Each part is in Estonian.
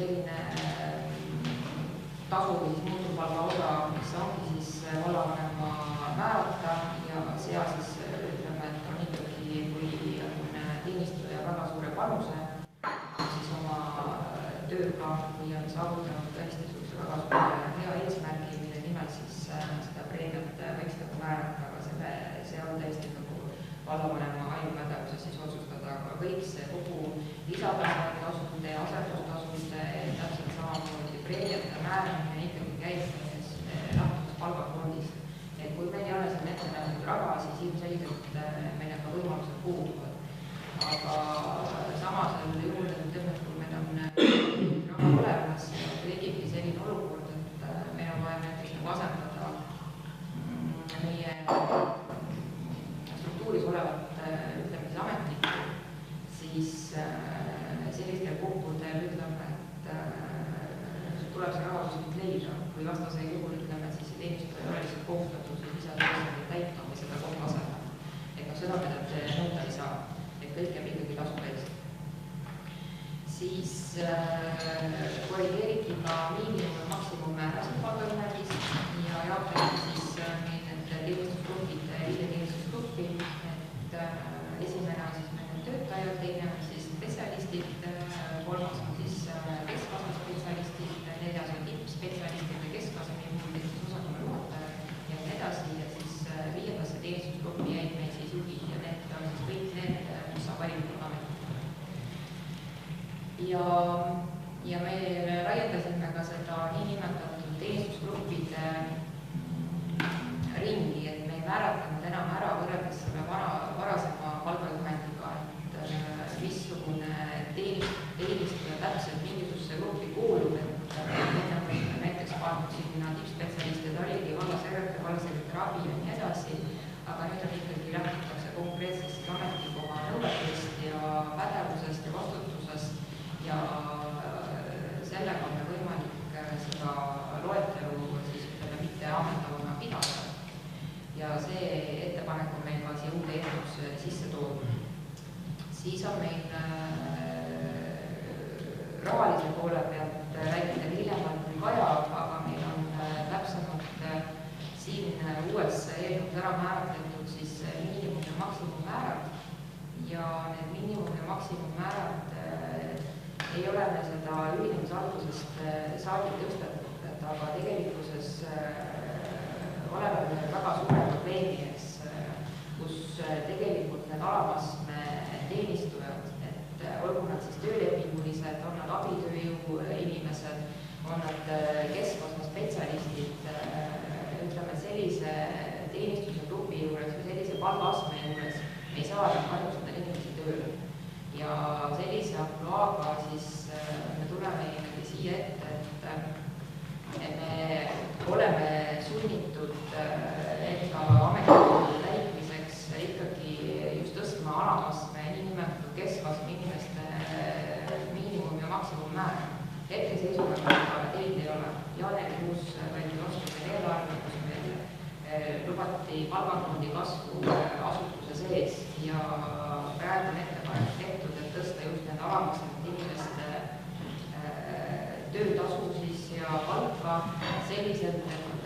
selline tasu või muutuvpalga osa, mis ongi siis vallavanema määrata ja seal siis ütleme, et on ikkagi, kui on teenistuja väga suure panuse, siis oma tööga või on saavutanud tõesti väga suure hea eesmärgi, mille nimel siis seda preemiat võiks nagu määrata, aga see on tõesti nagu vallavanema ainupädevuses siis otsustada, aga kõik see kogu lisatasud ja asendustasud täpselt samamoodi preemiate määramine ikkagi käib lähtuvas palgafondist. Et kui meil ei ole seal ette nähtud raha, siis ilmselgelt meil ka võimalused puuduvad. Aga samasel juhul, ütleme, kui meil on raha olemas, tekibki selline olukord, et meil on vaja näiteks nagu asendada meie struktuuris olevat ütlemise ametnikku, siis sellistel puhkudel ütleme, et tuleb see raha kuskilt leida, kui vastasel juhul ütleme, siis see teenistuja ei ole lihtsalt kohustatud lisatööstusel täitma või seda kohta asendama. Et seda me nõuda ei saa, et kõik jääb ikkagi tasu eest. Siis korrigeeriti ka miinimum- ja maksimummäärasid palgaühendist ja jaotati siis meil need teenistusgrupid 5 teenistusgruppi, et esimene on siis meil töötajad, teine on siis spetsialistid, kolmas on siis kesktaseme spetsialistid, neljas on tippspetsialistid ja kesktaseme osakonna juhatajad ja nii edasi ja siis 5. teenistusgruppi jäid meil siis juhid ja need on siis kõik need, mis saab valitud ametnikule. Ja me laiendasime ka seda niinimetatud teenistusgruppide ringi, et me ei määratanud enam ära võrreldes selle varasema palgajuhendiga, et missugune teenistuja täpselt mingisugusesse gruppi kuulub, et näiteks pandud sinna tippspetsialistid oligi vallasekretär, vallasekretär abi ja nii edasi, aga nüüd on ikkagi lähtutakse konkreetsest ametikoha nõuetest ja pädevusest ja vastutusest ja sellega on võimalik seda loetelu siis ütleme mitte ammendavana pidada. Ja see ettepanek on meil ka siia uude eelnõusse sisse toodud. Siis on meil rahalise poole pealt räägida hiljemalt kui Kaja, aga meil on täpsemalt siin uues eelnõus ära määratletud siis miinimum- ja maksimummäärad ja need miinimum- ja maksimummäärad ei ole me seda ühinemise algusest saadik tõstetud, aga tegelikkuses oleme väga suure probleemi ees, kus tegelikult need alamastme teenistujad, et olgu nad siis töölepingulised, on nad abitööjõu inimesed, on nad kesktaseme spetsialistid, ütleme sellise teenistuse grupi juures või sellise palgaastme juures me ei saa kannustada inimesi tööle. Ja sellise ampluaaga siis me tuleme ikkagi siia ette, et me oleme sunnitud enda ametikohade täitmiseks ikkagi just tõstma alamastme niinimetatud keskastme inimeste miinimum- ja maksimummäära. Hetkeseisuga teinud ei ole. Jaanuarikuus võeti vastu meil eelarve, kus meil lubati palgafondi kasvu asutuse sees ja praegu on ettepanek tehtud, et tõsta just need alamastmed inimeste töötasu siis ja palka selliselt, et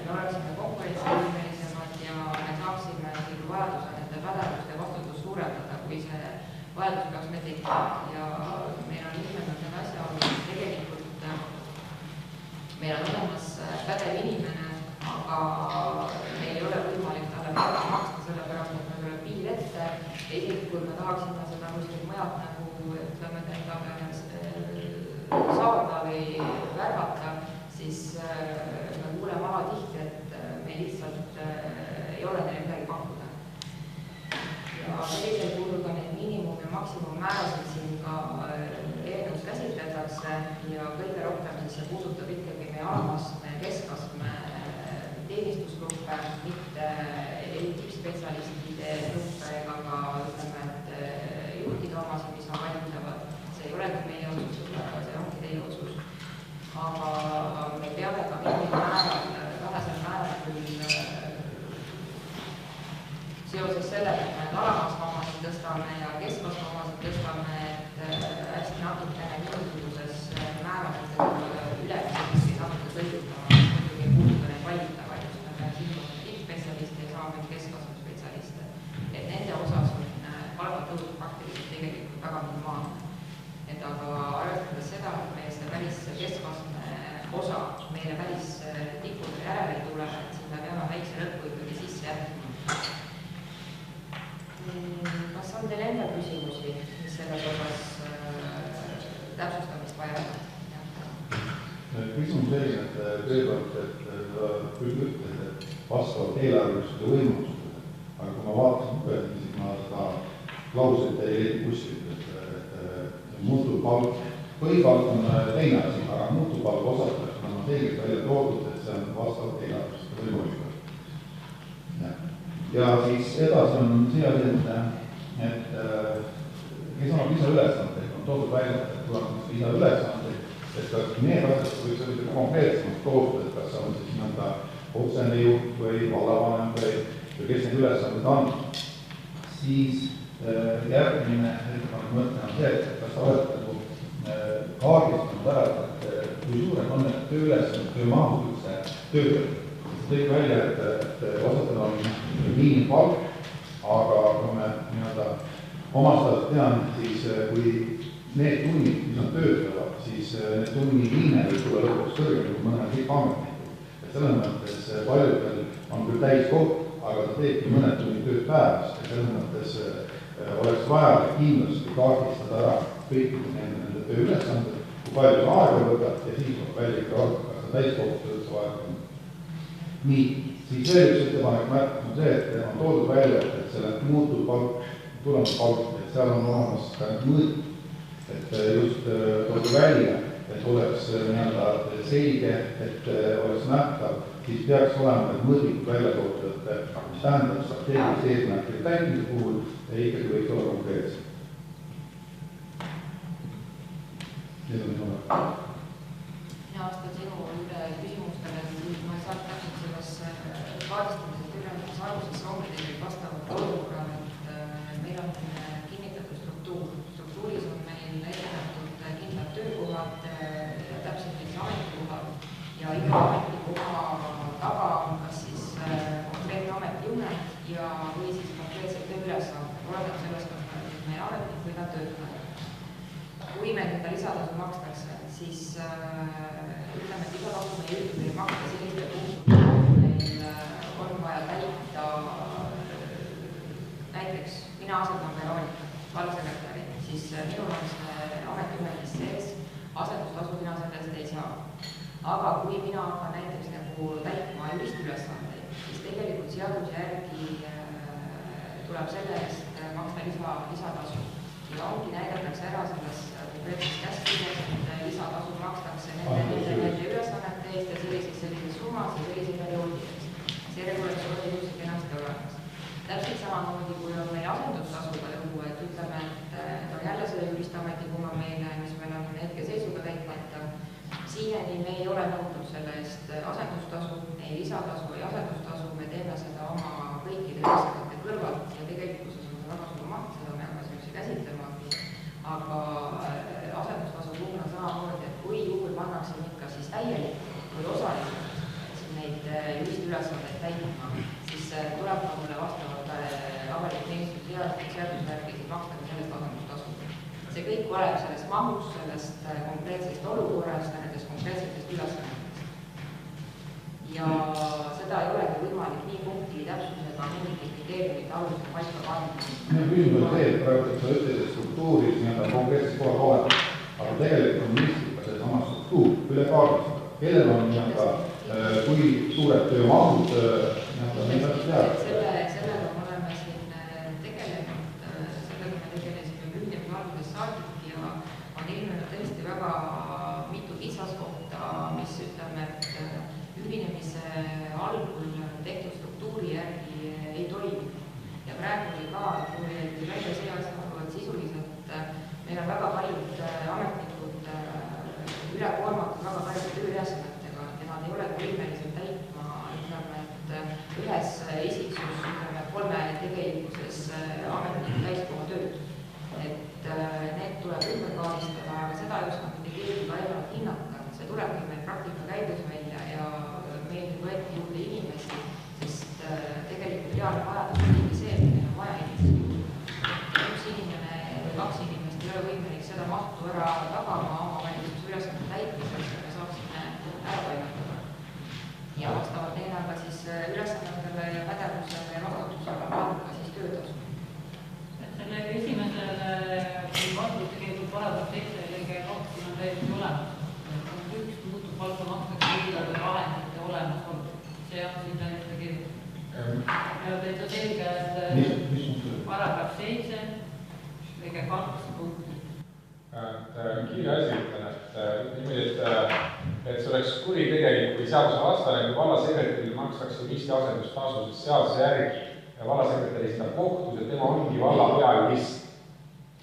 me oleksime konkurentsivõimelisemad ja me saaksime vajaduse nende pädevust ja vastutust suurendada, kui see vajadus peaks meil tekkima. Ja meil on ilmnenud need asjaolud, tegelikult meil on olemas pädev inimene, aga meil ei ole võimalik talle palka maksta, sellepärast et meil tuleb piir ette. Isegi kui me tahaksime seda kuskilt mujalt nagu ütleme, saada või värvata, siis me kuuleme alatihti, et meil lihtsalt ei ole neile midagi pakkuda. Ja sellisel puhul ka need miinimum- ja maksimummäärasid siin ka eelnõus käsitletakse ja kõige rohkem siis see puudutab ikkagi meie alamastme ja keskastme teenistusgruppe, mitte tippspetsialistide gruppe ega ka ütleme, et juhtide omasid, mis on valmidavad. See ei olegi meie otsus, aga see ongi teie otsus. Aga me peame ka mingil määrad, vähesel määrad küll seoses sellega, et me alamastme omasid tõstame ja keskastme omasid tõstame, et hästi natukene mingisuguses see keskastme osa meile päris tikkude järele ei tule, et siin me peame väikse lõppu ikkagi sisse jätma. Kas on teil enda küsimusi, mis selles osas täpsustamist vajavad? Küsimus selline, et kõigepealt, et ta küll ütles, et vastavalt eelarvelisele võimalusele, aga kui ma vaatasin ühesin, siis ma seda lauset ei leidnud kuskilt, et muutupalk, põhipalk on teine asi, aga muutupalk osataks on selgelt välja toodud, et see on vastavalt eelarvelisele võimalusele. Ja siis edasi on see asi, et kes annab lisaülesandeid, on toodud välja, et tuleb lisaülesandeid, et kas need asjad võiks olla konkreetsemalt toodud, et kas on siis mõnda otsene juht või vallavanem või kes need ülesanded on. Siis järgmine ettepanek mõte on see, et kas sa oled kaardistanud ära, et kui suured on need tööülesanded, töömahud üldse tööd. Tõi välja, et osatel on miinimpalk, aga kui me omastada tean, siis kui need tunnid, mis on töötavad, siis need tunni liine võib tulla lõpuks kõrgem kui mõnel kõik ametnikul. Et selles mõttes paljudel on küll täiskoht, aga ta teebki mõned tunnid tööd päevast ja selles mõttes oleks vaja kindlasti kaardistada ära kõikide nende tööülesanded, kui palju see aega võtab ja siis on välja ikka vaadata, kas ta täiskoht üldse vaja on. Nii, siis veel üks ettepanek märkus on see, et on toodud välja, et selle muutub palk, tulemuspalk, et seal on olemas ka mõõt, et just toodud välja, et oleks selge, et oleks nähtav, siis peaks olema need mõõdikud välja toodud, mis tähendab strateegilise eesmärkide täitmise puhul ja ikkagi võiks olla konkreetselt. Need on minu ole. Mina vastan sinu küsimustele, kui ma ei saa täpselt selles kaardistamisest ülenedes alguses ongi tegelikult vastavalt olukorrale, et meil on kinnitatud struktuur. Struktuuris on meil ettenatud kindlad töökohad ja täpselt mis ametikohad ja iga ametikoha taga on kas siis konkreetne ametijuhend ja või siis konkreetsed tööülesanded, oleneb sellest, kas meil ametnik või ta töötaja. Kui meil seda lisatasu makstakse, siis ütleme, et lisatasu meie üldus ei maksta sellisel puhul, meil on vaja täita näiteks mina asendan Veronika, vallasekretäri, siis minul on see ametijuhendis sees, asendustasu mina sellest ei saa. Aga kui mina hakkan näiteks täitma juristiülesandeid, siis tegelikult seaduse järgi tuleb selle eest maksta lisatasu. Ja ongi näidatakse ära selles konkreetses käskluses, et lisatasu makstakse nende ülesannete eest ja sellises summas ja sellise perioodideks. See regulatsioon on just kenasti olemas. Täpselt samamoodi, kui on meil asendustasuga lugu, et ütleme, et on jälle selle juristametikoha meile, mis meil on hetkeseisuga täitmata, siineni me ei ole nõudnud selle eest asendustasu, ei lisatasu, ei asendustasu, me teeme seda oma kõikide ülesannete kõrvalt ja tegelikkuses on see väga suur maht, seda me hakkasime käsitlema, aga asendustasu puhul on samamoodi, et kui juhul pannakse ikka siis täielikult või osaliselt neid juristiülesandeid täitma, siis tuleb ka mulle vastavalt avalik teenistus seadusjärgi maksta sellest asendustasu. See kõik oleneb sellest mahust, sellest konkreetsest olukorrast ja nendest konkreetsetest ülesannetest. Ja seda ei olegi võimalik nii punkti täpsusega mingite kriteeriumite alusel paika panna. Küsimus on see, et praegu sa ütled, et struktuuris konkreetses kohas olemas, aga tegelikult on mõistlik see sama struktuur üle kaardistada. Kellel on kui suured töömahud neid asju teada? Sellega me oleme siin tegelenud, sellega me tegelesime ühinemise alguses saadik ja on ilmnenud tõesti väga mitu kitsaskohta, mis ütleme, et ühinemise algul tehtud struktuuri järgi ei toimi. Ja praegu oli ka, kui välja see asja sisuliselt, meil on väga paljud ametnikud ülekoormatud väga palju tööülesannetega ja nad ei ole võimelised täitma, ütleme, et ühes isiksus, ütleme, 3 tegelikkuses ametniku täiskoha tööd. Et need tuleb ümber kaardistada, aga seda ei oska mitte keegi laiemalt hinnata. See tulebki meil praktika käigus välja ja meil võeti juurde inimesi, sest tegelikult reaalne vajadus on see, et meil on vaja inimesi. Üks inimene või 2 inimest ei ole võimelik seda mahtu ära tagama oma valitsuse ülesande täitmiseks täiesti olemas. Üks muutub palka makstakse eelarve vahendite olemasolu. See on siin täiesti kirjas. Ja täitsa selge, et paragrahv 7 lõige 2 punkti. Kiire asi ütlen, et see oleks kuritegelik või seaduse vastane, kui vallasekretäril makstakse juristi asendustasu, sest seaduse järgi ja vallasekretär esindab kohtus ja tema ongi valla peajurist.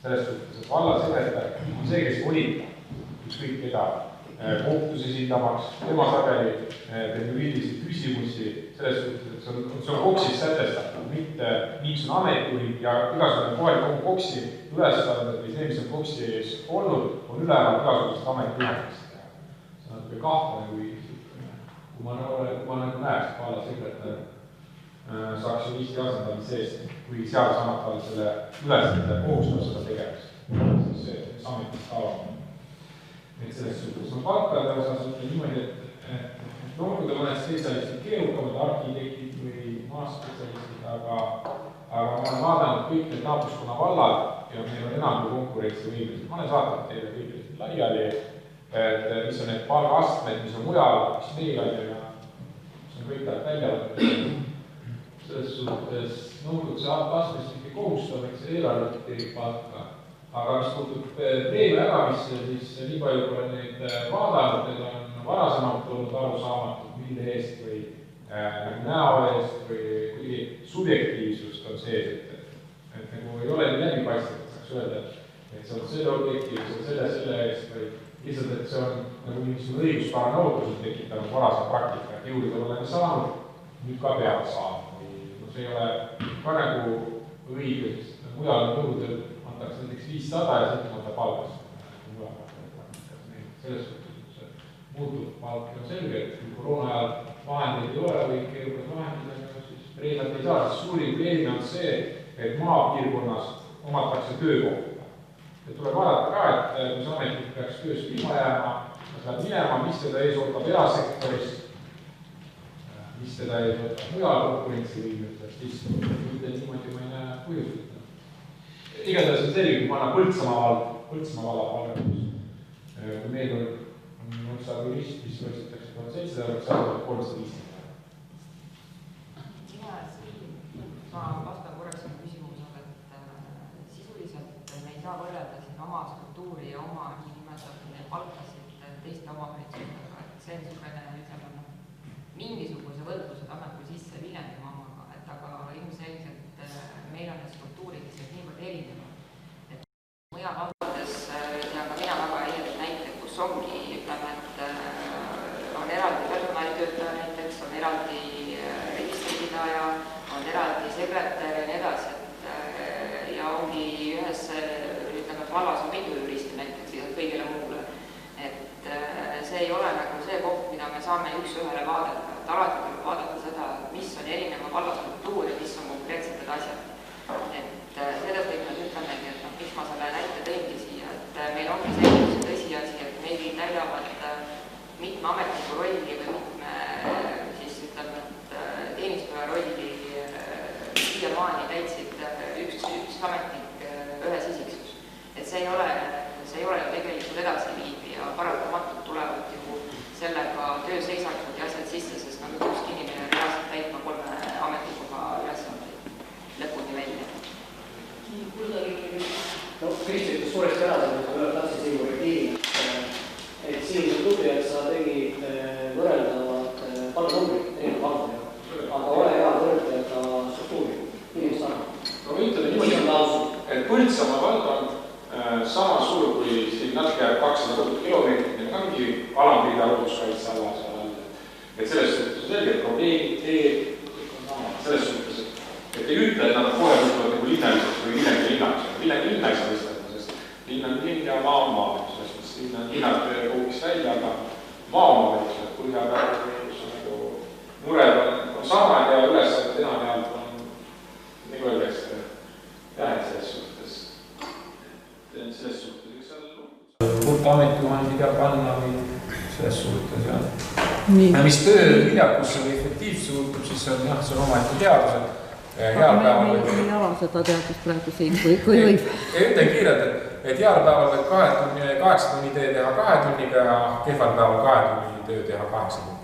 Selles suhtes, et vallasekretär on see, kes volitab ükskõik keda kohtus esindamaks, tema sageli teeb juriidilisi küsimusi, selles suhtes, et see on KOKS-is sätestatud, mitte niisugune ametijuhid ja igasugune kohalik KOKS-i ülesanded või see, mis on KOKS-is olnud, on üleval igasugusest ametijuhendist. See on natuke kahtlane, kui ma nagu näeks, et vallasekretär saaks juristi asendamise eest, kui seadus annab talle selle ülesande kohustab seda tegevust. Siis see, mis ametist tavaline. Et selles suhtes on palkade osas niimoodi, et loomulikult on mõned spetsialistid keerukamad, arhitektid või maaspetsialistid, aga ma olen vaadanud kõik need naabruskonna vallad ja meil on enam kui konkurentsivõimelised. Ma olen saatnud teile kõik laiali, et mis on need palgaastmed, mis on mujal, mis meil on ja mis on kõik tähelt välja võtnud. Selles suhtes loomulikult see astmest mitte kohustab, eks see eelarvet teeb palka. Aga mis puutub preemia jagamisse, siis nii palju kui neid vaadanud, need on varasemalt olnud arusaamatud, mille eest või näo eest või kuidagi subjektiivsust on sees, et nagu ei ole läbipaistvad, saaks öelda, et see on selle objekti, see on selle eest või lihtsalt, et see on nagu mingisugune õiguspärane ootused tekitanud varasem praktika, et jõudida oleme saanud, nüüd ka peab saama. See ei ole ka nagu õige, sest mujal nõudel antakse näiteks 500 ja sõltumata palgast. Selles suhtes muutub palk on selge, et kui koroona ajal vahendeid ei ole või keerukas vahendid, siis preemiat ei saa. Suurim preemia on see, et maapiirkonnas omatakse töökohta. Tuleb vaadata ka, et kui see ametnik peaks tööst ilma jääma, ta saab minema, mis teda ees ootab erasektoris, mis teda ei võtta mujal konkurentsivõimeliselt, siis mitte niimoodi ma ei näe põhjustada. Igatahes on selge, kui panna Põltsamaa valla palgatus. Kui meil on üks jurist, mis võtsitakse 1700, siis on 350. Ma vastan korraks selle küsimusega, et sisuliselt me ei saa võrrelda siin oma struktuuri ja oma niinimetatud palkasid teiste omavalitsustega, et see on niisugune mingisuguse võrdluse tasemel sisse Viljandimaa omaga, et aga ilmselgelt meil on need struktuurid lihtsalt niivõrd erinevad, et mujal valdades ja ka mina väga erinevad näiteid, kus ongi, ütleme, et on eraldi personalitöötaja näiteks, on eraldi registripidaja, on eraldi sekretär ja nii edasi, et ja ongi ühes, ütleme, vallas on mitu juristi näiteks lisalt kõigile muule. See ei ole nagu see koht, mida me saame üks-ühele vaadata, et alati tuleb vaadata seda, mis on erineva vallastruktuur ja mis on konkreetsed need asjad. Et sellest me ütlemegi, et miks ma selle näite tõingi siia, et meil ongi see tõsiasi, et meil täidavad mitme ametniku rolli või mitme siis ütleme, et teenistuja rolli siiamaani täitsid üks ametnik ühes isiksus. Et see ei ole ju tegelikult edasiviib ja paratamatult tulevad ju sellega tööseisakud ja asjad sisse, sest nagu ükski inimene reaalselt täitma 3 ametnikuga ülesandeid lõpuni välja. No, Kristi ütles suuresti ära, et ma tahtsin siin korrektiivina, et siin on tubli, et sa tegid võrreldavad palganumbrid erineva palgadega, aga ole hea võrdleda struktuuri, inimest arv. No ma ütlen niimoodi, et Põltsamaa vald on sama suur kui siin natuke 200 kilomeetrit, meil ka mingi alampilda looduskaitse alla seal all. Et selles suhtes on selge, et probleemid teed, selles suhtes, et ei ütle, et nad kohe võtavad nagu linnaliseks või millegi linnaks. Millegi linna ei saa võistleda, sest linn on linn ja maa on maa. Selles mõttes linn on linnad koogis välja, aga maa on maa. Põhjapäev, kus on nagu mured on samad ja ülesanded enamjaolt on nagu öeldakse jääd selles suhtes. Selles suhtes, eks seal hulka ametikohandi peab panna või selles suhtes, jah. Mis töö viljakusse või efektiivsuse hulkub, siis on jah, see on omaette teadused. Aga me ei ava seda teadust praegu siin, kui võib. Ütlen kiirelt, et heal päeval võib 8 tunni töö teha 2 tunniga ja kehval päeval 2 tunni töö teha 8 tunniga.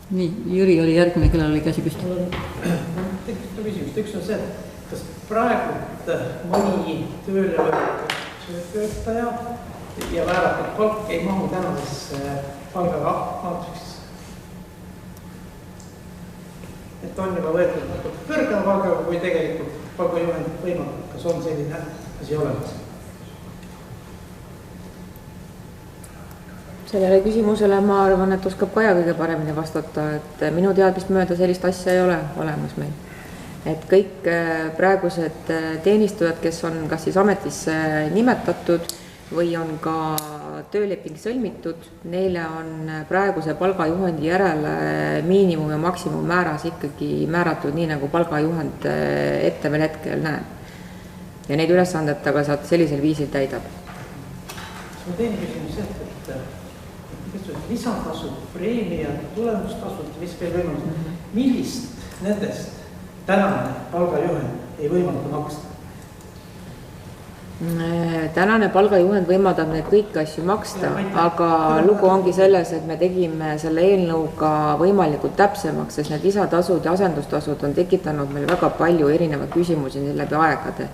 Nii, Jüri oli järgmine, kellel oli käsi püsti. Mitu küsimust, üks on see, kas praegu mõni tööle võetud töötaja ja määratud palk ei mahu tänasesse palgaga maatriksisse? Et on juba võetud natuke kõrgema palgaga, kui tegelikult palgajuhend võimaldab, kas on selline asi olemas? Sellele küsimusele ma arvan, et oskab Kaja kõige paremini vastata, et minu teadmist mööda sellist asja ei ole olemas meil. Et kõik praegused teenistujad, kes on kas siis ametisse nimetatud või on ka tööleping sõlmitud, neile on praeguse palgajuhendi järele miinimum- ja maksimummääras ikkagi määratud nii, nagu palgajuhend ette veel hetkel näeb. Ja neid ülesanded aga saad sellisel viisil täidab. See on teine küsimus, et lisatasud, preemiad, tulemustasud, mis veel võimalus, millist nendest tänane palgajuhend ei võimalda maksta? Tänane palgajuhend võimaldab neid kõiki asju maksta, aga lugu ongi selles, et me tegime selle eelnõuga võimalikult täpsemaks, sest need lisatasud ja asendustasud on tekitanud meil väga palju erinevaid küsimusi läbi aegade.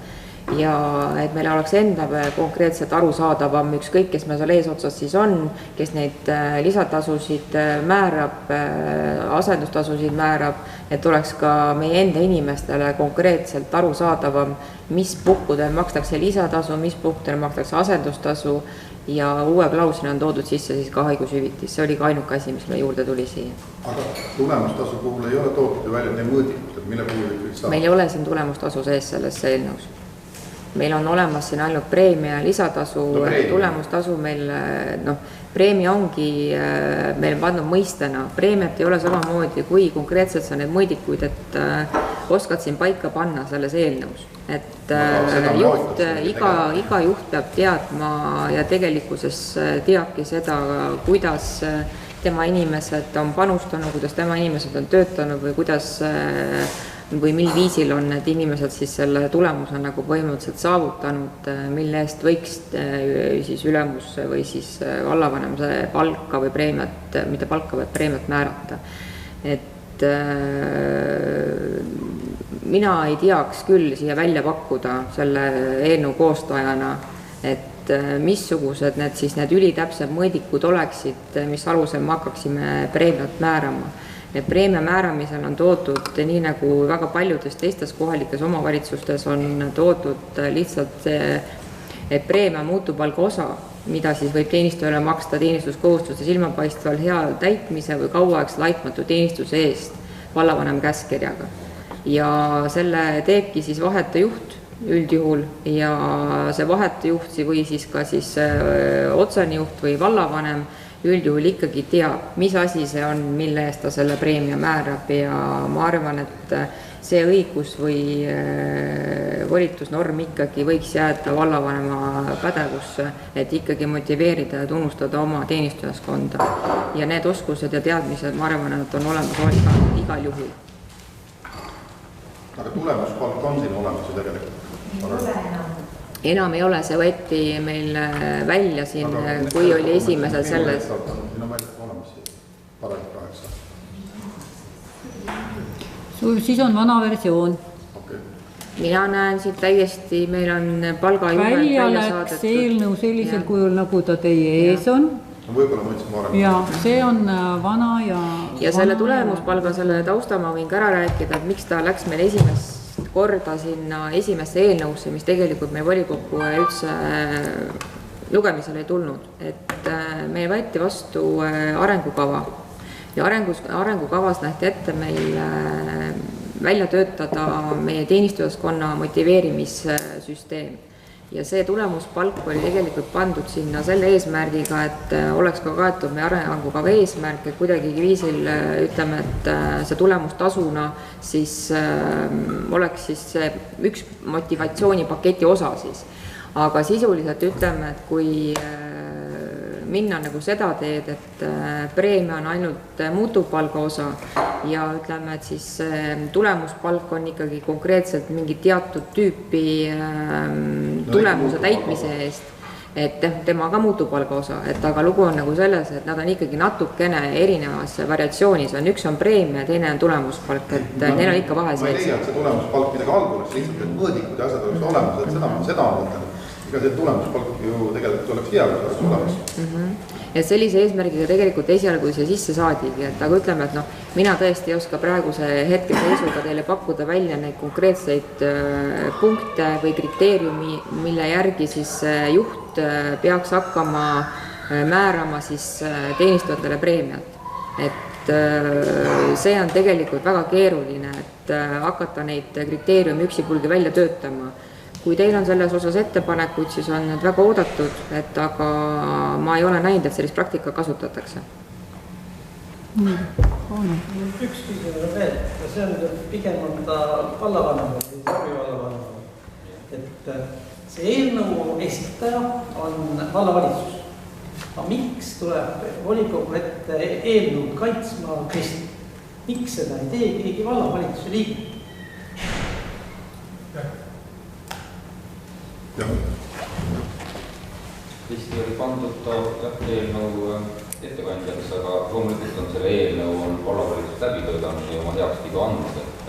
Ja et meil oleks enda konkreetselt arusaadavam ükskõik, kes me seal eesotsas siis on, kes neid lisatasusid määrab, asendustasusid määrab, et oleks ka meie enda inimestele konkreetselt arusaadavam, mis puhkudel makstakse lisatasu, mis puhkudel makstakse asendustasu ja uue klauslina on toodud sisse siis ka haigushüvitis. See oli ka ainuke asi, mis me juurde tuli siia. Aga tulemustasu puhul ei ole toodud välja need mõõdikud, mille puhul kõik saab? Meil ei ole siin tulemustasu sees selles eelnõus. Meil on olemas siin ainult preemia ja lisatasu, tulemustasu meil, preemia ongi meil pandud mõistena. Preemiat ei ole samamoodi, kui konkreetselt sa need mõõdikuid, et oskad siin paika panna selles eelnõus. Et juht, iga juht peab teadma ja tegelikkuses teabki seda, kuidas tema inimesed on panustanud, kuidas tema inimesed on töötanud või kuidas või mil viisil on need inimesed siis selle tulemuse nagu põhimõtteliselt saavutanud, mille eest võiks siis ülemus või siis vallavanem see palka või preemiat, mitte palka, vaid preemiat määrata. Et mina ei teaks küll siia välja pakkuda selle eelnõu koostajana, et missugused need ülitäpsed mõõdikud oleksid, mis alusel me hakkaksime preemiat määrama. Need preemia määramisel on toodud, nii nagu väga paljudes teistes kohalikes omavalitsustes on toodud lihtsalt, et preemia muutupalga osa, mida siis võib teenistujale maksta teenistuskohustuste silmapaistval hea täitmise või kauaaegse laitmatu teenistuse eest vallavanem käskkirjaga. Ja selle teebki siis vahetejuht üldjuhul ja see vahetejuht või siis ka siis otsene juht või vallavanem üldjuhul ikkagi teab, mis asi see on, mille eest ta selle preemia määrab ja ma arvan, et see õigus või volitusnorm ikkagi võiks jääda vallavanema pädevusse, et ikkagi motiveerida ja tunnustada oma teenistujaskonda. Ja need oskused ja teadmised, ma arvan, et on olemas igal juhul. Aga tulemuspalk on siin olemas ju tegelikult? Enam ei ole, see võeti meil välja siin, kui oli esimesel selles. Siin on välja olemas paragrahv 8. Siis on vana versioon. Okay. Mina näen siit täiesti, meil on palgajuhend välja saadetud. Läks eelnõu sellisel kujul, nagu ta teie ees on. Võib-olla mõtlesin varem. Ja see on vana ja selle tulemuspalga, selle tausta ma võin ka ära rääkida, et miks ta läks meil korda sinna esimesse eelnõusse, mis tegelikult meie volikokku üldse lugemisele ei tulnud. Et meil võeti vastu arengukava ja arengukavas nähti ette meil välja töötada meie teenistujaskonna motiveerimissüsteem. Ja see tulemuspalk oli tegelikult pandud sinna selle eesmärgiga, et oleks ka kaetud meie arengukava eesmärk, et kuidagi viisil ütleme, et see tulemustasuna siis oleks siis üks motivatsioonipaketi osa siis. Aga sisuliselt ütleme, et kui minna nagu seda teed, et preemia on ainult muutuvpalga osa ja ütleme, et siis tulemuspalk on ikkagi konkreetselt mingi teatud tüüpi tulemuse täitmise eest, et tema ka muutuvpalga osa, et aga lugu on nagu selles, et nad on ikkagi natukene erinevas variatsioonis, üks on preemia ja teine on tulemuspalk, et neil on ikka vahe sees. Ma ei leia, et see tulemuspalk midagi halb oleks, lihtsalt et mõõdikud ja asjad oleks olemas, et seda on mõtlen. Ega see tulemuspalk ju tegelikult oleks hea, kui oleks olemas. Ja sellise eesmärgiga tegelikult esialgu see sisse saadigi, et aga ütleme, et mina tõesti ei oska praeguse hetke seisuga teile pakkuda välja neid konkreetseid punkte või kriteeriumi, mille järgi siis juht peaks hakkama määrama siis teenistujatele preemiat. Et see on tegelikult väga keeruline, et hakata neid kriteeriumi üksipulgi välja töötama. Kui teil on selles osas ettepanekuid, siis on need väga oodatud, et aga ma ei ole näinud, et sellist praktika kasutatakse. Üks küsimus veel, see on pigem on ta vallavanema või vallavanema. Et see eelnõu esitaja on vallavalitsus. Aga miks tuleb volikogu ette eelnõud kaitsma Kristi? Miks seda ei tee keegi vallavalitsuse liige? Kristi oli pandud eelnõu ettekandjaks, aga loomulikult on selle eelnõu on vallavalitsus läbi töötanud ja oma heakskiidu andnud, et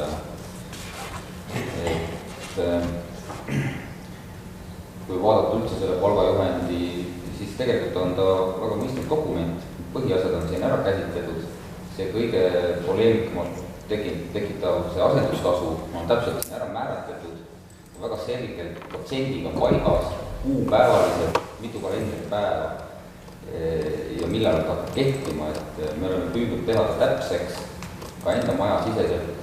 kui vaadata üldse selle palgajuhendi, siis tegelikult on ta väga mõistlik dokument, põhiasjad on siin ära käsitletud, see kõige poleemikamalt tekitav see asendustasu on täpselt siin ära määratletud, väga selgelt protsendiga paigas, kuupäevaliselt, mitu kalendripäeva ja millal ta hakkab kehtima, et me oleme püüdnud teha ta täpseks, ka enda maja siseselt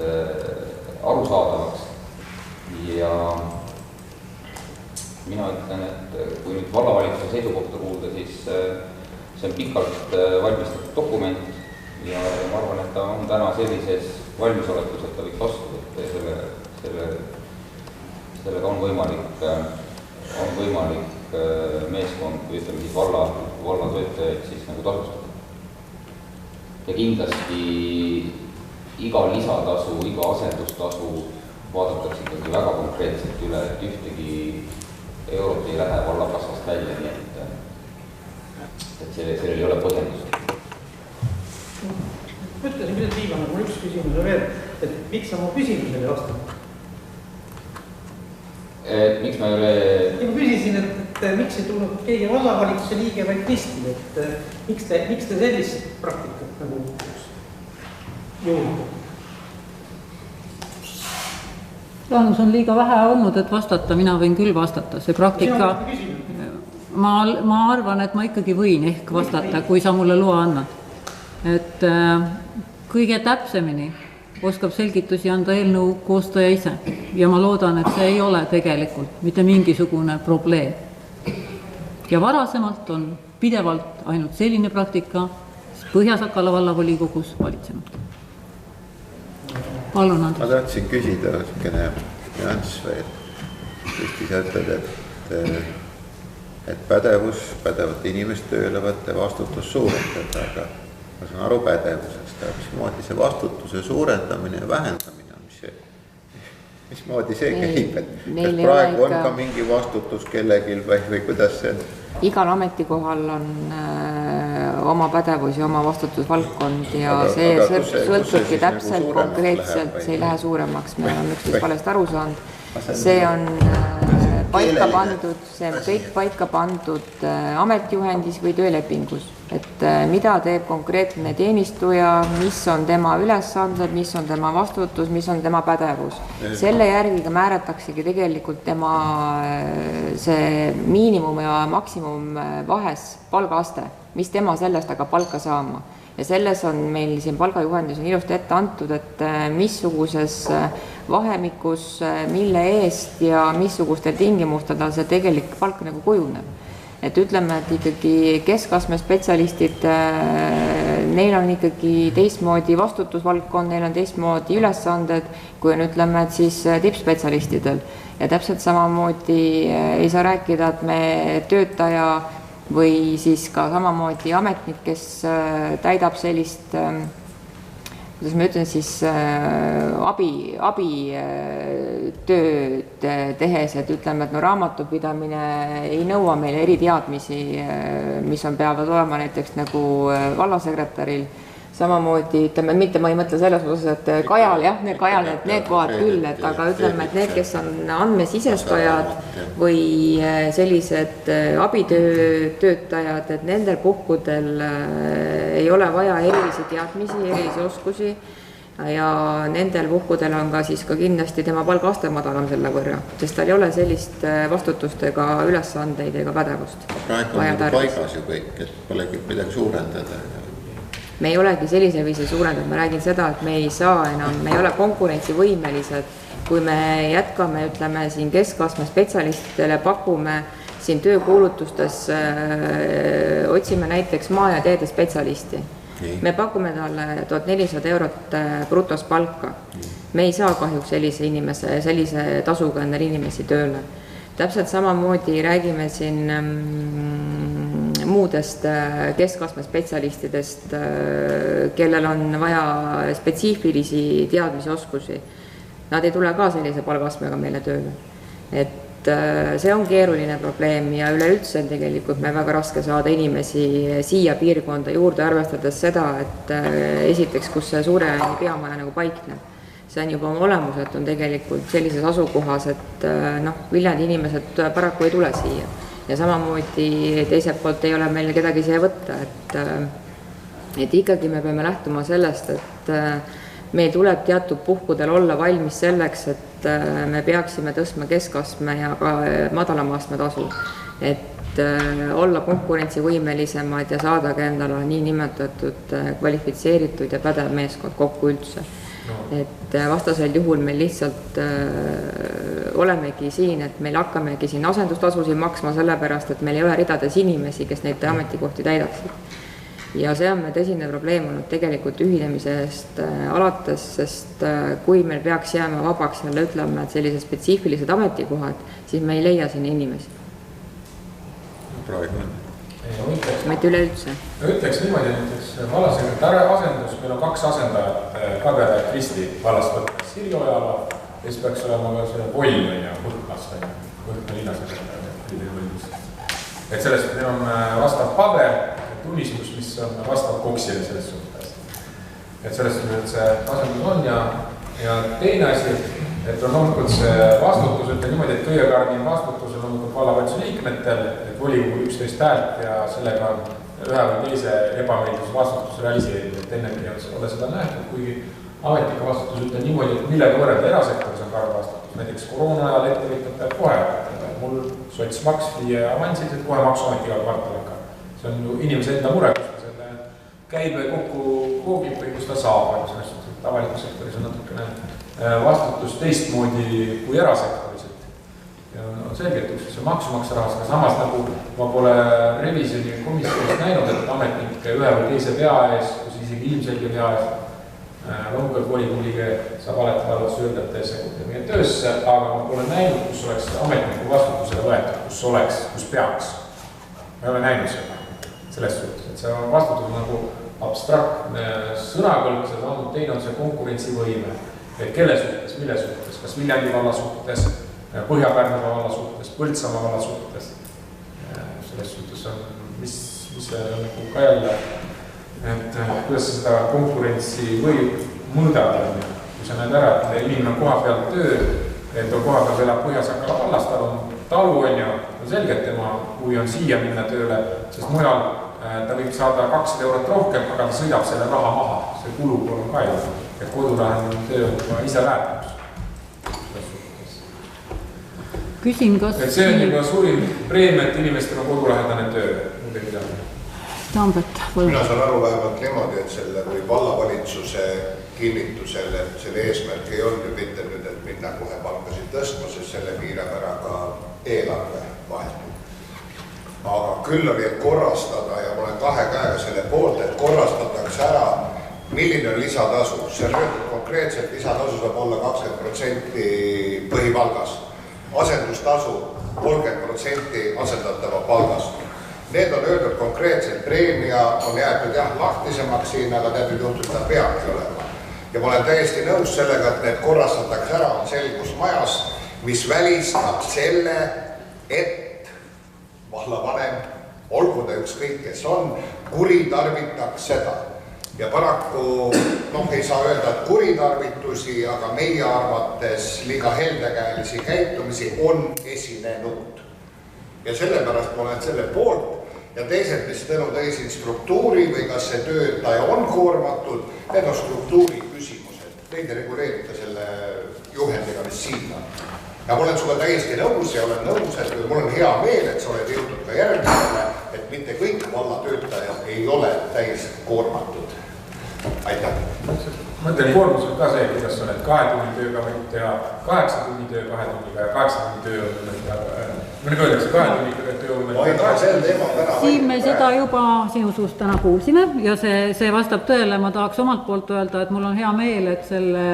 arusaadavaks ja mina ütlen, et kui nüüd vallavalitsuse seisukohta kuulda, siis see on pikalt valmistatud dokument ja ma arvan, et ta on täna sellises valmisolekus, et ta võiks vastu võtta sellega on võimalik meeskond, kui ütleme siis valla töötajaid siis nagu tasustada. Ja kindlasti iga lisatasu, iga asendustasu vaadatakse ikkagi väga konkreetselt üle, et ühtegi eurot ei lähe vallakassast välja, nii et sellel ei ole põhjendust. Mõtlesin küll viimane, mul üks küsimus on veel, et miks sa mu küsimusele vastanud? Miks ma ei ole... Ma küsisin, et miks ei tulnud keegi vallavalitsuse liige vaid Kristi, et miks te sellist praktikat nagu juurde? Jaanus on liiga vähe olnud, et vastata, mina võin küll vastata, see praktika... Ma arvan, et ma ikkagi võin ehk vastata, kui sa mulle loa annad. Et kõige täpsemini oskab selgitusi anda eelnõu koostaja ise ja ma loodan, et see ei ole tegelikult mitte mingisugune probleem. Ja varasemalt on pidevalt ainult selline praktika Põhja-Sakala vallavolikogus valitsenud. Palun, Andres. Ma tahtsin küsida nüanss veel. Kristi sa ütled, et pädevate inimest tööle võtta vastutus suurendada, aga ma saan aru pädevusest, aga mismoodi see vastutuse suurendamine ja vähendamine on, mismoodi see käib, et praegu on ka mingi vastutus kellegil või kuidas see on? Igal ametikohal on oma pädevus ja oma vastutusvaldkond ja see sõltubki täpselt konkreetselt, see ei lähe suuremaks, me oleme üksteist valesti aru saanud. See on paika pandud, see on kõik paika pandud ametijuhendis või töölepingus, et mida teeb konkreetne teenistuja, mis on tema ülesanded, mis on tema vastutus, mis on tema pädevus. Selle järgi määrataksegi tegelikult tema see miinimum ja maksimum vahes palgaaste, mis tema sellest aga palka saama. Ja selles on meil siin palgajuhendis on ilusti ette antud, et missuguses vahemikus, mille eest ja missugustel tingimustel see tegelik palk nagu kujuneb. Et ütleme, et ikkagi keskastme spetsialistid, neil on ikkagi teistmoodi vastutusvaldkond, neil on teistmoodi ülesanded, kui on ütleme, et siis tippspetsialistidel. Ja täpselt samamoodi ei saa rääkida, et me töötaja või siis ka samamoodi ametnik, kes täidab sellist, kuidas ma ütlen siis, abitööd tehes, et ütleme, et no raamatupidamine ei nõua meile eriteadmisi, mis peavad olema näiteks nagu vallasekretäril. Samamoodi, ütleme, mitte ma ei mõtle selles osas, et Kajal, jah, need kohad küll, et aga ütleme, et need, kes on andmesisestajad või sellised abitöötajad, et nendel puhkudel ei ole vaja erilisi teadmisi, erilisi oskusi ja nendel puhkudel on ka siis ka kindlasti tema palgaaste madalam selle võrra, sest tal ei ole sellist vastutust ega ülesandeid ega pädevust. Praegu on paigas ju kõik, et polegi midagi suurendada. Me ei olegi sellise viisi suurendanud, ma räägin seda, et me ei saa enam, me ei ole konkurentsivõimelised, kui me jätkame, ütleme siin keskastme spetsialistidele, pakume siin töökuulutustes, otsime näiteks maa- ja teede spetsialisti. Me pakume talle 1400 eurot brutos palka. Me ei saa kahjuks sellise tasuga endale inimesi tööle. Täpselt samamoodi räägime siin muudest keskastme spetsialistidest, kellel on vaja spetsiifilisi teadmisi, oskusi. Nad ei tule ka sellise palgaastmega meile tööle. Et see on keeruline probleem ja üleüldse tegelikult me väga raske saada inimesi siia piirkonda juurde, arvestades seda, et esiteks, kus see suure peamaja nagu paikneb. See on juba oma olemuselt on tegelikult sellises asukohas, et Viljandi inimesed paraku ei tule siia. Ja samamoodi teiselt poolt ei ole meil kedagi siia võtta, et ikkagi me peame lähtuma sellest, et meil tuleb teatud puhkudel olla valmis selleks, et me peaksime tõstma keskastme ja ka madalama astme tasu, et olla konkurentsivõimelisemad ja saada ka endale nii nimetatud kvalifitseeritud ja pädev meeskond kokku üldse. Et vastasel juhul meil lihtsalt olemegi siin, et meil hakkamegi siin asendustasusid maksma sellepärast, et meil ei ole ridades inimesi, kes neid ametikohti täidaksid. Ja see on meil tõsine probleem olnud tegelikult ühinemisest alates, sest kui meil peaks jääma vabaks jälle ütlema, et sellised spetsiifilised ametikohad, siis me ei leia siin inimesi. Praegu on. Mitte üleüldse. Ütleks niimoodi, näiteks vallasekretäri asendus, meil on 2 asendajat, Kadri ja Kristi vallast võttes Sirjo Ojala, kes peaks olema ka selle Voll ja Võhkas, Võhka linnasekretär. Et sellest meil on vastav paber, tunnistus, mis on vastav koksile selles suhtes. Et sellest see asendus on ja teine asi, et on loomulikult see vastutus, ütle niimoodi, et kõige karmim vastutus on loomulikult vallavalitsuse liikmetel, et volikogu 11 häält ja sellega ühe või teise ebameelduse vastutuse realiseerida, et ennegi ole seda nähtud, kuigi ametnike vastutus ütle niimoodi, et millega võrrelda erasektoris on karm vastutus, näiteks koroona ajal ettevõtjad peab kohe, mul sotsmaks viie avansiliselt kohe maksuameti iga kvartal hakkab. See on ju inimese enda mure, kus ta selle käibe kokku koogib või kus ta saab, selles suhtes, et avalikus sektoris on natukene vastutus teistmoodi kui erasektoriselt. Ja on selge, et üks see maksumaksja rahas, aga samas nagu ma pole revisjoni komisjonis näinud, et ametnik ühe või teise pea ees, kus isegi ilmselge pea ees, loomulikult volikogu liige saab alati vallas öelda, et ta sekkuda meie töösse, aga ma pole näinud, kus oleks ametniku vastutusele võetud, kus peaks. Ma ei ole näinud seda selles suhtes, et see vastutus on nagu abstraktne sõnakõlg, see on teine on see konkurentsivõime, et kelle suhtes, mille suhtes, kas Viljandi valla suhtes, Põhja-Pärnumaa valla suhtes, Põltsamaa valla suhtes. Selles suhtes on, mis see on nagu ka jälle, et kuidas seda konkurentsi võib mõõdada, kui sa näed ära, et inimene on koha peal töö, et on koha peal elab Põhja-Sakala vallas, tal on talu on ju, on selge, et tema, kui on siia minna tööle, sest mujal ta võib saada 200 eurot rohkem, aga ta sõidab selle raha maha, see kulupool on ka ju, et kodulahendamine töö on juba ise väärtus. Küsin, kas... Et see on juba suurim preemia, et inimestel on kodulähedane töö, muude midagi. Mina saan aru vähemalt niimoodi, et selle või vallavalitsuse kinnitusel, et selle eesmärk ei olnud ju mitte nüüd, et minna kohe palkasid tõstma, sest selle piirab ära ka eelarve vahetu. Aga küll oli, et korrastada ja ma olen 2 käega selle poolt, et korrastatakse ära, milline on lisatasu. See on öeldud konkreetselt, lisatasu saab olla 20% põhipalgast. Asendustasu 30% asendatava palgast. Need on öeldud konkreetselt, preemia on jäetud jah lahtisemaks siin, aga teatud juhtul ta peabki olema. Ja ma olen täiesti nõus sellega, et need korrastatakse ära, on selgus majas, mis välistab selle, et vallavanem, olgu ta ükskõik, kes on, kuritarvitaks seda. Ja paraku, ei saa öelda, et kuritarvitusi, aga meie arvates liiga heldekäelisi käitumisi on esinenud. Ja sellepärast ma olen selle poolt ja teised, mis Tõnu tõi siin struktuuri või kas see töötaja on koormatud, need on struktuuri küsimused. Neid ei reguleerita selle juhendiga, mis siin on. Ja ma olen sulle täiesti nõus ja olen nõus, et mul on hea meel, et sa oled jõudnud ka järgmisele, et mitte kõik vallatöötajad ei ole täis koormatud. Aitäh! Mõtlen, koormus on ka see, kuidas on, et 2 tunni tööga võid teha 8 tunni töö 2 tunniga ja 8 tunni töö on, mõnega öeldakse 2 tunni töö on. Siin me seda juba sinu suust täna kuulsime ja see vastab tõele. Ma tahaks omalt poolt öelda, et mul on hea meel, et selle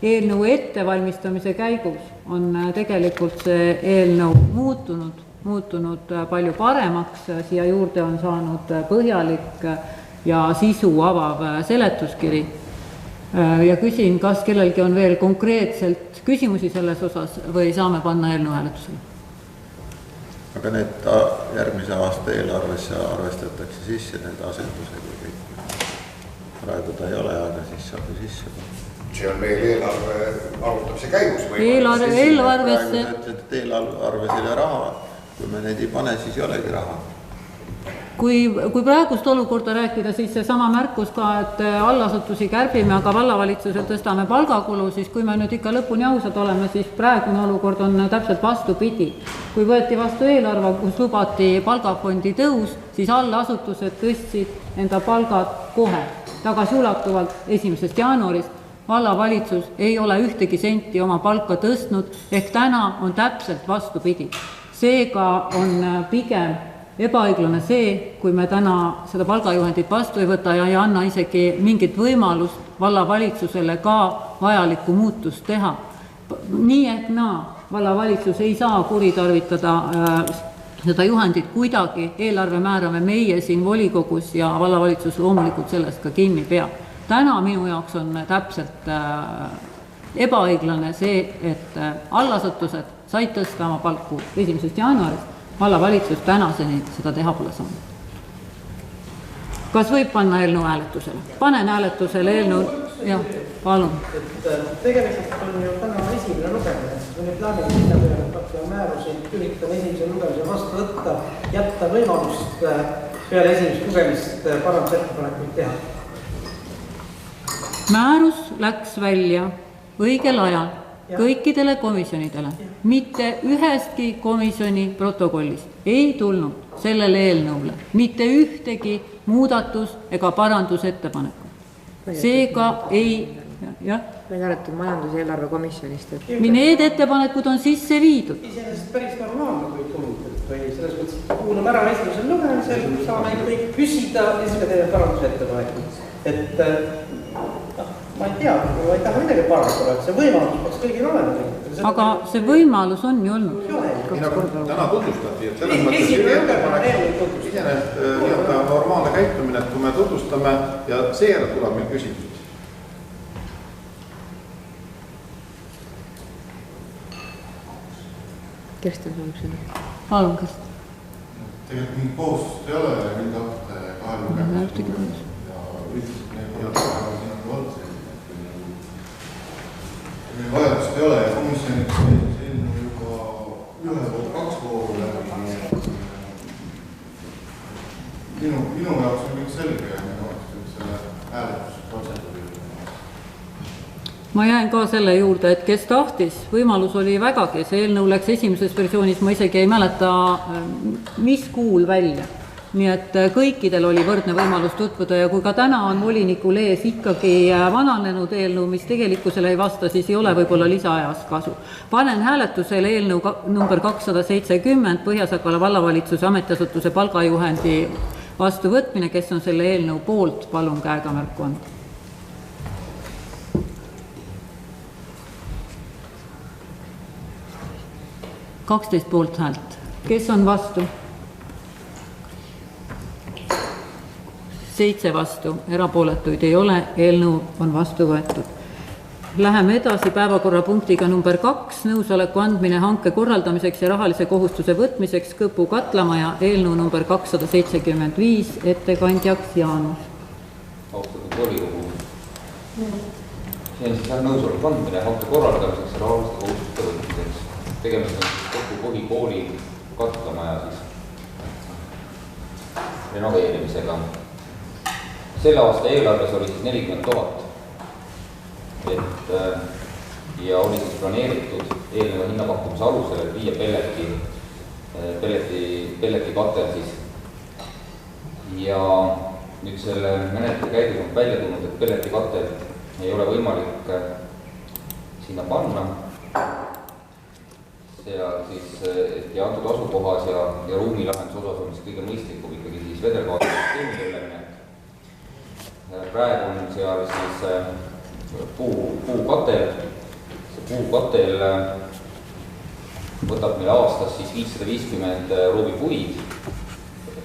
eelnõu ettevalmistamise käigus on tegelikult see eelnõu muutunud palju paremaks. Siia juurde on saanud põhjalik ja sisu avav seletuskiri. Ja küsin, kas kellelgi on veel konkreetselt küsimusi selles osas või saame panna eelnõu hääletusele? Aga need järgmise aasta eelarvesse arvestatakse sisse, need asendused ja kõik. Praegu ta ei ole, aga siis saab ju sisse. See on meil eelarve arvutamise käigus. Eelarvesse. Eelarves ei ole raha. Kui me neid ei pane, siis ei olegi raha. Kui praegust olukorda rääkida, siis see sama märkus ka, et allasutusi kärbime, aga vallavalitsusel tõstame palgakulu, siis kui me nüüd ikka lõpuni ausad oleme, siis praegune olukord on täpselt vastupidi. Kui võeti vastu eelarve, kus lubati palgafondi tõus, siis allasutused tõstsid enda palgad kohe, tagasiulatuvalt 1. jaanuarist. Vallavalitsus ei ole ühtegi senti oma palka tõstnud, ehk täna on täpselt vastupidi. Seega on pigem ebaõiglane see, kui me täna seda palgajuhendit vastu ei võta ja ei anna isegi mingit võimalust vallavalitsusele ka vajalikku muutust teha. Nii ehk vallavalitsus ei saa kuritarvitada seda juhendit kuidagi, eelarve määrame meie siin volikogus ja vallavalitsus loomulikult sellest ka kinni peab. Täna minu jaoks on täpselt ebaõiglane see, et allasutused said tõsta oma palku 1. jaanuarist. Vallavalitsus tänaseni seda teha pole saanud. Kas võib panna eelnõu hääletusele? Panen hääletusele eelnõu. Jah, palun. Tegelikult on ju täna esimene lugemine. Kui nüüd läbi linnapea määrusi üritan esimese lugemise vastu võtta, jätta võimalust peale esimest lugemist parandusettepanekuid teha. Määrus läks välja õigel ajal kõikidele komisjonidele. Mitte ühestki komisjoni protokollist ei tulnud sellele eelnõule mitte ühtegi muudatus ega parandusettepaneku. Seega ei... Me hääletame majanduseelarve komisjonist. Need ettepanekud on sisse viidud. Iseenesest päris normaalne kui tulnud. Selles mõttes kuulame ära esimesel lugemisel, saame kõik küsida ja siis me teeme parandusettepanekud. Et ma ei tea, ma ei taha midagi parandada, et see võimalus peaks kõigil olema. Aga see võimalus on ju olnud. Täna tutvustati, et selles mõttes iseenesest normaalne käitumine, et kui me tutvustame ja seejärel tuleb meil küsimused. Kersten saab sõna. Palun, Kersten. Tegelikult mingi kohustust ei ole, mingi kahel lugemist. Ja üldiselt need on vajadust ei ole ja komisjoniks eelnõu juba 1 või 2 vooru läbi. Minu jaoks on kõik selge ja minu jaoks selle hääletusprotseduuri. Ma jään ka selle juurde, et kes tahtis, võimalus oli vägagi, see eelnõu läks esimeses versioonis, ma isegi ei mäleta, mis kuul välja. Nii et kõikidel oli võrdne võimalus tutvuda ja kui ka täna on volinikul ees ikkagi vananenud eelnõu, mis tegelikkusele ei vasta, siis ei ole võib-olla lisaajas kasu. Panen hääletusele eelnõu number 270 Põhja-Sakala vallavalitsuse ametiasutuse palgajuhendi vastuvõtmine, kes on selle eelnõu poolt, palun käega märku anda. 12 poolt häält. Kes on vastu? 7 vastu, erapooletuid ei ole, eelnõu on vastu võetud. Läheme edasi päevakorrapunktiga number 2, nõusoleku andmine hanke korraldamiseks ja rahalise kohustuse võtmiseks Kõpu katlamaja, eelnõu number 275, ettekandjaks Jaanus. Austatud volikogu. See on siis nõusoleku andmine hanke korraldamiseks ja rahalise kohustuse võtmiseks. Tegemist on siis Kõpu põhikooli katlamaja siis renoveerimisega. Selle aasta eelarves oli siis 40 000. Ja oli siis planeeritud eelneva hinnapakkumise alusel, et viia pelleti katel siis. Ja nüüd selle menetluse käigus on välja tulnud, et pelleti katel ei ole võimalik sinna panna. Seal siis, ja antud asukohas ja ruumilahenduse osas on siis kõige mõistlikum ikkagi siis vedelgaasisüsteemi üleminek. Praegu on seal siis puukatel. See puukatel võtab meil aastas siis 550 ruumipuid.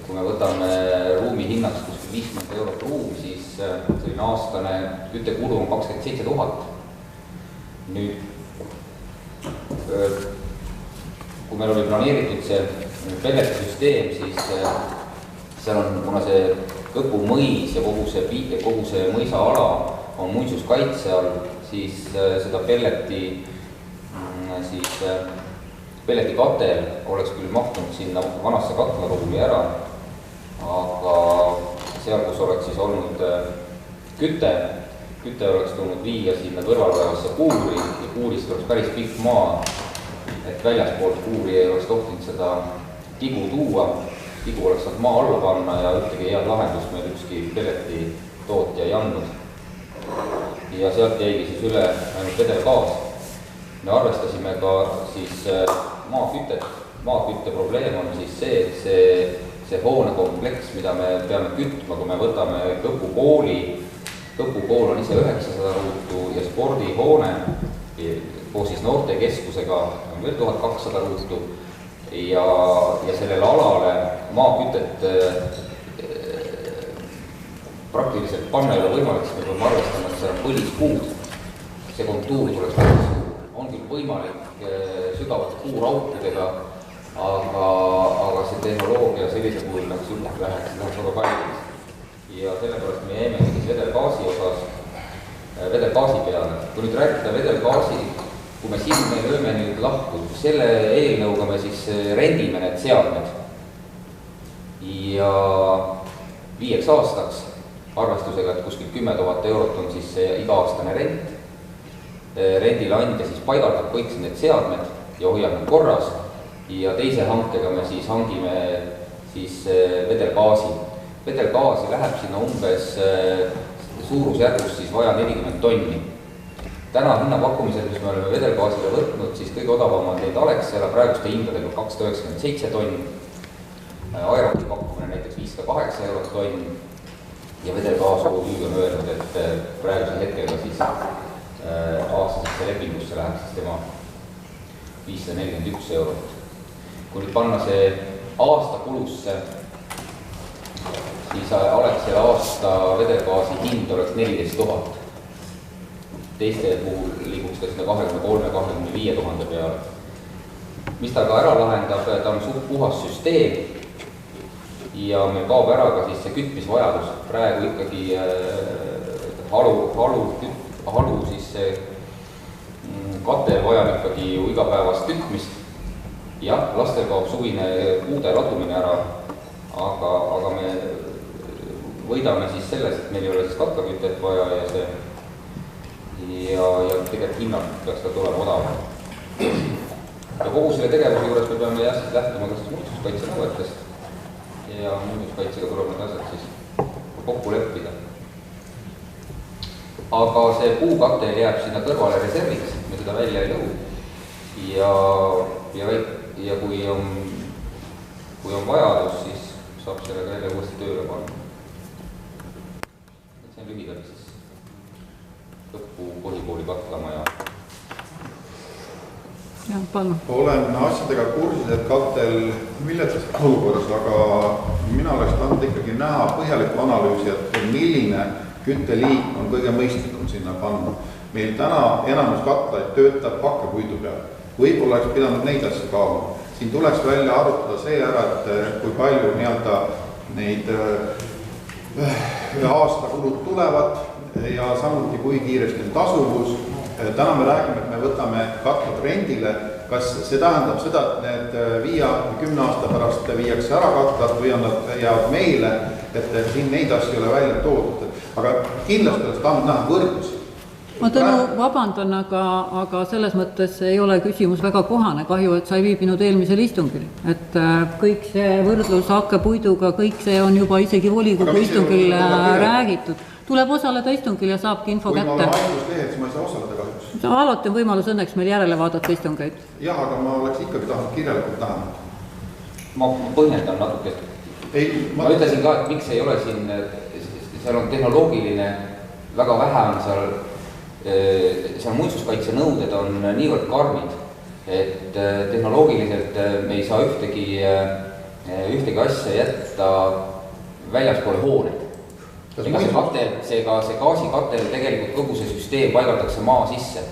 Kui me võtame ruumi hinnaks kuskil 50 eurot ruum, siis selline aastane küttekulu on 27 000. Nüüd, kui meil oli planeeritud see pelletisüsteem, siis seal on, kuna see Kõpu mõis ja kogu see mõisaala on muinsuskaitse all, siis seda pelleti katel oleks küll mahtunud sinna vanasse katlaruumi ära, aga seal, kus oleks siis olnud küte oleks tulnud viia sinna kõrvalolevasse kuuri ja kuurist oleks päris pikk maa, et väljaspoolt kuuri ei oleks tohtinud seda tigu tuua, tigu oleks saanud maa alla panna ja ühtegi head lahendust meil ükski pelleti tootja ei andnud. Ja sealt jäigi siis üle ainult vedelgaas. Me arvestasime ka siis maakütet. Maakütte probleem on siis see, et see hoonekompleks, mida me peame kütma, kui me võtame Kõpu kooli. Kõpu kool on ise 900 ruutu ja spordihoone koos siis noortekeskusega on veel 1200 ruutu ja sellele alale maakütet praktiliselt panna ei ole võimalik, siis me peame arvestama, et see on põlispuud. See kontuur tuleks põlispuud. On küll võimalik sügavate puuraukudega, aga see tehnoloogia sellise puhul läheks väga kallis. Ja sellepärast me jäime siis vedelgaasi peale. Kui nüüd rääkida vedelgaasi, kui me siin me lööme nüüd lahku, selle eelnõuga me siis rendime need seadmed ja 5 aastaks arvestusega, et kuskil 10 000 eurot on siis see iga-aastane rent. Rendile andja siis paigaldab kõik need seadmed ja hoiab need korras ja teise hankega me siis hangime siis vedelgaasi. Vedelgaasi läheb sinna umbes suurusjärgus siis vaja 40 tonni. Täna hinnapakkumisel, mis me oleme vedelgaasile võtnud, siis kõige odavam on neid Alexela praeguste hindadega 297 tonni. Aeroki pakkumine näiteks 508 eurot tonni. Ja vedelgaas OÜ on öelnud, et praeguse hetkega siis aastasesse lepingusse läheb siis tema 541 eurot. Kui nüüd panna see aasta kulusse, siis Alexela aasta vedelgaasi hind oleks 14 000. Teiste puhul liiguks ta sinna 23-25 000 peale. Mis ta ka ära lahendab, ta on suht puhas süsteem ja meil kaob ära ka siis see kütmisvajadus. Praegu ikkagi halu siis see katel vajab ikkagi ju igapäevast kütmist. Jah, lastel kaob suvine puude ladumine ära, aga me võidame siis selles, et meil ei ole siis katlakütet vaja ja tegelikult hinnad peaks ta tulema odavam. Ja kogu selle tegevuse juures me peame jah siis lähtuma ka siis muinsuskaitse nõuetest ja muinsuskaitsega tuleb need asjad siis kokku leppida. Aga see puukatel jääb sinna kõrvale reserviks, me seda välja ei lõhu ja kui on vajadus, siis saab sellega jälle uuesti tööle panna. See on lühidalt siis Kõpu põhikooli katlamaja Ja, palun. Olen asjadega kursis, et katel viletsas olukorras, aga mina oleks tahtnud ikkagi näha põhjalikku analüüsi, et milline kütteliik on kõige mõistlikum sinna panna. Meil täna enamus katlaid töötab hakkepuidu peal. Võib-olla oleks pidanud neid asju kaaluma. Siin tuleks välja arutada see ära, et kui palju neid ühe aasta kulud tulevad ja samuti kui kiiresti on tasuvus. Täna me räägime, et me võtame katlad rendile. Kas see tähendab seda, et need 5-10 aasta pärast viiakse ära katlad või on nad jäävad meile, et siin neid asju ei ole välja toodud. Aga kindlasti oleks tahtnud näha võrdlusi. Ma Tõnu vabandan, aga selles mõttes ei ole küsimus väga kohane. Kahju, et sa ei viibinud eelmisel istungil. Et kõik see võrdlus hakkepuiduga, kõik see on juba isegi volikogu istungil räägitud. Tuleb osaleda istungil ja saabki info kätte. Kui ma olen haiguslehel, siis ma ei saa osaleda kahjuks. Alati on võimalus õnneks meil järele vaadata istungeid. Jah, aga ma oleks ikkagi tahtnud kirjalikult näha. Ma põhjendan natuke. Ma ütlesin ka, et miks ei ole siin, seal on tehnoloogiline, väga vähe on seal muinsuskaitse nõuded on niivõrd karmid, et tehnoloogiliselt me ei saa ühtegi asja jätta väljaspoole hoonet. Ega see gaasikatel tegelikult kogu see süsteem paigaldatakse maa sisse.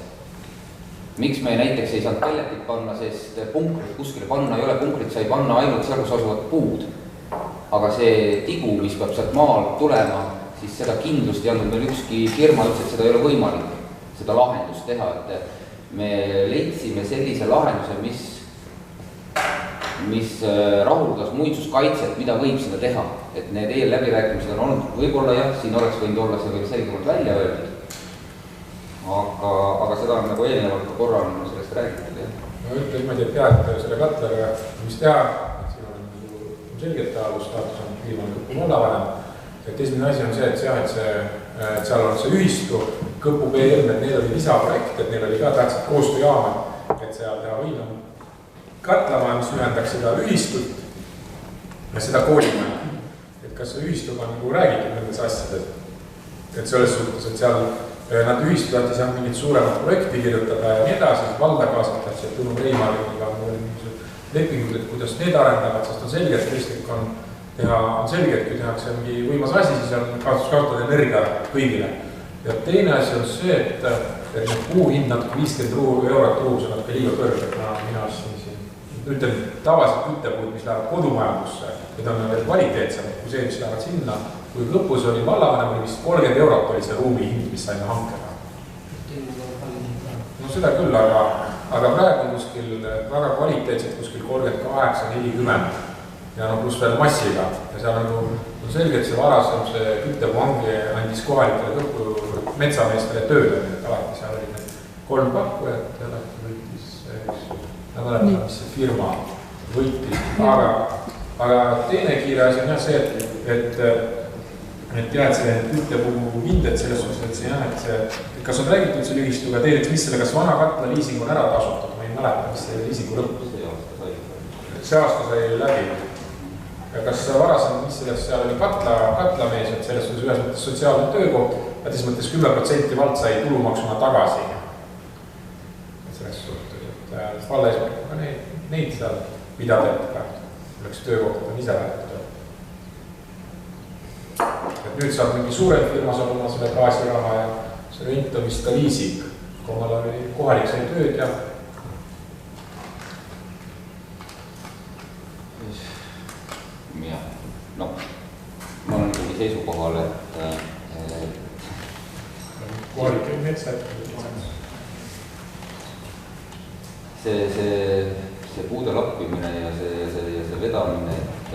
Miks me näiteks ei saanud pelletit panna, sest punkrit kuskile panna ei ole, punkrit sai panna ainult seal, kus asuvad puud. Aga see tigu, mis peab sealt maal tulema, siis seda kindlust ei andnud meil ükski firma, ütles, et seda ei ole võimalik seda lahendust teha, et me leidsime sellise lahenduse, mis rahuldas muinsuskaitset, mida võib seda teha, et need eelläbirääkimised on olnud, võib-olla jah, siin oleks võinud olla see veel selgemalt välja öeldud, aga seda on nagu eelnevalt ka korra on sellest räägitud. Ma ütlen niimoodi, et jah, et selle katlaga, mis teha, et siin on selgelt alustaatus on viimane kõpu mollavanem, et esimene asi on see, et seal on see ühistu, kõpu BM, et neil oli lisaprojekt, et neil oli ka tähtsad koostööjaama, et seal teha võim katlama, mis ühendaks seda ühistut ja seda koolimaja. Et kas see ühistuga on nagu räägitud nendes asjades, et selles suhtes, et seal nad ühistuvad ja seal mingit suuremat projekti kirjutada ja nii edasi, valda kaasatakse, et Tõnu Reimariga on lepingud, et kuidas need arendavad, sest on selge, et mõistlik on selge, et kui tehakse mingi võimas asi, siis on kasutada energia kõigile. Ja teine asi on see, et need puu hind natuke 50 eurot ruus on natuke liiga kõrged. Mina ütlen tavaliselt küttepuud, mis lähevad kodumajandusse, need on veel kvaliteetsemad kui see, mis lähevad sinna. Kui lõpus oli vallavanem, oli vist 30 eurot oli see ruumi hind, mis saime hankeda. No seda küll, aga praegu kuskil väga kvaliteetselt kuskil 38-40 ja pluss veel massiga. Ja seal on selge, et see varasem see küttepuhangi andis kohalikele kõppu metsameestele tööd, et alati seal oli need 3 pakkujat ja alati võitis ma mäletan, mis see firma võitis. Aga teine kiire asi on jah see, et see küttepuu hind, et selles suhtes, et see jah, et kas on räägitud selle ühistuga teile, mis selle, kas vana katla liising on ära tasutud, ma ei mäleta, mis see liisingu lõpp. See aasta sai läbi. Ja kas varasem, mis selles seal oli katlamees, et selles suhtes ühes mõttes sotsiaalne töökoht, ja teises mõttes 10% vald sai tulumaksuna tagasi. Selles suhtes, et valla eesmärk on neid seal pidada, et oleks töökohtad on ise väärtud. Et nüüd saab mingi suurem firma saab oma selle gaasiraha ja see rent on vist ka liising. Komal oli kohalik sai tööd ja no, ma olen ikkagi seisukohal, et kohalik metsad see puude lappimine ja see vedamine, et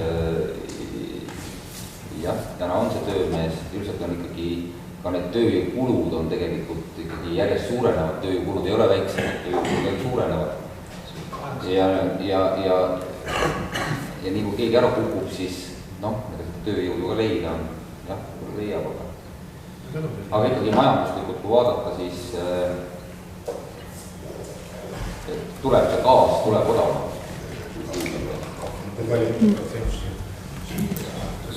jah, täna on see töömees, üldiselt on ikkagi ka need tööjõukulud on tegelikult ikkagi järjest suurenevad, tööjõukulud ei ole väiksemad, tööjõukulud suurenevad ja nii kui keegi ära kukub, siis tööjõudu ka leida on, jah, leiab, aga ikkagi majanduslikult, kui vaadata, siis tuleb see gaas, tuleb odavama.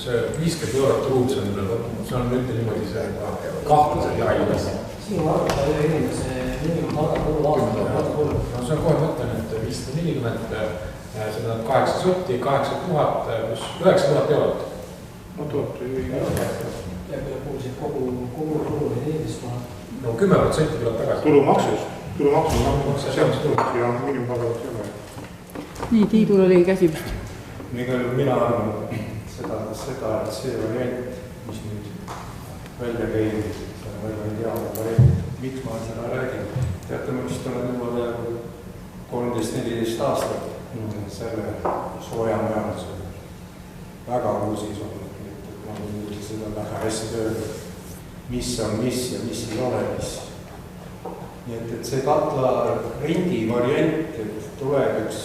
See 50 eurot ruud, see on nüüd niimoodi see kahtlased jahilikas. sinu arvata ühe inimese miinimumpalga kulu aastal? No see on kohe mõtlen, et 540, see on 8 sotti, 8000 pluss 9000 eurot. No tuleb ja kuulsid kogu tulu või 14 000? No 10% tuleb tagasi. Tulumaksu ja miinimumpalga ei ole. Nii, Tiidul oli käsi vist. Mina arvan seda, et see variant, mis nüüd välja käib, see on väga ideaalne variant. Miks ma seda räägin? Teate, ma vist olen juba 13-14 aastat selle sooja majandusega väga uusis olnud, et ma võin seda väga hästi öelda, mis on mis ja mis ei ole mis. Nii et see katla rendi variant, et tuleb üks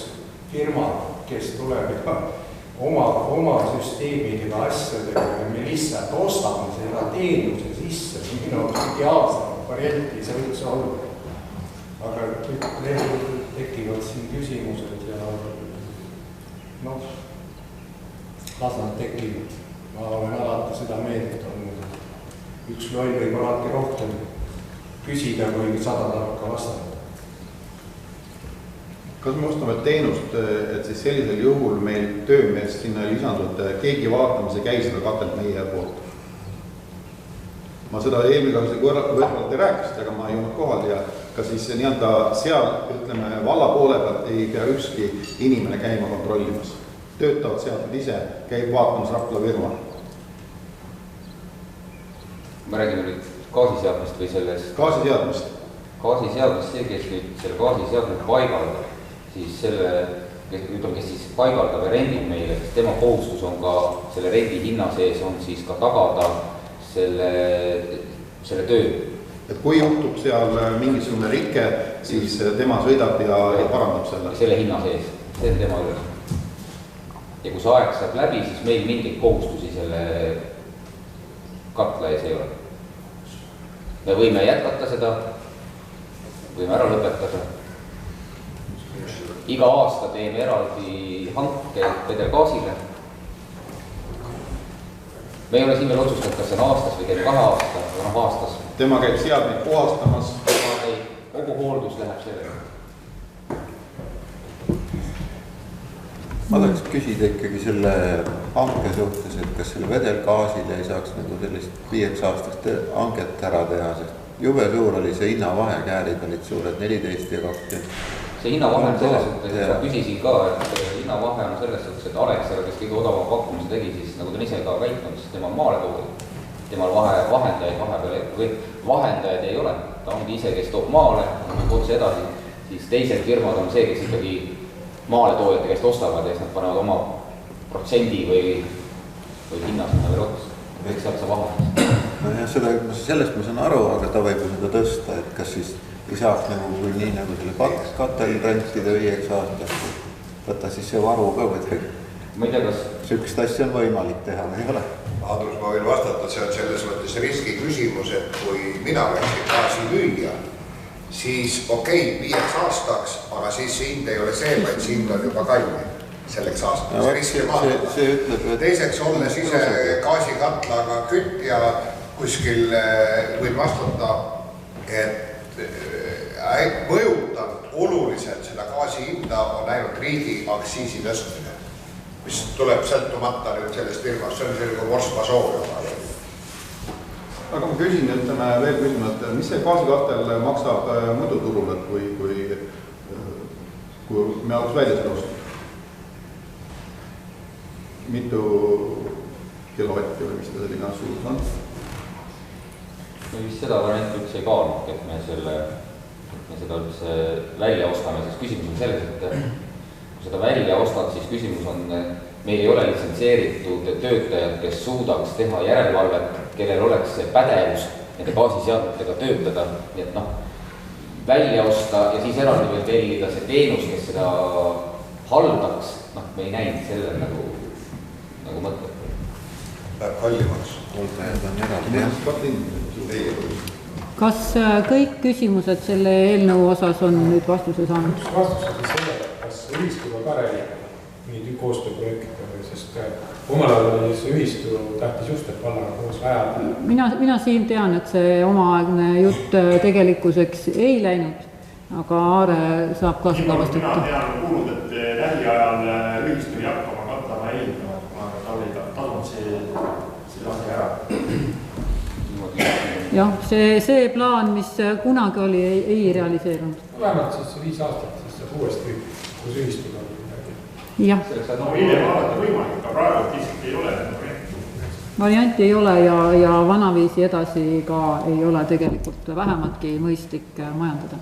firma, kes tuleb oma süsteemidega, asjadega ja me lihtsalt ostame seda teenuse sisse, minu ideaalse varianti see võiks olla. Aga tekivad siin küsimused ja las nad tekivad. Ma olen alati seda meelt olnud. Üks loll võib alati rohkem küsida, kui 100 tarka vastata. Kas me ostame teenust, et siis sellisel juhul meil töömees sinna ei lisandud, keegi vaatamas ei käi seda katelt meie poolt? Ma seda eelmine võrralt ei rääkisite, aga ma ei olnud kohal ja ka siis nii-anda seal, ütleme, valla poole pealt ei pea ükski inimene käima kontrollimas. Töötavad sealt ise, käib vaatamas Rapla firma. Me räägime nüüd gaasiseadmist või sellest? Gaasiseadmist. Gaasiseadmist, see, kes nüüd selle gaasiseadmist paigaldab, siis selle, kes siis paigaldab ja rendib meile, siis tema kohustus on ka selle rendi hinna sees on siis ka tagada selle töö. Et kui juhtub seal mingisugune rike, siis tema sõidab ja parandab selle. Selle hinna sees, see on tema üles. Ja kui see aeg saab läbi, siis meil mingeid kohustusi selle katla ees ei ole. Me võime jätkata seda, võime ära lõpetada. Iga aasta teeme eraldi hanke vedelgaasile. Me ei ole siin veel otsustanud, kas see on aastas või 2 aasta või aastas. Tema käib seadmeid puhastamas. Kogu hooldus läheb sellega. Ma tahaks küsida ikkagi selle hanke suhtes, et kas selle vedelgaasile ei saaks nagu sellist 5 aastast hanket ära teha, sest jube suur oli see hinnavahe, käärid olid suured 14 ja 20. See hinnavahe on selles suhtes, et ma küsisin ka, et hinnavahe on selles suhtes, et Alexela, kes kõige odavama pakkumise tegi, siis nagu ta ise ka väitnud, siis temal maale toodi. Temal vahendajaid ei ole, ta ongi ise, kes toob maale, otse edasi, siis teised firmad on see, kes ikkagi maale toojate käest ostavad ja siis nad panevad oma protsendi või hinna sinna veel otsa. Kõik sealt sa vahendad. No ja sellest ma saan aru, aga ta võib seda tõsta, et kas siis ei saaks nagu nii nagu selle katel rentida 5 aastast, võtta siis see varu ka või ma ei tea, kas sükst asja on võimalik teha või ei ole? Adrus, ma võin vastata, see on selles mõttes riski küsimus, et kui mina läksin gaasi müüa, siis okei, 5 aastaks, aga siis see hind ei ole see, vaid see hind on juba kallim selleks aastaks. Teiseks olles ise gaasikatlaga kütja kuskil võin vastata, et mõjutab oluliselt seda gaasi hinda on ainult riigi aktsiisi tõstmine, mis tuleb sõltumata nüüd sellest firmast, see on selline force majeure. Aga ma küsin, ütleme veel küsima, et mis see gaasikatel maksab muidu turul, et kui me oleks välja seda ostnud? Mitu kilovatti või mis ta selline suurus on? Me vist seda varianti üldse ei kaalnud, et me seda üldse välja ostame, siis küsimus on selles, et kui seda välja ostad, siis küsimus on, meil ei ole litsentseeritud töötajad, kes suudaks teha järelevalvet, kellel oleks see pädevus nende gaasiseadmetega töötada, nii et välja osta ja siis eraldi veel tellida see teenus, kes seda haldaks, me ei näinud selle nagu mõtted. Läheb kallimaks. Kas kõik küsimused selle eelnõu osas on nüüd vastuse saanud? Vastus on selle, kas ühiskuga ka räägib nii koostööprojektidega, sest omal ajal oli see ühistu tähtis just, et vallaga koos ajada. Mina siin tean, et see omaaegne jutt tegelikkuseks ei läinud, aga Aare saab ka seda vastuta. Mina tean kuulnud, et lähiajal ühistu ei hakkama katlama ehitama, kuna ta oli tasunud see lase ära. Jah, see plaan, mis kunagi oli, ei realiseerunud. Vähemalt siis 5 aastat, siis saab uuesti kus ühistuga midagi. Jah. No hiljem alati võimalik, aga praegu lihtsalt ei ole varianti ei ole ja vanaviisi edasi ka ei ole tegelikult vähematki mõistlik majandada.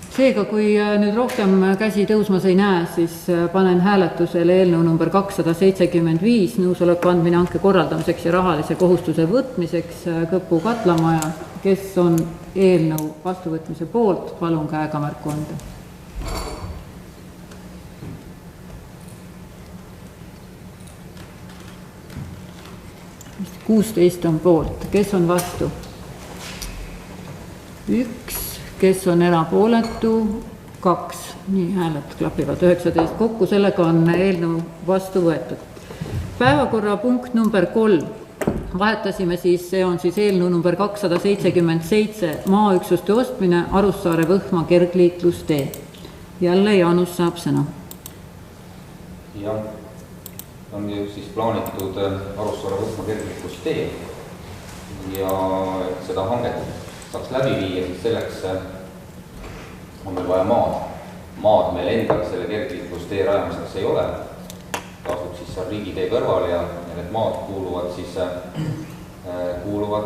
Seega, kui nüüd rohkem käsi tõusmas ei näe, siis panen hääletusele eelnõu number 275 nõusoleku andmine hanke korraldamiseks ja rahalise kohustuse võtmiseks Kõpu katlamaja. Kes on eelnõu vastuvõtmise poolt, palun käega märku anda. Kuus 16 on poolt. Kes on vastu? 1. Kes on erapooletu? 2. Nii, hääled klapivad 19 kokku. Sellega on eelnõu vastu võetud. Päevakorrapunkt number 3. Vahetasime siis, see on siis eelnõu number 277 maaüksuste ostmine Arussaare Võhma kergliiklustee. Jälle Jaanus saab sõna. Jah, on siis plaanitud Arussaare Võhma kergliiklustee ja seda hanget saaks läbi viia, siis selleks on meil vaja maad. Maad meil endal selle kergliiklustee rajamiseks ei ole. Ta asub siis seal riigitee kõrval ja need maad kuuluvad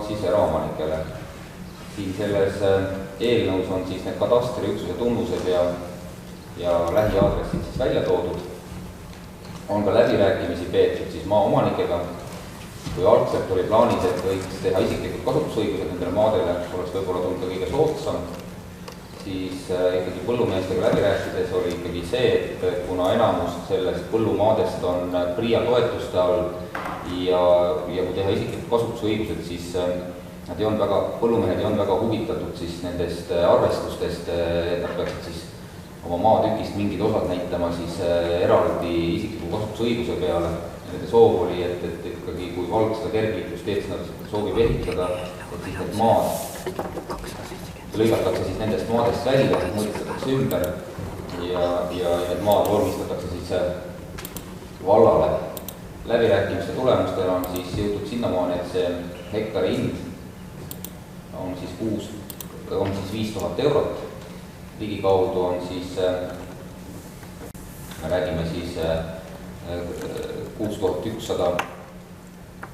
siis eraomanikele. Siin selles eelnõus on siis need katastriüksuse tunnused ja lähiaadressid siis välja toodud. On ka läbirääkimisi peetud siis maaomanikega. Kui algselt oli plaanis, et võiks teha isiklikud kasutusõigused nendele maadele, oleks võib-olla tulnud ka kõige soodsam, siis ikkagi põllumeestega läbi rääkides oli ikkagi see, et kuna enamus sellest põllumaadest on PRIA toetuste all ja kui teha isiklikud kasutusõigused, siis nad ei olnud põllumehed ei olnud väga huvitatud siis nendest arvestustest, et nad peaksid siis oma maatükist mingid osad näitama siis eraldi isikliku kasutusõiguse peale. Nende soov oli, et ikkagi kui vald seda kergliiklusteed nad soovib ehitada, et siis need maad lõigatakse siis nendest maadest välja, mõõdetakse ümber ja need maad vormistatakse siis vallale. Läbirääkimiste tulemustel on siis jõutud sinnamaani, et see hektari hind on siis 5000 eurot. Ligikaudu on siis, me räägime siis 6100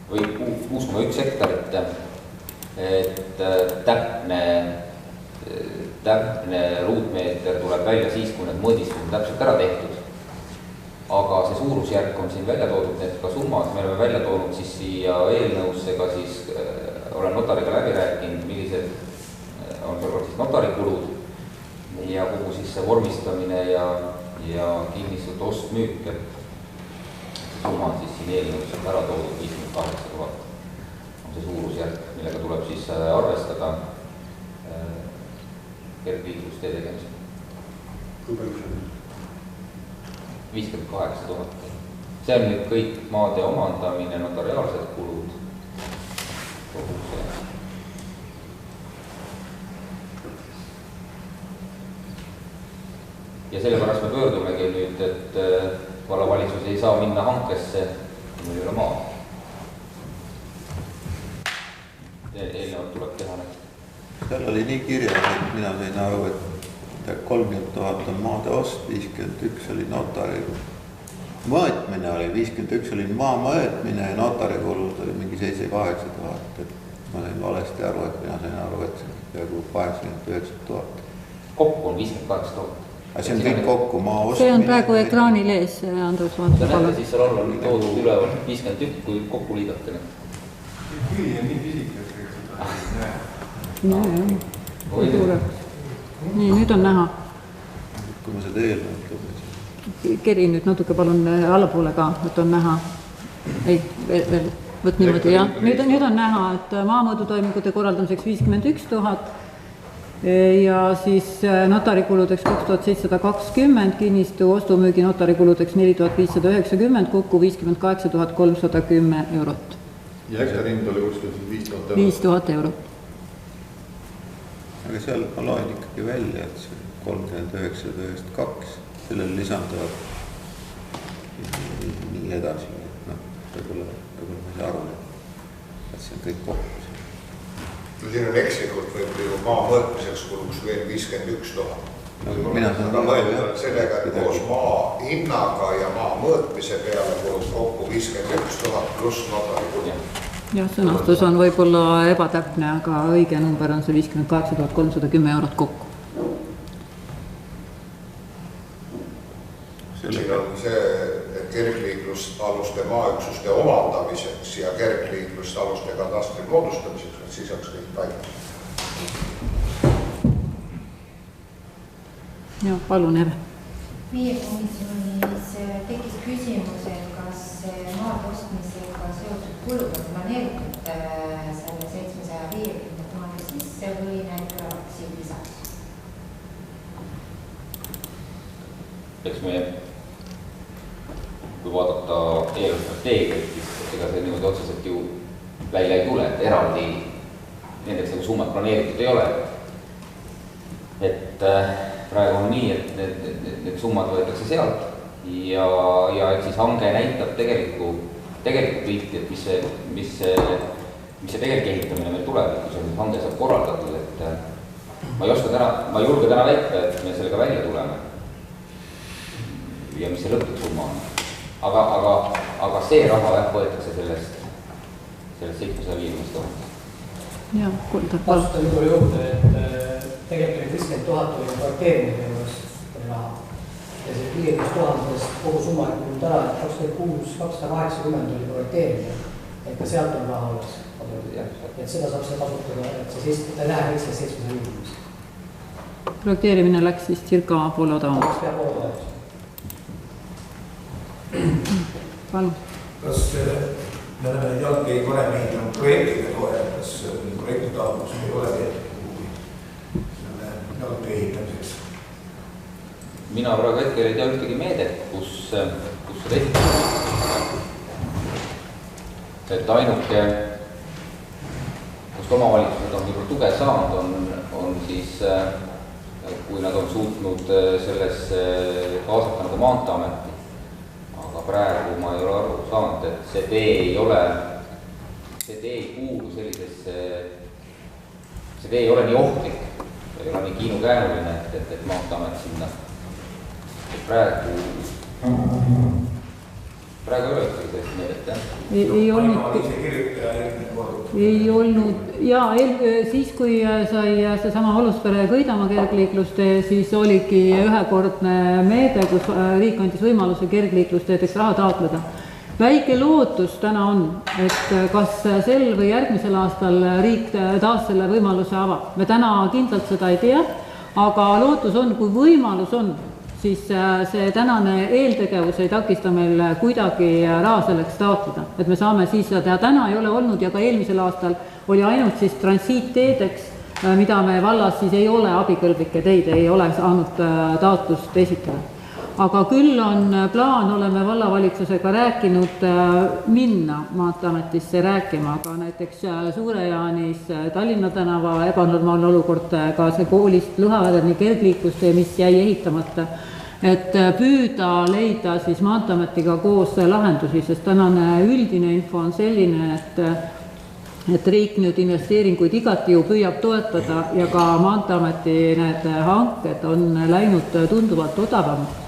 või 6,1 hektarit, et täpne ruutmeeter tuleb välja siis, kui need mõõdistused on täpselt ära tehtud. Aga see suurusjärk on siin välja toodud, need ka summad, me oleme välja toonud siis siia eelnõusse, ka siis olen notariga läbi rääkinud, millised on siis notarikulud ja kogu siis see vormistamine ja kinnistud ost-müük, et summa on siis siin eelnõus ära toodud 58 000 on see suurusjärk, millega tuleb siis arvestada kergliiklustee tegemisel. Kui palju see on? 58 000. See on nüüd kõik maade omandamine, notariaalsed kulud. Kogu see. Ja sellepärast me pöördumegi nüüd, et vallavalitsus ei saa minna hankesse, kui meil ei ole maad. Eelnevalt tuleb teha need. Seal oli nii kirjas, et mina sain aru, et 30 000 on maade ost, 51 oli notari mõõtmine, 51 oli maa mõõtmine ja notari kulud oli mingi 7-8 000. Et ma sain valesti aru, et mina sain aru, et see peaaegu 89 000. Kokku on 58 000. See on kõik kokku maa ostmine. See on praegu ekraanil ees, Andrus Vaata. Ta näete, siis seal all on toodud üleval 51, kui kokku liidate need. Küli on nii pisikas, et seda ei näe. Nii, nüüd on näha. Kui ma seda eelnõu lugesin. Keri nüüd natuke palun allapoole ka, et on näha. Ei, veel võt niimoodi, jah. Nüüd on näha, et maamõõdutoimingute korraldamiseks 51 000 ja siis notarikuludeks 2720, kinnistu ostumüügi notarikuludeks 4590, kokku 58 310 eurot. Ja hektarihind oli kuskil 5000 eurot? 5000 eurot. Aga seal ma loen ikkagi välja, et see 3992, sellele lisanduvad nii edasi. Võib-olla ma ei saa aru, et see on kõik kokku. Siin on ekslikult võib ju maa mõõtmiseks kuluks veel 51 000. Mina saan mõelda sellega, et koos maa hinnaga ja maa mõõtmise peale kulub kokku 51 000 pluss notari kulud. Jah, sõnastus on võib-olla ebatäpne, aga õige number on see 58 310 eurot kokku. Siin on see, et kergliiklusaluste maaüksuste omandamiseks ja kergliiklusaluste kadastri moodustamiseks, et siis oleks kõik paika. Ja, palun, Eve. Meie komisjonis tekkis küsimus, et kas maa ostmisega seotud kulud on planeeritud selle 750 000 sisse või need tulevad siin lisaks? Eks me, kui vaadata eelarvestrateegiat, siis ega see niimoodi otseselt ju välja ei tule, et eraldi nendeks nagu summad planeeritud ei ole. Et praegu on nii, et need summad võetakse sealt ja et siis hange näitab tegelikku pilti, et mis see tegelik ehitamine meil tuleb, kui see hange saab korraldatud, et ma ei julge täna väita, et me sellega välja tuleme ja mis see lõplik summa on. Aga see raha võetakse sellest 750 000. Jah, kuulda. Vastuta juurde, et tegelikult 50 000 oli projekteerimine juures raha. Ja see 50 000 kogu summa ei kuulnud ära, et 26 280 oli projekteerimine. Et ka sealt on raha alles. Et seda saab see kasutada, et see ei lähe kõik see 750. Projekteerimine läks siis circa poole odavamaks. Palun. Kas me oleme jalgkäi varem ehitanud projektide toel, kas projektitaotlus ei ole tehtud jalgkäi ehitamiseks? Mina praegu hetkel ei tea ühtegi meedet, kus seda ehitatud. Et ainuke, kust omavalitsused on võib-olla tuge saanud, on siis, kui nad on suutnud selles kaasata nagu Maanteeameti. Aga praegu ma ei ole aru saanud, et see tee ei kuulu sellisesse, see tee ei ole nii ohtlik, ei ole nii kiinukäänuline, et Maanteeamet sinna. Praegu ei ole ühtegi sellist meedet, ei olnud, ja siis kui sai seesama Aluspere Kõidamaa kergliiklustee, siis oligi ühekordne meede, kus riik andis võimaluse kergliiklusteedeks raha taotleda. Väike lootus täna on, et kas sel või järgmisel aastal riik taas selle võimaluse avab. Me täna kindlalt seda ei tea, aga lootus on, kui võimalus on, siis see tänane eeltegevus ei takista meil kuidagi raha selleks taotleda. Et me saame siis seda teha. Täna ei ole olnud ja ka eelmisel aastal oli ainult siis transiitteedeks, mida me vallas siis ei ole abikõlblike teid, ei ole saanud taotlust esitada. Aga küll on plaan, oleme vallavalitsusega rääkinud minna Maanteeametisse rääkima, aga näiteks Suure-Jaanis Tallinna tänava ebanormaalne olukord, ka see koolist Lõhavedeni kergliiklustee, mis jäi ehitamata, et püüda leida siis Maanteeametiga koos lahendusi, sest tänane üldine info on selline, et riik nüüd investeeringuid igati ju püüab toetada ja ka Maanteeameti need hanked on läinud tunduvalt odavamaks.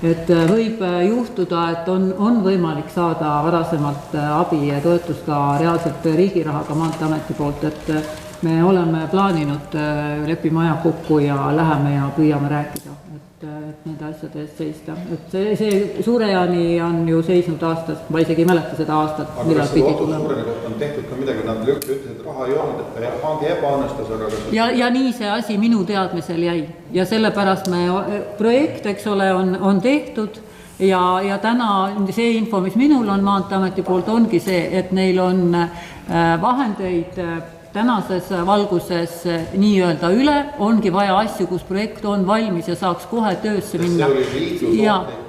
Et võib juhtuda, et on võimalik saada varasemalt abi ja toetust ka reaalselt riigirahaga Maanteeameti poolt, et me oleme plaaninud lepime aja kokku ja läheme ja püüame rääkida, et nende asjade eest seista. Et see Suure-Jaani on ju seisnud aastas, ma isegi ei mäleta seda aastat, millal pidi tulema. Aga kas seda kohta on tehtud ka midagi, nad ütlesid, et raha ei olnud, et hangi ebaõnnestus, aga kas... Ja nii see asi minu teadmisel jäi. Ja sellepärast projekt, eks ole, on tehtud ja täna see info, mis minul on Maanteeameti poolt, ongi see, et neil on vahendeid tänases valguses nii-öelda üle, ongi vaja asju, kus projekt on valmis ja saaks kohe töösse minna. See oli liiklusohtlik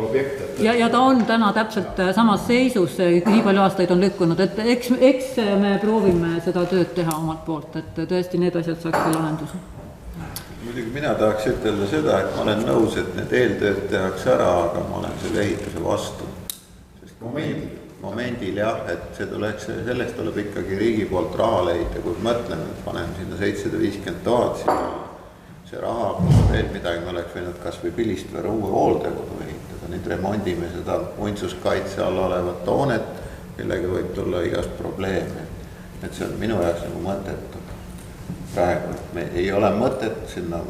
objekt. Ja ta on täna täpselt samas seisus, nii palju aastaid on lükkunud, et eks me proovime seda tööd teha omalt poolt, et tõesti need asjad saaks ka lahenduse. Muidugi mina tahaks ütelda seda, et ma olen nõus, et need eeltööd tehakse ära, aga ma olen selle ehituse vastu. Sest momendil jah, et selleks tuleb ikkagi riigi poolt raha leida, kui mõtleme, et paneme sinna 750 000, siis see raha, kus veel midagi me oleks võinud kas või Pilistvere uue hooldekodu ehitada, nüüd remondime seda muinsuskaitse all olevat hoonet, millega võib tulla igast probleeme. Et see on minu jaoks nagu mõttetu. Praegu, et me ei ole mõtet sinna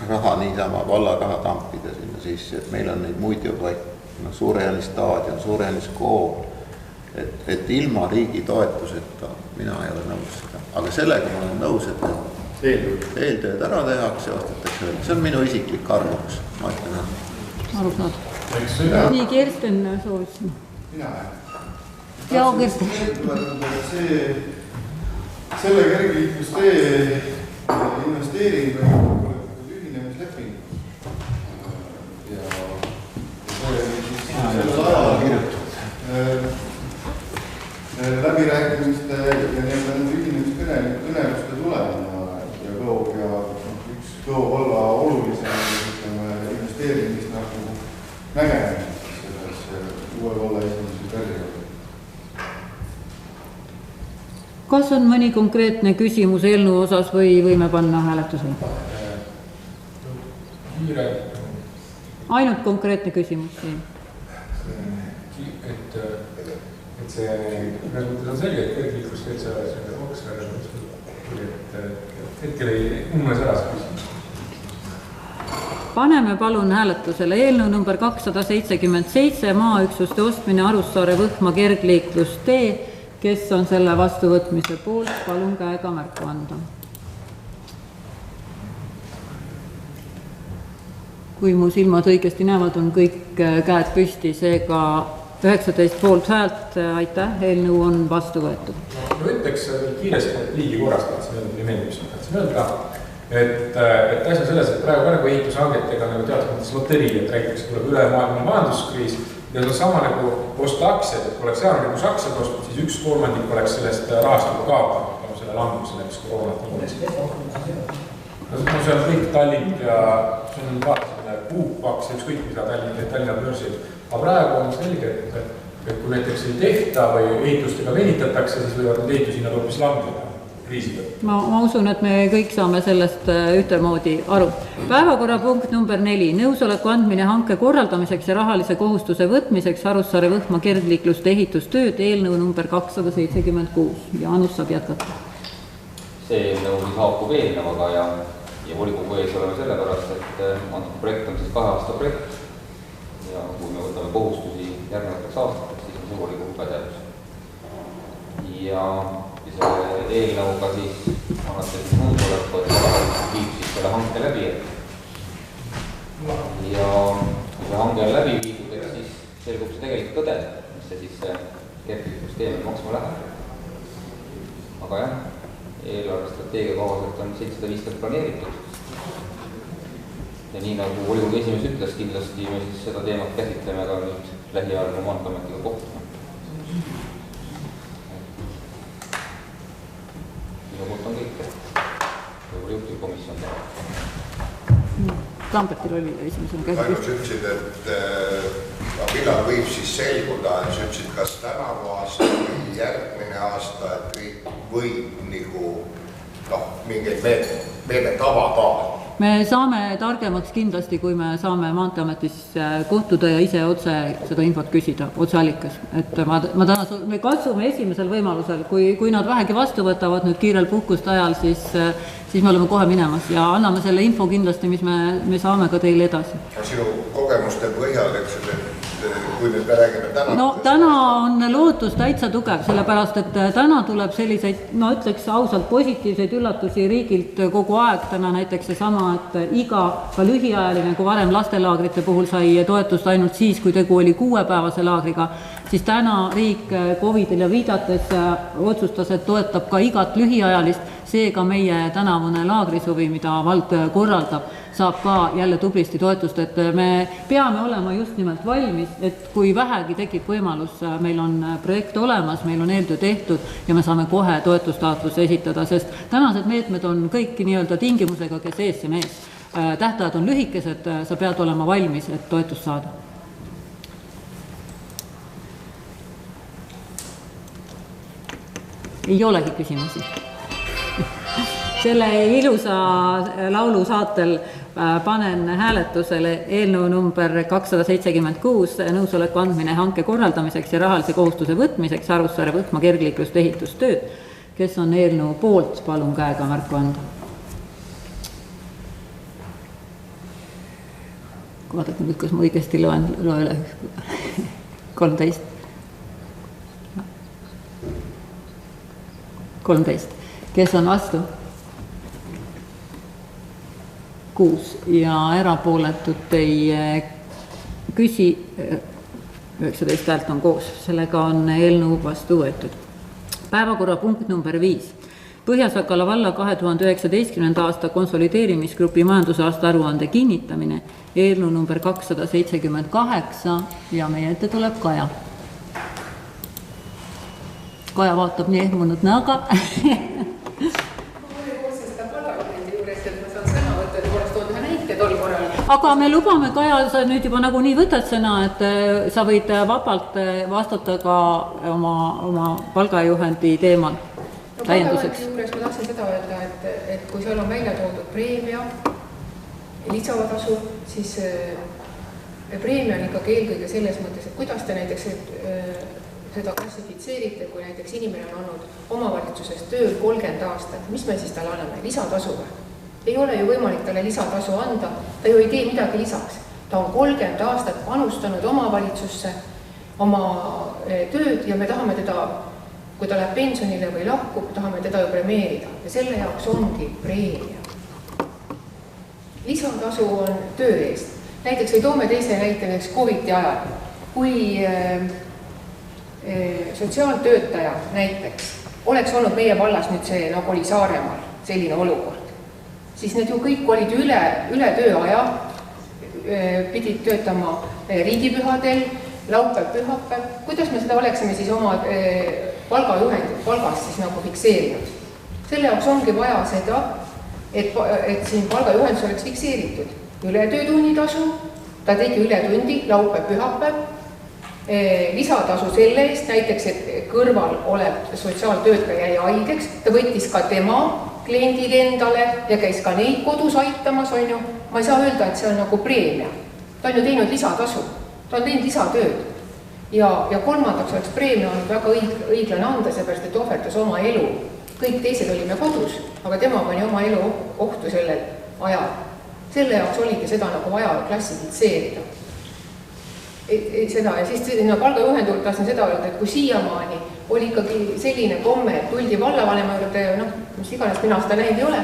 raha niisama valla raha tampida sinna sisse, et meil on neid muid juba Suurejani staadion, Suurejani kool, et ilma riigi toetuseta mina ei ole nõus seda. Aga sellega ma olen nõus, et eeltööd ära tehakse, ostetakse veel. See on minu isiklik arvamus, ma ütlen. Arusaad. Nii, Kersten soovis. Mina ja, Kersten. Selle kergliiklustee investeering või ühinemisleping ja sellel ajal läbirääkimiste ja nende ühinemiskõneluste tulemina ja üks Kõo valla olulisem investeerimist nagu nägemist selles uue valla esimese perioodi. Kas on mõni konkreetne küsimus eelnõu osas või võime panna hääletusele? Ainult konkreetne küsimus. Et see on selge, et kergliiklusteed see oleks hetkel ei umbes ära see küsimus. Paneme palun hääletusele eelnõu number 277 maaüksuste ostmine Arussaare-Võhma kergliiklustee. Kes on selle vastuvõtmise poolt, palun käega märku anda. Kui mu silmad õigesti näevad, on kõik käed püsti, seega 19 poolt häält, aitäh, eelnõu on vastu võetud. Ma ütleks kiiresti liigi korrast, et see on meeldib, mis ma tahtsin öelda, et asja selles, et praegu ehitushangetega nagu teatud mõttes loterii, et räägitakse, tuleb üle maailma majanduskriis, ja see on sama nagu osta aktsiad, et kui oleks jaarnikus aktsiad ostud, siis 1/3 oleks sellest rahast kaotanud, selle langusele, mis koroonat inimesed. See on kõik Tallink ja see on vaatasimine puupaks ja ükskõik mida Tallinna börsil. Aga praegu on selge, et kui näiteks ei tehta või ehitustega venitatakse, siis võivad need ehitusinnad hoopis langeda kriisida. Ma usun, et me kõik saame sellest ühtemoodi aru. Päevakorrapunkt number 4. Nõusoleku andmine hanke korraldamiseks ja rahalise kohustuse võtmiseks Arussaare-Võhma kergliikluste ehitustööd eelnõu number 276. Ja Anus saab jätkata. See eelnõu haakub eelnevaga ja volikogu ees oleme sellepärast, et antud projekt on siis 2 aasta projekt ja kui me võtame kohustusi järgnevateks aastateks, siis on see volikogu pädevus. Ja selle eelnõuga siis annate siis nõusoleku, et viib siis selle hanke läbi. Ja kui see hange on läbi viidud, siis selgub see tegelikult tõde, mis see siis kergliiklusteemil maksma läheb. Aga jah, eelarvestrateegia kohaselt on 750 planeeritud. Ja nii nagu volikogu esimees ütles, kindlasti me siis seda teemat käsitleme ka nüüd lähiajal Maanteeametiga kohtuma. Minu poolt on kõik, võib-olla juhtivkomisjon teha. Lambertil oli esimesena käsi. Ainult ütlesid, et millal võib siis selguda, et sa ütlesid, kas tänavu aasta või järgmine aasta, et riik võib nagu mingeid meetmeid avada. Me saame targemaks kindlasti, kui me saame Maanteeametis kohtuda ja ise otse seda infot küsida, otseallikas. Et me katsume esimesel võimalusel, kui nad vähegi vastu võtavad nüüd kiirel puhkuste ajal, siis me oleme kohe minemas ja anname selle info kindlasti, mis me saame ka teile edasi. Sinu kogemuste põhjal, eks, kui nüüd me räägime täna? No täna on lootus täitsa tugev, sellepärast, et täna tuleb selliseid, ütleks ausalt positiivseid üllatusi riigilt kogu aeg. Täna näiteks see sama, et iga ka lühiajaline, kui varem lastelaagrite puhul sai toetust ainult siis, kui tegu oli 6-päevase laagriga, siis täna riik Covidile viidates otsustas, et toetab ka igat lühiajalist, seega meie tänavune laagrisuvi, mida vald korraldab, saab ka jälle tublisti toetust, et me peame olema just nimelt valmis, et kui vähegi tekib võimalus, meil on projekt olemas, meil on eeltöö tehtud ja me saame kohe toetustaotluse esitada, sest tänased meetmed on kõik nii-öelda tingimusega, kes ees ja mees. Tähtajad on lühikesed, sa pead olema valmis, et toetust saada. Ei olegi küsimusi. Selle ilusa laulu saatel panen hääletusele eelnõu number 276 nõusoleku andmine hanke korraldamiseks ja rahalise kohustuse võtmiseks Arussaare võtma kergliiklust ehitustööd. Kes on eelnõu poolt, palun käega märku anda. Vaadake nüüd, kas ma õigesti loen üle 13. 13. Kes on vastu? 6 ja erapooletut ei küsi, 19 häält on koos, sellega on eelnõu vastu võetud. Päevakorrapunkt number 5. Põhja-Sakala valla 2019. aasta konsolideerimisgrupi majandusaasta aruande kinnitamine, eelnõu number 278 ja meie ette tuleb Kaja. Kaja vaatab nii ehmunud näoga. Aga me lubame, Kaja, sa nüüd juba nagu nii võtad sõna, et sa võid vabalt vastata ka oma palgajuhendi teemal täienduseks. Juures ma tahtsin seda öelda, et kui seal on välja toodud preemia, lisatasu, siis preemia on ikkagi eelkõige selles mõttes, et kuidas te näiteks seda klassifitseerite, kui näiteks inimene on olnud omavalitsuses tööl 30 aastat, mis me siis talle anname? Lisatasu või? Ei ole ju võimalik talle lisatasu anda, ta ju ei tee midagi lisaks. Ta on 30 aastat panustanud omavalitsusse oma tööd ja me tahame teda, kui ta läheb pensionile või lahkub, tahame teda ju premeerida ja selle jaoks ongi preemia. Lisatasu on töö eest. Näiteks või toome teise näiteks Covidi ajal, kui sotsiaaltöötaja näiteks oleks olnud meie vallas nüüd see, nagu oli Saaremaal selline olukord, siis need ju kõik olid üle tööaja, pidid töötama riigipühadel, laupäev, pühapäev. Kuidas me seda oleksime siis oma palgast siis nagu fikseerinud? Selle jaoks ongi vaja seda, et siin palgajuhendus oleks fikseeritud. Üle töötunnitasu, ta tegi üle tundi, laupäev, pühapäev, lisatasu selle eest, näiteks, et kõrval olev sotsiaaltöötaja jäi haigeks, ta võttis ka tema kliendid endale ja käis ka neid kodus aitamas, on ju. Ma ei saa öelda, et see on nagu preemia. Ta on ju teinud lisatasu, ta on teinud lisatööd. Ja kolmandaks oleks preemia olnud väga õiglane anda, seepärast, et ohverdas oma elu. Kõik teised olime kodus, aga tema pani oma elu ohtu sellel ajal. Selle jaoks oligi seda nagu vaja klassifitseerida. Ja siis palgajuhendult tahtsin seda öelda, et kui siiamaani oli ikkagi selline komme, et tuldi vallavanema juurde, mis iganes mina seda näinud ei ole,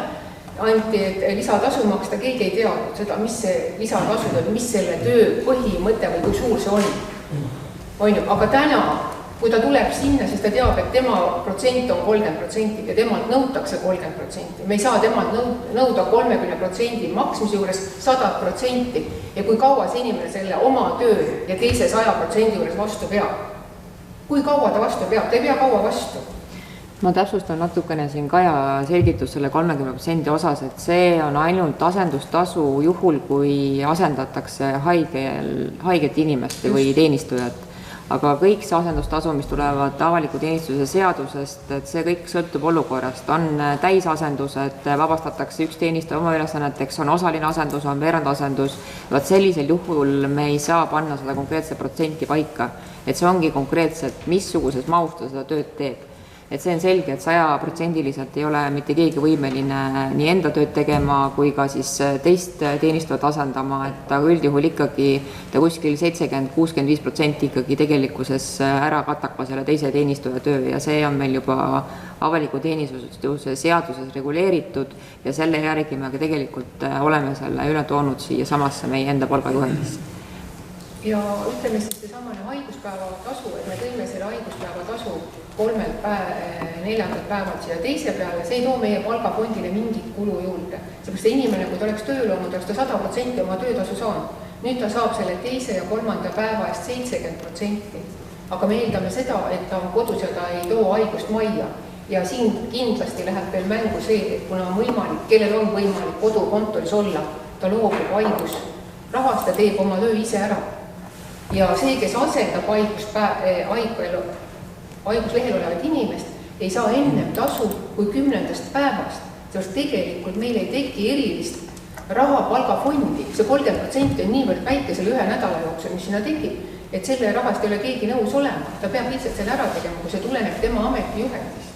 anti, et lisatasu maksta, keegi ei teadnud seda, mis see lisatasu on, mis selle töö põhimõte või kui suur see on. Aga täna, kui ta tuleb sinna, siis ta teab, et tema protsent on 30% ja temalt nõutakse 30%. Me ei saa temalt nõuda 30% maksmise juures 100% ja kui kaua see inimene selle oma töö ja teise 100% juures vastu peab. Kui kaua ta vastu peab? Ta ei pea kaua vastu. Ma täpsustan natukene siin Kaja selgitus selle 30% osas, et see on ainult asendustasu juhul, kui asendatakse haiget inimest või teenistujat. Aga kõik see asendustasu, mis tulevad avaliku teenistuse seadusest, et see kõik sõltub olukorrast. On täisasendused, vabastatakse üks teenistaja oma ülesanneteks, on osaline asendus, on veerandasendus. Vaat sellisel juhul me ei saa panna seda konkreetset protsenti paika. Et see ongi konkreetselt, missuguses mahus ta seda tööd teeb. Et see on selge, et 100% ei ole mitte keegi võimeline nii enda tööd tegema kui ka siis teist teenistuvat asendama, et ta üldjuhul ikkagi ta kuskil 70-65% ikkagi tegelikkuses ära katab selle teise teenistuja töö ja see on meil juba avaliku teenistuse seaduses reguleeritud ja selle järgi me ka tegelikult oleme selle üle toonud siia samasse meie enda palgajuhendisse. Ja ütleme siis see samane haiguspäev haiguspäeva tasu, et me tõime selle haiguspäeva tasu 4. päevalt siia teise peale, see ei too meie palgafondile mingit kulu juurde. Seepärast inimene, kui ta oleks tööl olnud, oleks ta 100% oma töötasu saanud. Nüüd ta saab selle 2. ja 3. päeva eest 70%. Aga me eeldame seda, et ta on kodus ja ta ei too haigust majja. Ja siin kindlasti läheb veel mängu see, et kuna on võimalik, kellel on võimalik kodukontoris olla, ta loobub haigusrahast ja teeb oma töö ise ära. Ja see, kes asendab haiguslehel olevat inimest, ei saa ennem tasu kui 10. päevast. Seepärast tegelikult meil ei teki erilist raha palgafondi. See 30% on niivõrd väike selle 1 nädala jooksul, mis sinna tekib, et selle rahast ei ole keegi nõus olema. Ta peab lihtsalt selle ära tegema, kui see tuleneb tema ametijuhendist.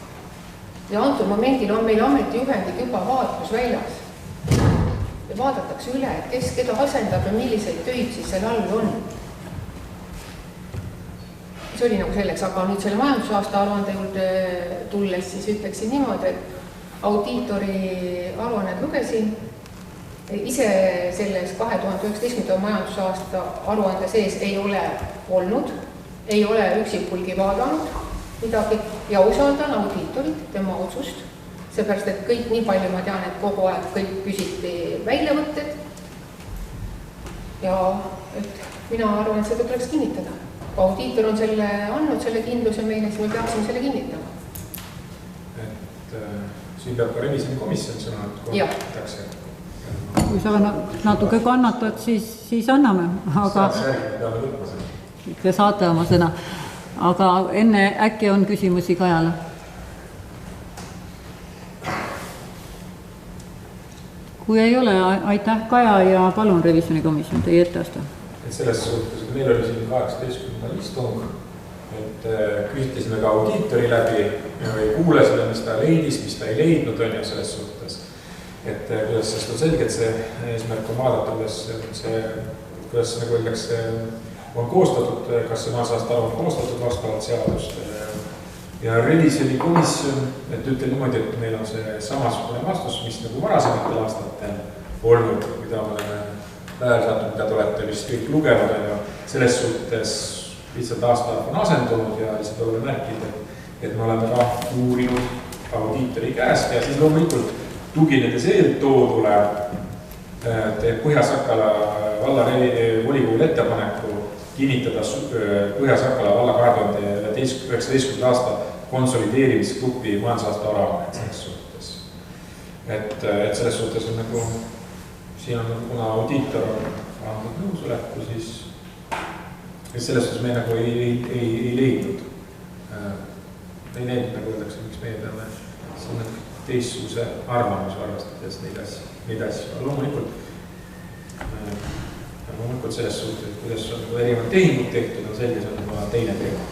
Ja antud momendil on meil ametijuhendid juba vaatlusväljas. Ja vaadatakse üle, et kes keda asendab ja milliseid töid siis seal all on. See oli nagu selleks, aga nüüd selle majandusaasta aruande juurde tulles siis ütleksin niimoodi, et audiitori aruannet lugesin. Ise selles 2019. majandusaasta aruande sees ei ole olnud, ei ole üksipulgi vaadanud midagi ja usaldan audiitorit, tema otsust. Seepärast, et kõik nii palju ma tean, et kogu aeg kõik küsiti väljavõtted. Ja et mina arvan, et seda tuleks kinnitada. Kui audiitor on selle andnud selle kindluse meile, siis me peaksime selle kinnitama. Et siin peab ka revisjonikomisjon sõna, et kohtatakse. Kui sa natuke kannatad, siis anname. Aga te saate oma sõna. Aga enne äkki on küsimusi Kajale? Kui ei ole, aitäh Kaja ja palun revisjonikomisjon teie etteaste. Et selles suhtes, et meil oli siin 18. istung, et küsitlisime ka audiitori läbi ja kuulasime, mis ta leidis, mis ta ei leidnud on ja selles suhtes. Et kuidas sest on selge, et see eesmärk on vaadata, kuidas nagu öeldakse, on koostatud, kas see maasaasta on koostatud vastavalt seadust ja revisjonikomisjon, et ütle niimoodi, et meil on see samasugune vastus, mis nagu varasematel aastatel olnud, mida me oleme saanud, mida te olete vist kõik lugenud ja selles suhtes lihtsalt aasta on asendunud ja lihtsalt oleme märkinud, et me oleme ka uurinud audiitori käest ja siis loomulikult tuginedes eeltoodule teeb Põhja-Sakala valla volikogul ettepaneku kinnitada Põhja-Sakala valla 2019. aasta konsolideerimisgrupi majandusaasta aruannet selles suhtes. Et selles suhtes on nagu, siin on kuna audiitor on andnud nõusoleku, siis selles suhtes me nagu ei leidnud. Ei leidnud, nagu öeldakse, miks meie peame siin teistsuguse arvamus arvestades neid asju. Loomulikult selles suhtes, et kuidas on erinevad tehingud tehtud, on selge, see on juba teine teema.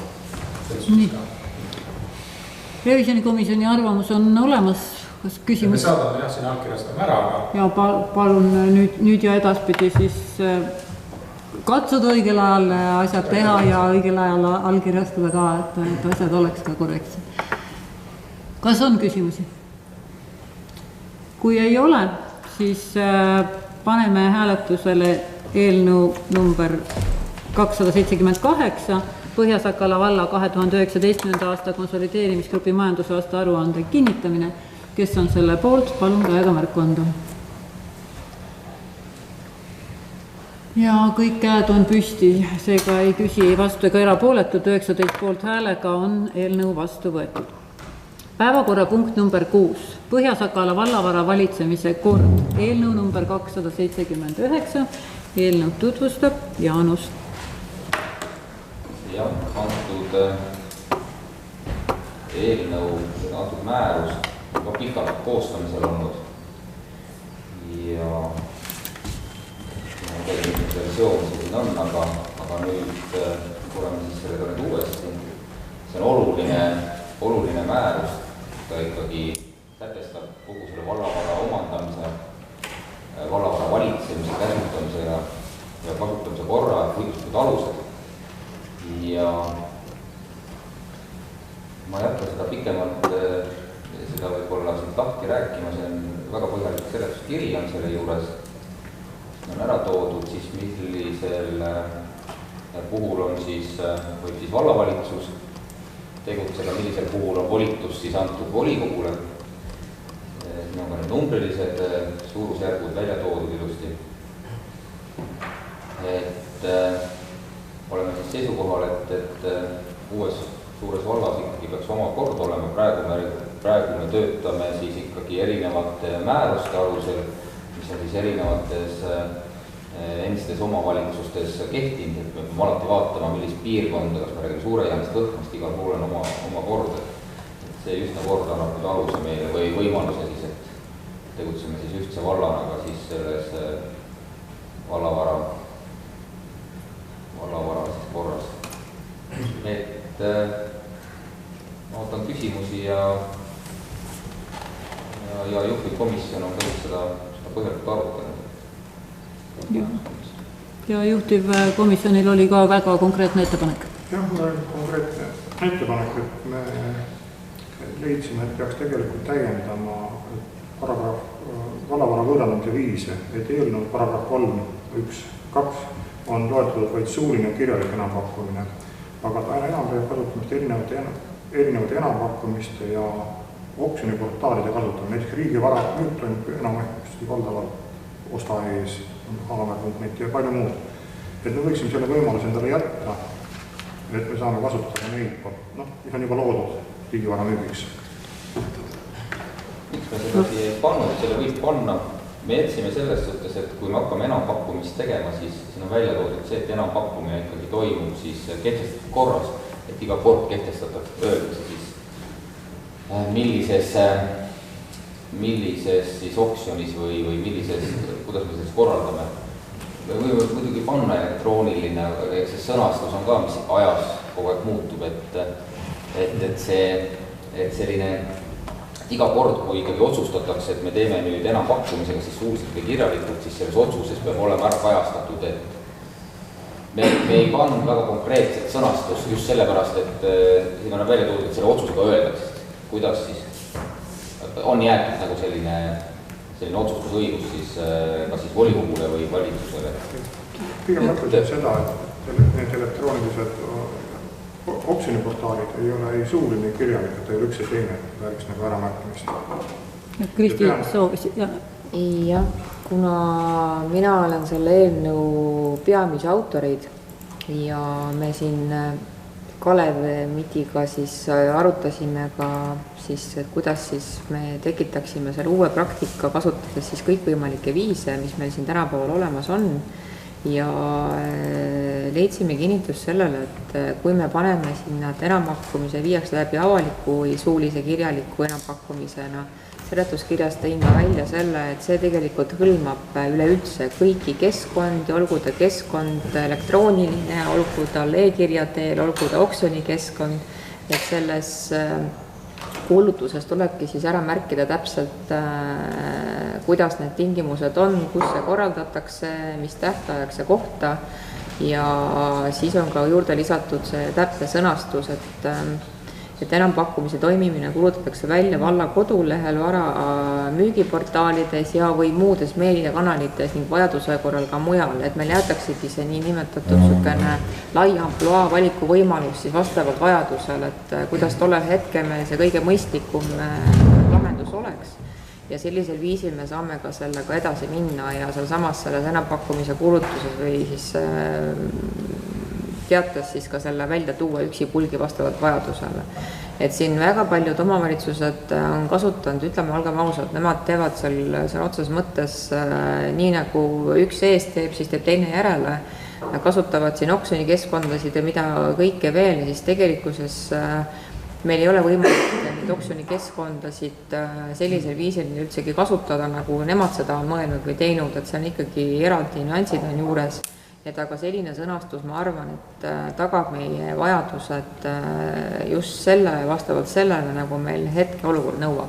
Revisjonikomisjoni arvamus on olemas. Kas küsimus? Me saadame siin allkirjastame ära, aga... Ja palun nüüd ja edaspidi siis katsuda õigel ajal asjad teha ja õigel ajal allkirjastada ka, et asjad oleks ka korrektsed. Kas on küsimusi? Kui ei ole, siis paneme hääletusele eelnõu number 278 Põhja-Sakala valla 2019. aasta konsolideerimisgrupi majandusaasta aruande kinnitamine. Kes on selle poolt, palun käega märku anda. Ja kõik käed on püsti, seega ei küsi vastu ega erapooletud, 19 poolt häälega on eelnõu vastu võetud. Päevakorrapunkt number 6. Põhja-Sakala vallavara valitsemise kord. Eelnõu number 279. Eelnõu tutvustab Jaanus. Ja antud eelnõu, antud määrus juba pikalt koostamisel olnud. Ja tegelikult versioon siin on, aga nüüd tuleme siis sellega nüüd uuesti. See on oluline määrus. Ta ikkagi sätestab kogu selle vallavara omandamise, vallavara valitsemise, käsutamise ja kasutamise korra, õiguslikud alused. Ja ma ei hakka seda pikemalt, seda võib-olla siin lahti rääkima, see on väga põhjalik seletuskiri on selle juures. On ära toodud siis, millisel puhul on siis, võib siis vallavalitsus tegutseda, millisel puhul on volitus siis antud volikogule. Siin on ka need numbrilised suurusjärgud välja toodud ilusti. Oleme siis seisukohal, et uues suures vallas ikkagi peaks oma kord olema. Praegu me töötame siis ikkagi erinevate määruste alusel, mis on siis erinevates endistes omavalitsustes kehtinud, et me peame alati vaatama, millist piirkonda, kas me räägime Suure-Jaanist, Võhmast, igal pool on oma kord. See ühtne kord annab nüüd aluse meile või võimaluse siis, et tegutseme siis ühtse vallana, aga siis selles vallavara siis korras. Ma ootan küsimusi ja juhtivkomisjon on kõik seda põhjalikult arutanud. Ja juhtivkomisjonil oli ka väga konkreetne ettepanek. Jah, mul oli konkreetne ettepanek, et me leidsime, et peaks tegelikult täiendama vallavara võõrandamise viise, et eelnõu paragrahv 3.1.2 on loetletud vaid suuline kirjalik enampakkumine, aga ta enam peab kasutamist erinevate enampakkumiste ja oksjoniportaalide kasutamine. Näiteks riigivara nüüd on enamasti valdavalt osta ees, alamäär.net ja palju muud. Et me võiksime selle võimaluse endale jätta, et me saame kasutada neid, mis on juba loodud riigivara müügiks. Miks me seda siia ei pannud, selle võib panna. Me jätsime selles suhtes, et kui me hakkame enampakkumist tegema, siis siin on välja toodud see, et enampakkumine ikkagi toimub siis kehtestatud korras, et iga kord kehtestatakse, öeldakse siis, millises siis oksjonis või millises, kuidas me selles korraldame. Me võime muidugi panna elektrooniline, aga see sõnastus on ka, mis ajas kogu aeg muutub, et selline iga kord, kui ikkagi otsustatakse, et me teeme nüüd enampakkumisega siis suuliselt või kirjalikult, siis selles otsuses peab olema ära kajastatud, et me ei pannud väga konkreetset sõnastust just sellepärast, et siin on välja toodud, et selle otsusega öeldakse, kuidas siis on jäetud nagu selline otsustusõigus siis kas siis volikogule või valitsusele. Pigem mõtlesin seda, et need elektroonilised oksjoniportaalid ei ole ei suuline kirjalik, et ei ole üks ja teine, vääriks nagu ära märkimist. Kristi soovisid, jah. Jah, kuna mina olen selle eelnõu peamise autoreid ja me siin Kalev Mitiga siis arutasime ka siis, et kuidas siis me tekitaksime selle uue praktika, kasutades siis kõikvõimalikke viise, mis meil siin tänapäeval olemas on. Ja leidsime kinnitust sellele, et kui me paneme sinna, et enampakkumise viiakse läbi avaliku või suulise kirjaliku enampakkumisena, seletuskirjas tõin ka välja selle, et see tegelikult hõlmab üleüldse kõiki keskkondi, olgu ta keskkond elektrooniline, olgu ta e-kirja teel, olgu ta oksjonikeskkond, et selles kuulutuses tulebki siis ära märkida täpselt, kuidas need tingimused on, kus see korraldatakse, mis tähtajaks ja kohta ja siis on ka juurde lisatud see täpne sõnastus, et enampakkumise toimimine kuulutatakse välja valla kodulehel, vara müügiportaalides ja või muudes meediakanalites ning vajaduse korral ka mujal, et meil jäetaksegi see nii nimetatud sükene lai ampluaa valiku võimalus siis vastavalt vajadusel, et kuidas tollel hetkel meil see kõige mõistlikum lahendus oleks. Ja sellisel viisil me saame ka sellega edasi minna ja seal samas selles enampakkumise kuulutuses või siis teates siis ka selle välja tuua üksipulgi vastavalt vajadusele. Et siin väga paljud omavalitsused on kasutanud, ütleme, olgem ausad, nemad teevad seal otses mõttes nii nagu üks ees teeb, siis teeb teine järele. Kasutavad siin oksjonikeskkondasid ja mida kõike veel, siis tegelikkuses meil ei ole võimalik neid oksjonikeskkondasid sellisel viisil üldsegi kasutada, nagu nemad seda on mõelnud või teinud, et see on ikkagi eraldi nüansid on juures. Et aga selline sõnastus, ma arvan, et tagab meie vajadused just selle vastavalt sellele, nagu meil hetke olukord nõuab.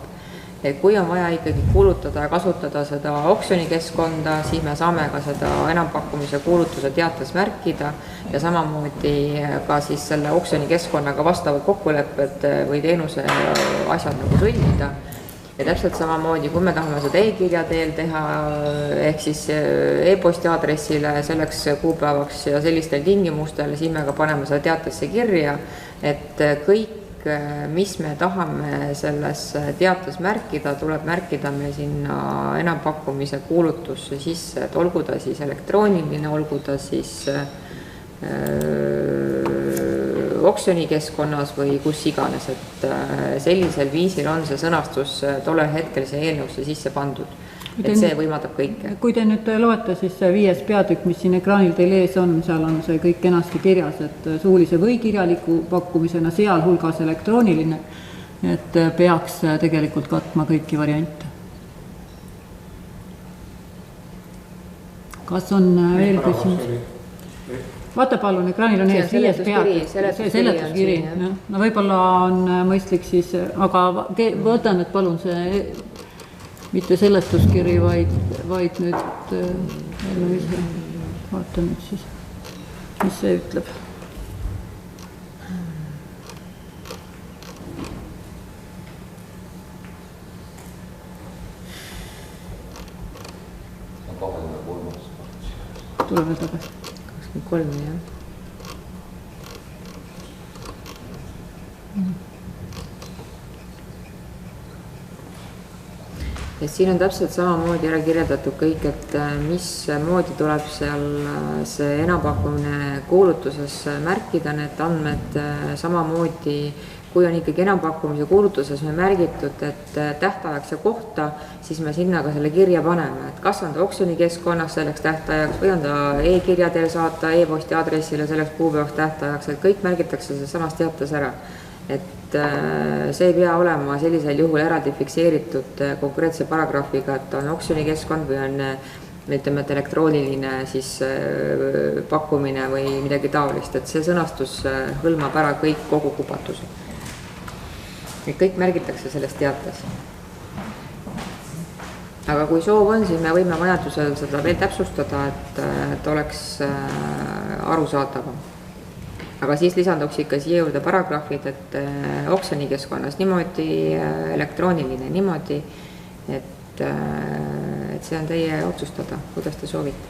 Et kui on vaja ikkagi kuulutada ja kasutada seda oksjonikeskkonda, siis me saame ka seda enampakkumise kuulutuse teates märkida ja samamoodi ka siis selle oksjonikeskkonnaga vastavad kokkulepped või teenuse asjad nagu sõlmida. ja täpselt samamoodi, kui me tahame seda e-kirja teel teha, ehk siis e-posti aadressile selleks kuupäevaks ja sellistel tingimustel, siis me ka paneme seda teatesse kirja, et kõik, mis me tahame selles teates märkida, tuleb märkida me sinna enampakkumise kuulutusse sisse, et olgu ta siis elektrooniline, olgu ta siis oksjonikeskkonnas või kus iganes, et sellisel viisil on see sõnastus tollel hetkel see eelnõusse sisse pandud, et see võimaldab kõike. Kui te nüüd loete, siis see 5. peatükk, mis siin ekraanil teil ees on, seal on see kõik kenasti kirjas, et suulise või kirjaliku pakkumisena, sealhulgas elektrooniline, et peaks tegelikult katma kõiki variante. Kas on veel küsimus? Vaata palun, ekraanil on ees 5. peatükk, seletuskiri. No võib-olla on mõistlik siis, aga võtan nüüd palun see mitte seletuskiri, vaid nüüd vaata nüüd siis, mis see ütleb. Tuleme tagasi. 23, jah. Et siin on täpselt samamoodi ära kirjeldatud kõik, et mismoodi tuleb seal see enampakkumine kuulutuses märkida need andmed samamoodi, kui on ikkagi enampakkumise kuulutuses me märgitud, et tähtajaks ja kohta, siis me sinna ka selle kirja paneme, et kas on ta oksjonikeskkonnas selleks tähtajaks või on ta e-kirja teel saata e-posti aadressile selleks kuupäevaks tähtajaks, et kõik märgitakse samas teates ära. Et see ei pea olema sellisel juhul eraldi fikseeritud konkreetse paragrahviga, et on oksjonikeskkond või on ütleme, et elektrooniline siis pakkumine või midagi taolist, et see sõnastus hõlmab ära kõik kogu kupatuse. Et kõik märgitakse selles teates. Aga kui soov on, siis me võime vajadusel seda veel täpsustada, et oleks arusaadavam. Aga siis lisanduks ikka siia juurde paragrahvid, et oksjonikeskkonnas niimoodi, elektrooniline niimoodi, et see on teie otsustada, kuidas te soovite.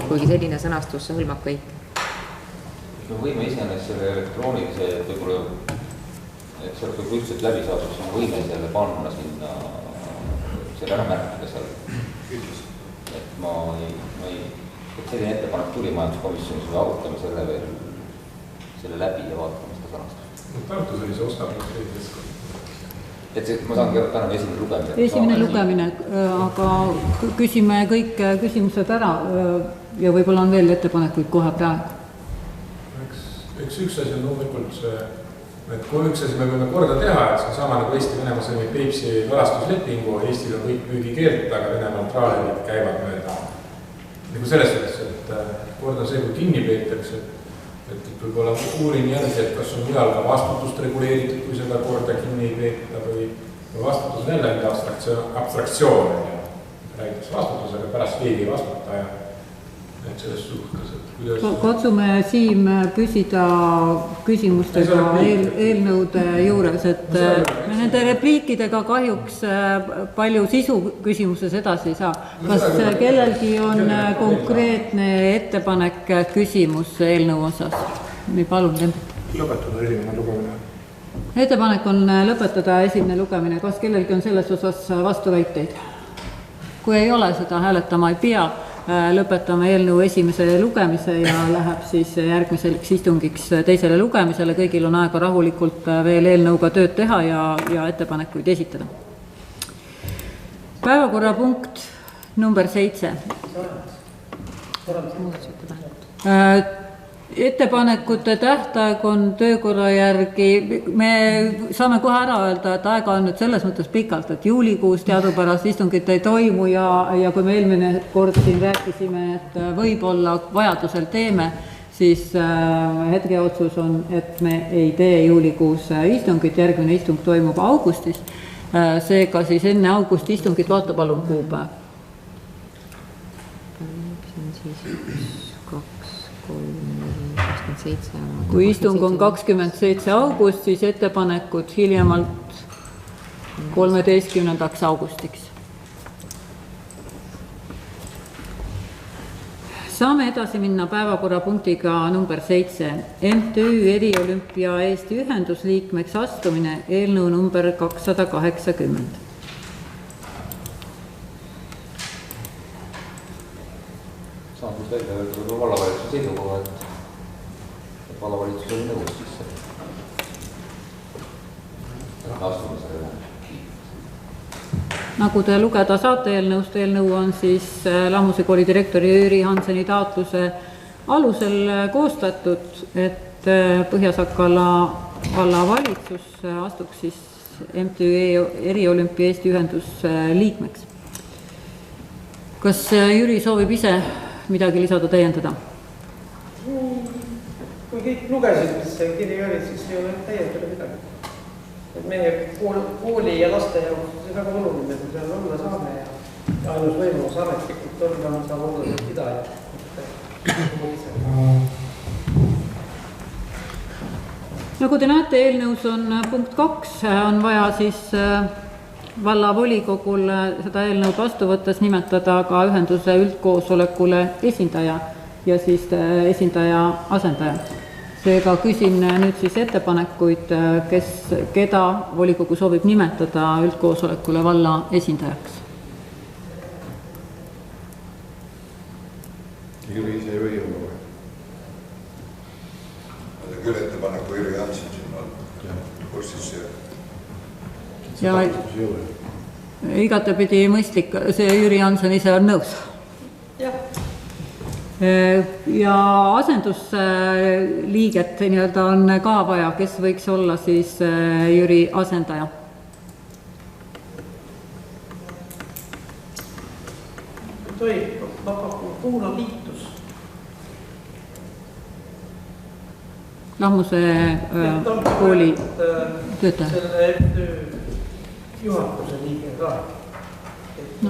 Kuigi selline sõnastus hõlmab kõik. Me võime iseenesest selle elektroonilise, et võib-olla, et see oleks üldselt läbi saadud, siis me võime selle panna sinna, selle ära märkida seal. Et ma ei, et selline ettepanek tuli majanduskomisjonis, me arutame selle veel, selle läbi ja vaatame seda sõnastust. Tartus oli see oskab. Et see, ma saangi täna esimene lugemine. Esimene lugemine, aga küsime kõik küsimused ära ja võib-olla on veel ettepanekuid kohe praegu. Üks asi on loomulikult see, et kui üks asi me võime korda teha, et see on sama nagu Eesti-Venemaa sõlmib Peipsi kalastuslepingu, Eestil on kõik püügikeelt, aga Venemaal traalerid käivad mööda. Nagu selles suhtes, et kord on see, kui kinni peetakse, et võib-olla uurin järgi, et kas on mujal ka vastutust reguleeritud, kui seda korda kinni ei peeta või vastutus on jälle abstraktsioon. Räägitakse vastutusega, pärast keegi ei vastuta ja selles suhtes, et kuidas... Katsume Siim püsida küsimustega eelnõude juures, et nende repliikidega kahjuks palju sisu küsimuses edasi ei saa. Kas kellelgi on konkreetne ettepanek küsimus eelnõu osas? Nii palun, Lembit. Lõpetada esimene lugemine. Ettepanek on lõpetada esimene lugemine. Kas kellelgi on selles osas vastuväiteid? Kui ei ole, seda hääletama ei pea. Lõpetame eelnõu esimese lugemise ja läheb siis järgmiseks istungiks teisele lugemisele. Kõigil on aega rahulikult veel eelnõuga tööd teha ja ettepanekuid esitada. Päevakorrapunkt number 7. Ettepanekute tähtaeg on töökorra järgi, me saame kohe ära öelda, et aega on nüüd selles mõttes pikalt, et juulikuus teadupärast istungit ei toimu ja kui me eelmine kord siin rääkisime, et võib-olla vajadusel teeme, siis hetke otsus on, et me ei tee juulikuus istungit, järgmine istung toimub augustis. Seega siis enne augusti istungit vaata palun kuupäev. Kui istung on 27. august, siis ettepanekud hiljemalt 13. augustiks. Saame edasi minna päevakorrapunktiga number 7. MTÜ Eriolümpia Eesti ühendusliikmeks astumine, eelnõu number 280. Saan siis välja öelda vallavalitsuse seisukoha, et vallavalitsus oli nõus siis astumisele. Nagu te lugeda saate eelnõust, eelnõu on siis Lammuse kooli direktori Jüri Hanseni taotluse alusel koostatud, et Põhja-Sakala vallavalitsus astuks siis MTÜ Eriolümpia Eesti ühendusliikmeks. Kas Jüri soovib ise midagi lisada, täiendada? Kui kõik lugesid, mis see kiri oli, siis ei ole täiendada midagi. Et meie kooli ja laste jaoks see väga oluline, kui seal olla saame ja ainus võimalus ametlikult on, saab olla see pidaja. Nagu te näete, eelnõus on punkt 2, on vaja siis vallavolikogul seda eelnõud vastu võttes nimetada ka ühenduse üldkoosolekule esindaja ja siis esindaja asendaja. Seega küsin nüüd siis ettepanekuid, keda volikogu soovib nimetada üldkoosolekule valla esindajaks. Jüri ise ei või olla või? Ma küll ettepaneku Jüri Hansen sinna kursis ja igatepidi mõistlik, see Jüri Hansen ise on nõus. Jah. Ja asendusliiget nii-öelda on ka vaja, kes võiks olla siis Jüri asendaja. Tohib, ma pakun Kuuno Tiitus. Lammuse kooli töötaja. Selle MTÜ juhatuse liige ka. No.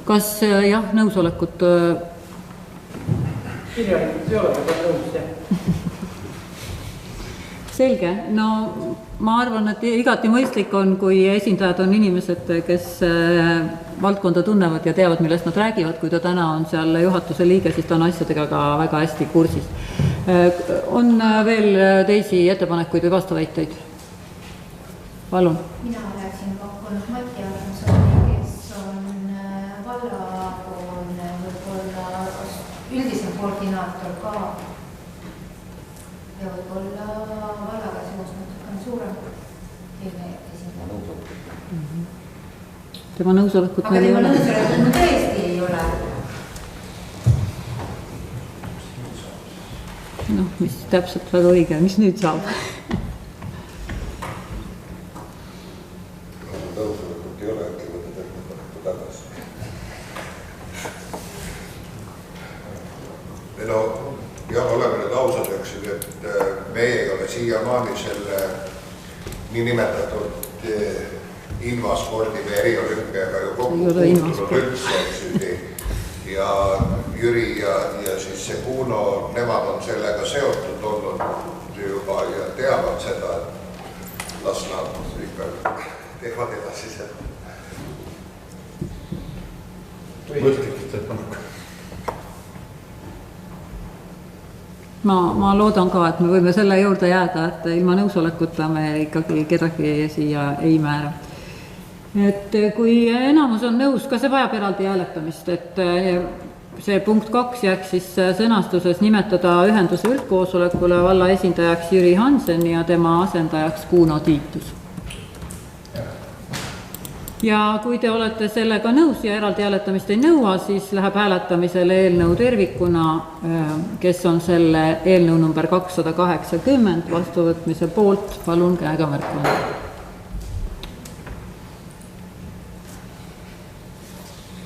Kas jah, nõusolekut? Kirjalikult ei ole, aga nõus, jah. Selge. No ma arvan, et igati mõistlik on, kui esindajad on inimesed, kes valdkonda tunnevad ja teavad, millest nad räägivad. Kui ta täna on seal juhatuse liige, siis ta on asjadega ka väga hästi kursis. On veel teisi ettepanekuid või vastuväiteid? Palun. Mina oleksin pakkunud Mati Armsoni, kes on vallapoolne võib-olla üldisem koordinaator ka ja võib-olla vallaga seos natukene suurem esindaja. Tema nõusolekut meil ei ole. Aga tema nõusolekut meil tõesti ei ole. Noh, mis täpselt väga õige, mis nüüd saab? Nõusolekut ei ole, äkki võtta ettepaneku tagasi. No, jah, oleme nüüd ausad, et meie ei ole siiamaani selle niinimetatud invaspordi või eriolümpiaga ju kokku puutunud üldse. Ja Jüri ja siis see Kuuno, nemad on sellega seotud olnud juba ja teavad seda, et las nad ikka teevad edasi seda. Mõistlik ettepanek. Ma loodan ka, et me võime selle juurde jääda, et ilma nõusolekuta me ikkagi kedagi siia ei määra. Et kui enamus on nõus, ka see vajab eraldi hääletamist, et see punkt 2 jääks siis sõnastuses nimetada ühenduse üldkoosolekule valla esindajaks Jüri Hansen ja tema asendajaks Kuuno Tiitus. Ja kui te olete sellega nõus ja eraldi hääletamist ei nõua, siis läheb hääletamisele eelnõu tervikuna, kes on selle eelnõu number 280 vastuvõtmise poolt, palun käega märkama.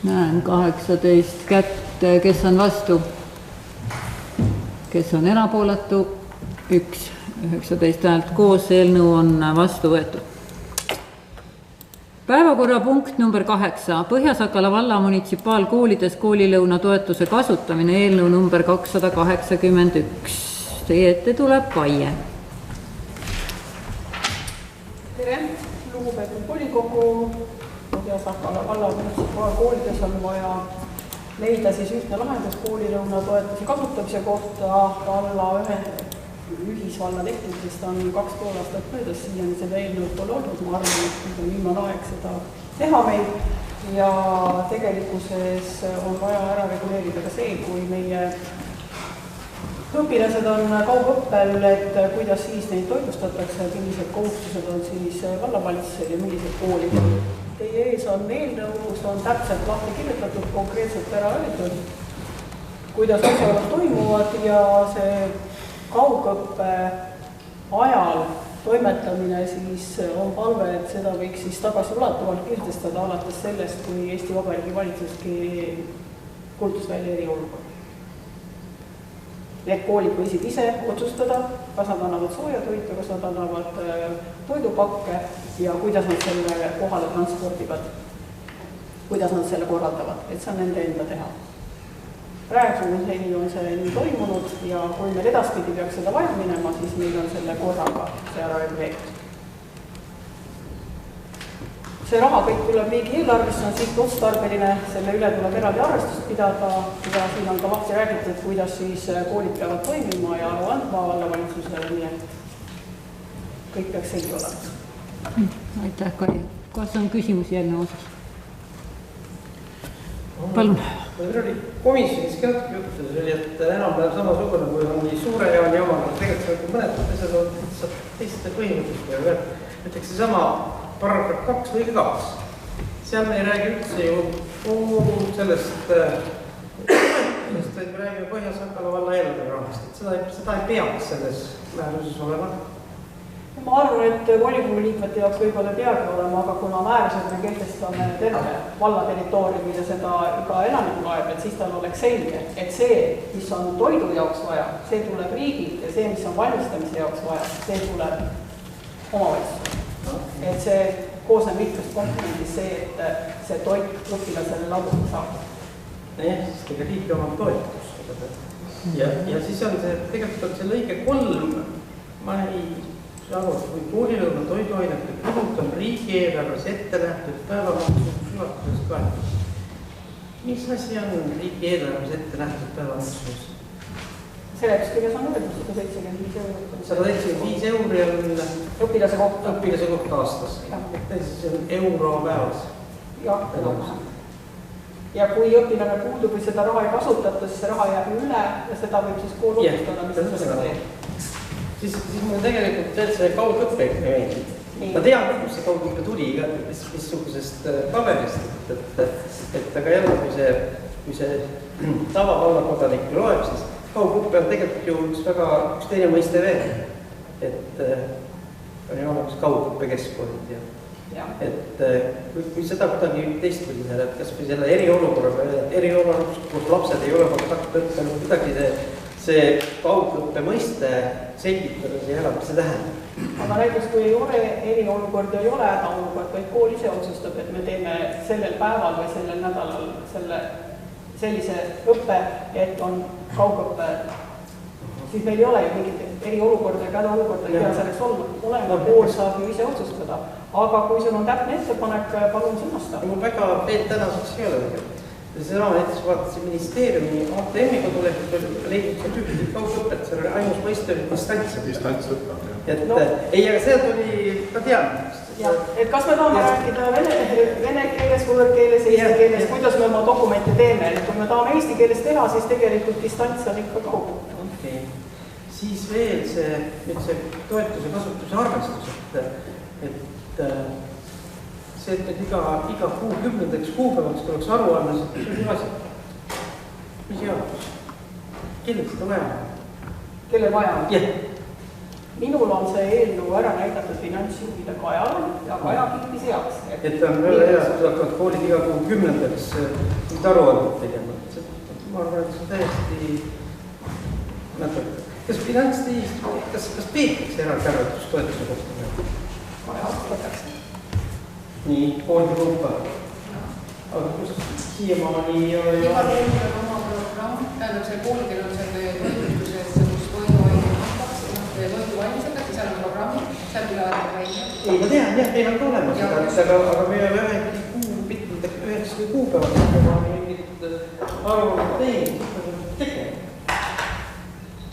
Näen 18 kätt, kes on vastu, kes on erapooletu, 19 häält koos, eelnõu on vastu võetud. Päevakorrapunkt number 8. Põhja-Sakala valla munitsipaalkoolides koolilõuna toetuse kasutamine, eelnõu number 281. Teie ette tuleb Kaie. tere, lugupeetud volikogu, Põhja-Sahkala valla munitsipaalkoolides on vaja leida siis ühtne lahendus koolilõuna toetuse kasutamise kohta. Valla ühisvalla tekkimisest on 2,5 aastat möödas, siiani seda eelnõu pole olnud, ma arvan, et nüüd on viimane aeg seda teha meil ja tegelikkuses on vaja ära reguleerida ka see, kui meie õpilased on kaugõppel, et kuidas siis neid toitlustatakse, millised kohustused on siis vallavalitsusel ja millised koolid. Teie ees on eelnõu, kus on täpselt lahti kirjutatud, konkreetselt ära öeldud, kuidas asjaolud toimuvad ja see kaugõppe ajal toimetamine siis on palve, et seda võiks siis tagasiulatuvalt kehtestada alates sellest, kui Eesti Vabariigi valitsuski kuulutas välja eriolukord. Need koolid võisid ise otsustada, kas nad annavad sooja toitu, kas nad annavad toidupakke ja kuidas nad selle kohale transpordivad, kuidas nad selle korraldavad, et see on nende enda teha. Praegu on see nii toimunud ja kui meil edaspidi peaks seda vaja minema, siis meil on selle korraga see ära reguleeritud. See raha kõik tuleb riigieelarvesse, on sihtotstarbeline, selle üle tuleb eraldi arvestust pidada ja siin on ka lahti räägitud, kuidas siis koolid peavad toimima ja aru andma vallavalitsusele, nii et kõik peaks selge olema. Aitäh, Kai. Kas on küsimusi eelnõu osas? Palun. Meil oli komisjonis ka juttu, see oli, et enam-vähem samasugune, kui on nii suure jaani omad, tegelikult mõned asjad on lihtsalt teiste põhimõttest. Näiteks see sama paragrahv 2 lõige 2. Seal me ei räägi üldse ju sellest, et me räägime Põhja-Sahkala valla eelarverahast, et seda ei peaks selles määruses olema. Ma arvan, et volikogu liikmete jaoks võib-olla peagi olema, aga kuna määrused me kehtestame terve valla territooriumil ja seda iga elaniku loeb, et siis tal oleks selge, et see, mis on toidu jaoks vaja, see tuleb riigilt ja see, mis on valmistamise jaoks vaja, see tuleb omavalitsusele. Et see koosneb mitmest komponendist see, et see toit õpilasele lauale saab. Jah, sest ega riigi omab toetus. Ja siis on see, tegelikult on see lõige 3, ma ei arvab, kui koolilõuna toiduainete kulud on riigieelarves ette nähtud päevamaksus ulatuses kaetud. Mis asi on riigieelarves ette nähtud päevamaksus? Seletuskirjas on öeldud 175 eurot. 175 euri on õpilase kohta aastas. See on euro päevas. Jah, ja kui õpilane puudub või seda raha ei kasutata, siis see raha jääb üle ja seda võib siis kool otsustada, mis seda teeb. Siis mulle tegelikult see kaugõppe ei meeldib. Ma tean, kus see kaugõppe tuli, missugusest paberist, et aga jälle, kui see tavavallakodanik loeb, siis kaugõppe on tegelikult ju üks teine mõiste veel. Et on ju olemas kaugõppekeskkond ja et kui seda kuidagi teistpidi teha, et kas või selle eriolukorra, kus lapsed ei ole kontaktõppenud, kuidagi see kaugõppe mõiste selgitades ja elab, mis see tähendab. Aga näiteks, kui ei ole eriolukord ja ei ole hädaolukord, vaid kool ise otsustab, et me teeme sellel päeval või sellel nädalal sellise õppe, et on kaugõppe, siis meil ei ole ju mingit eriolukorda ja hädaolukorda, ei pea selleks olema, kool saab ju ise otsustada. Aga kui sul on täpne ettepanek, palun sõnasta. Mul väga veel tänaseks ei ole tegelikult. See raamat näiteks vaatasin ministeeriumi ATM-i kodulehelt leidnud seal ühtid kaugõpet, seal oli ainus mõiste oli distantsõppe. Distantsõppe, jah. Ei, aga see tuli, ma tean. Et kas me tahame rääkida vene keeles, võõrkeeles, eesti keeles, kuidas me oma dokumente teeme. Kui me tahame eesti keeles teha, siis tegelikult distants on ikka kaugõpe. Okei. Siis veel see toetuse kasutuse arvestus, et see, et iga kuu 10. kuupäevaks tuleks aru anda, see on asi. Mis jaotus? Kellel seda vaja on? Kellel vaja on? Jah. Minul on see eelnõu ära näidatud finantsjuhide Kajale ja Kaja kiitis heaks. Et on väga hea, et hakkavad koolid iga kuu 10. aruanded tegema. Ma arvan, et see on täiesti natuke. Kas peetakse eraldi toetuse kohta? Kaja võtakse. Nii, koolide kaupa. Aga kus siiamaani ei ole... Igal koolidel on oma programm, tähendab see koolidel on selle toidutuses, kus toiduained antakse, toidu valmisega, siis seal on programmi, seal tulevad ei, ma tean, jah, meil on ka olemas seda, aga me ei ole üheks või kuupäeval tegema mingit arvamust teinud, tegema.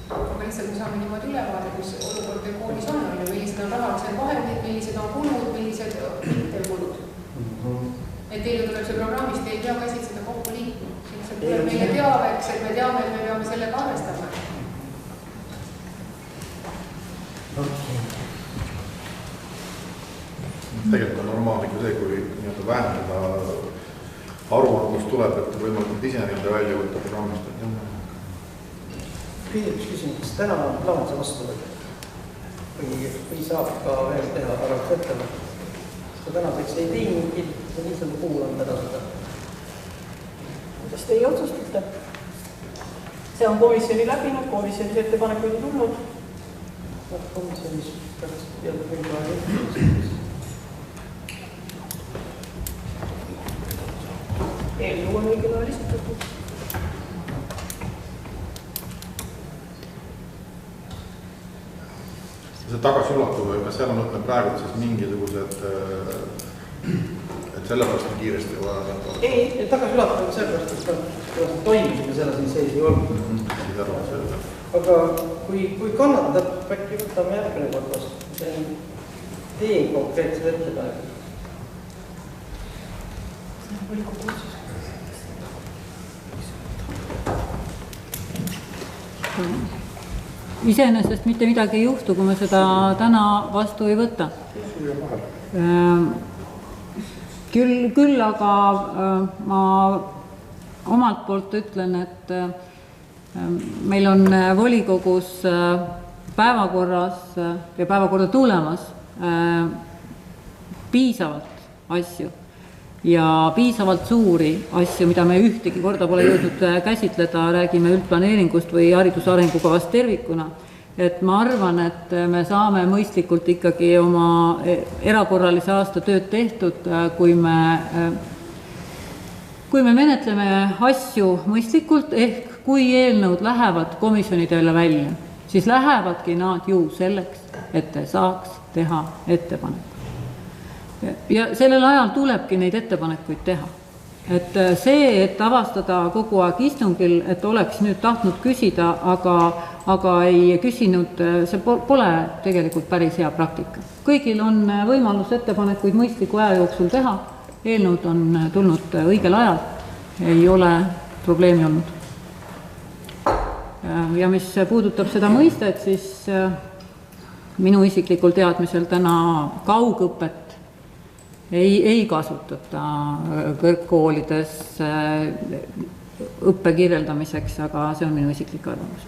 Aga lihtsalt me saame niimoodi ülevaade, kus olukord ja koolis on, millised on rahalised vahendid, millised on kulud, millised mitte kulud. Et teile tuleb see programmist, te ei pea käsid seda kokku liikma. See tuleb meile teaveks, et me teame, et me peame sellega arvestama. Tegelikult on normaalne see, kui nii-öelda vähendada aruandlust tuleb, et võimalikult ise nii-öelda välja võtta programmist. Kõigepealt küsin, kas täna on plaan see vastu või saab ka veel teha arvaks ettele? Seda tänaseks ei teinud, niisama kuulan täna seda. Kuidas teie otsustate? See on komisjoni läbinud, komisjonis ettepanekuid on tulnud. Komisjonis peaks teada mingi eelnõu on õigel ajal esitatud. See tagasiulatuv, kas seal on mõtlen praegu siis mingisugused, et sellepärast on kiiresti vaja? Ei, tagasiulatuv on sellepärast, et kuidas me toimisime, selle siin sees ei olnud. Aga kui kannatab, äkki võtame järgmine kord vastu. Teen konkreetsed ettepanekud. See on volikogu otsus. Iseenesest mitte midagi ei juhtu, kui me seda täna vastu ei võta. Küll aga ma omalt poolt ütlen, et meil on volikogus päevakorras ja päevakorda tulemas piisavalt asju ja piisavalt suuri asju, mida me ühtegi korda pole jõudnud käsitleda, räägime üldplaneeringust või hariduse arengukavast tervikuna. Et ma arvan, et me saame mõistlikult ikkagi oma erakorralise aasta tööd tehtud, kui me menetleme asju mõistlikult, ehk kui eelnõud lähevad komisjonidele välja, siis lähevadki nad ju selleks, et te saaks teha ettepanek. Ja sellel ajal tulebki neid ettepanekuid teha. Et see, et avastada kogu aeg istungil, et oleks nüüd tahtnud küsida, aga ei küsinud, see pole tegelikult päris hea praktika. Kõigil on võimalus ettepanekuid mõistliku aja jooksul teha, eelnõud on tulnud õigel ajal, ei ole probleemi olnud. Ja mis puudutab seda mõistet, siis minu isiklikul teadmisel täna kaugõpet ei kasutata kõrgkoolides õppe kirjeldamiseks, aga see on minu isiklik arvamus.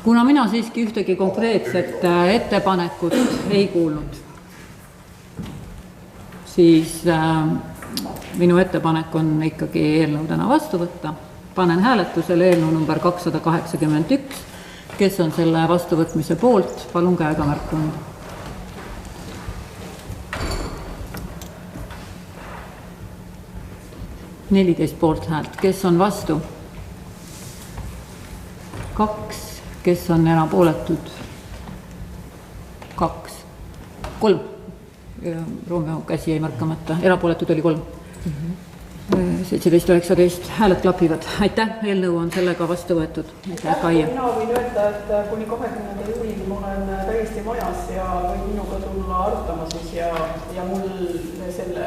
Kuna mina siiski ühtegi konkreetset ettepanekut ei kuulnud, siis minu ettepanek on ikkagi eelnõu täna vastu võtta. Panen hääletusele eelnõu number 281, kes on selle vastuvõtmise poolt, palun käega märku anda. 14 poolt häält, kes on vastu? 2, kes on erapooletud? 2, 3. Roomeo käsi jäi märkamata, erapooletud oli 3. 17-19, hääled klapivad. Aitäh, eelnõu on sellega vastu võetud. Aitäh, Kaie. Mina võin öelda, et kuni 20. juulil ma olen täiesti majas ja võin minuga tulla arutama siis ja mul selle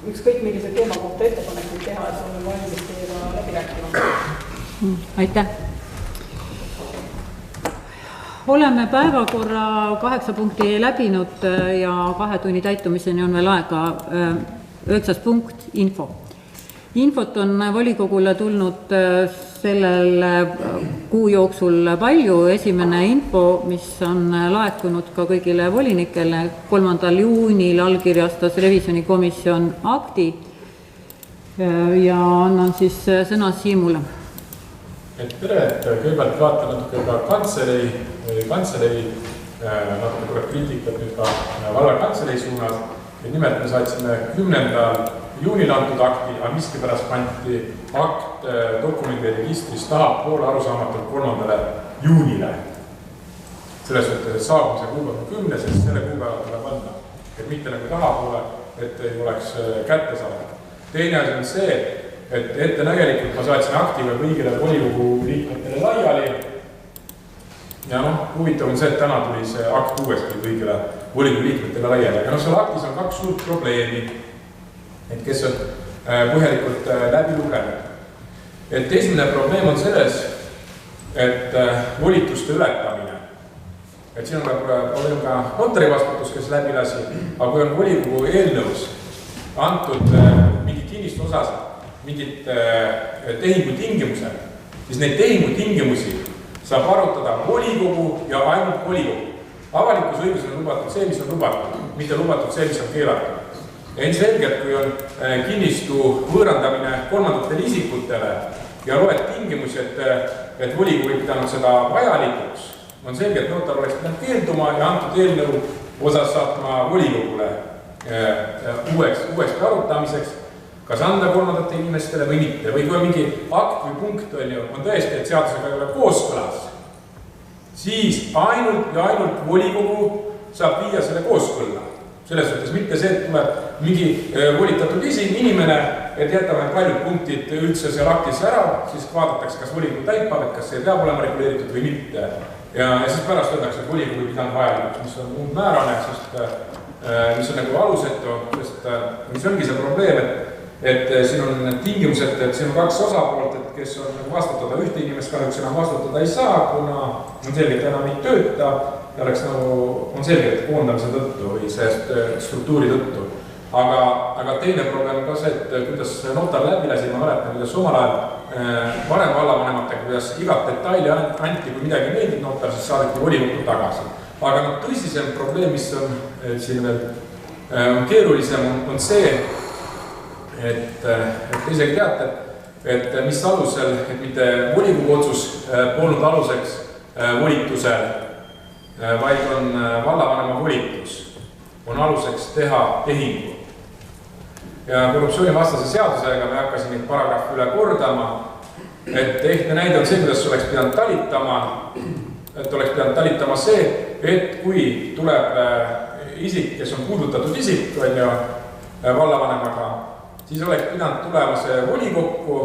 ükskõik millise teema kohta ettepanekuid teha, et olen valmis teiega läbi rääkima. Aitäh. Oleme päevakorra 8 punkti läbinud ja 2 tunni täitumiseni on veel aega. 9. punkt, info. Infot on volikogule tulnud sellel kuu jooksul palju. Esimene info, mis on laekunud ka kõigile volinikele, 3. juunil allkirjastas revisjonikomisjon akti ja annan siis sõna Siimule. Tere, et kõigepealt vaatan natuke ka kantselei natuke kriitikat nüüd ka valla kantselei suunas. Nimelt me saatsime 10. juunil antud akti, aga miskipärast pandi akt dokumendi registris taha poole arusaamatult 3. juunile. selles suhtes, et saabumise kuupäev on 10, sest selle kuupäeva tuleb anda. Et mitte nagu tahapoole, et ei oleks kätte saada. Teine asi on see, et ettenägelikult ma saatsin aktive kõigile volikogu liikmetele laiali. Ja huvitav on see, et täna tuli see akt uuesti kõigile volikogu liikmetele laiali. Ja seal aktis on 2 suurt probleemi, et kes on põhjalikult läbi lugenud. Et esimene probleem on selles, et volituste ületamine. Et siin on probleem ka notari vastutus, kes läbi lasi, aga kui on volikogu eelnõus antud mingid kinnistusosas, mingid tehingutingimused, siis neid tehingutingimusi saab arutada volikogu ja ainult volikogu. Avalikus õiguses on lubatud see, mis on lubatud, mitte lubatud see, mis on keelatud. Ja ilmselgelt, kui on kinnistu võõrandamine kolmandatele isikutele ja loed tingimusi, et volikogu ei pidanud seda vajalikuks, on selge, et notar oleks pidanud keelduma ja antud eelnõu osas saatma volikogule uueks arutamiseks, kas anda kolmandate inimestele või mitte. Või kui on mingi akt või punkt on tõesti, et seadusega ei ole kooskõlas, siis ainult ja ainult volikogu saab viia selle kooskõlla. Selles suhtes mitte see, et tuleb mingi volitatud inimene, et jätame paljud punktid üldse seal aktis ära, siis vaadatakse, kas volikogu täipab, et kas see peab olema reguleeritud või mitte. Ja siis pärast öeldakse, et volikogu ei pidanud vajalikuks, mis on umbmäärane, mis on nagu alusetu, sest mis ongi see probleem, et siin on tingimused, et siin on 2 osapoolt, et kes on nagu vastutada ühte inimest, kahjuks enam vastutada ei saa, kuna on selgelt enam ei tööta ja oleks nagu, on selgelt koondamise tõttu või sellest struktuuri tõttu. Aga teine probleem on ka see, et kuidas notar läbi lasi, ma mäletan, kuidas omal ajal varem vallavanematega, kuidas igat detaili anti, kui midagi meeldib notar, siis saadeti volikokku tagasi. Aga tõsisem probleem, mis on siin veel keerulisem, on see, et isegi teate, et mis alusel, et mitte volikogu otsus polnud aluseks volitusel, vaid on vallavanema volitus, on aluseks teha tehingu. Ja korruptsioonivastase seadusega me hakkasin neid paragrahvi üle kordama, et ehtne näide on see, kuidas oleks pidanud talitama, et oleks pidanud talitama see, et kui tuleb isik, kes on puudutatud isik, vallavanemaga, siis oleks pidanud tulema see volikokku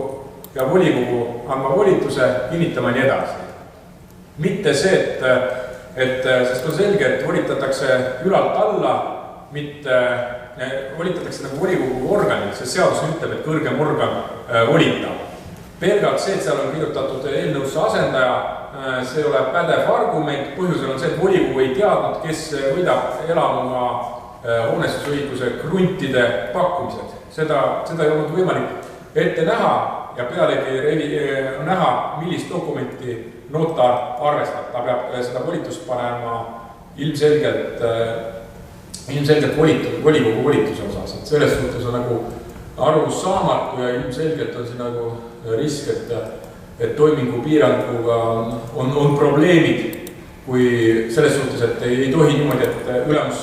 ja volikogu andma volituse, kinnitama nii edasi. Mitte see, sest on selge, et volitatakse ülalt alla, mitte volitatakse nagu volikogu organit, sest seadus ütleb, et kõrgem organ volitab. Pelgalt see, et seal on kirjutatud eelnõusse asendaja, see ei ole pädev argument, põhjusel on see, et volikogu ei teadnud, kes võidab elamumaa hoonestusõiguse kruntide pakkumised. Seda ei olnud võimalik ette näha ja pealegi näha, millist dokumenti notar arvestab. Ta peab seda volitust panema ilmselgelt volikogu volituse osas. Et selles suhtes on nagu arusaamatu ja ilmselgelt on siin nagu risk, et toimingu piiranguga on probleemid, kui selles suhtes, et ei tohi niimoodi, et ülemus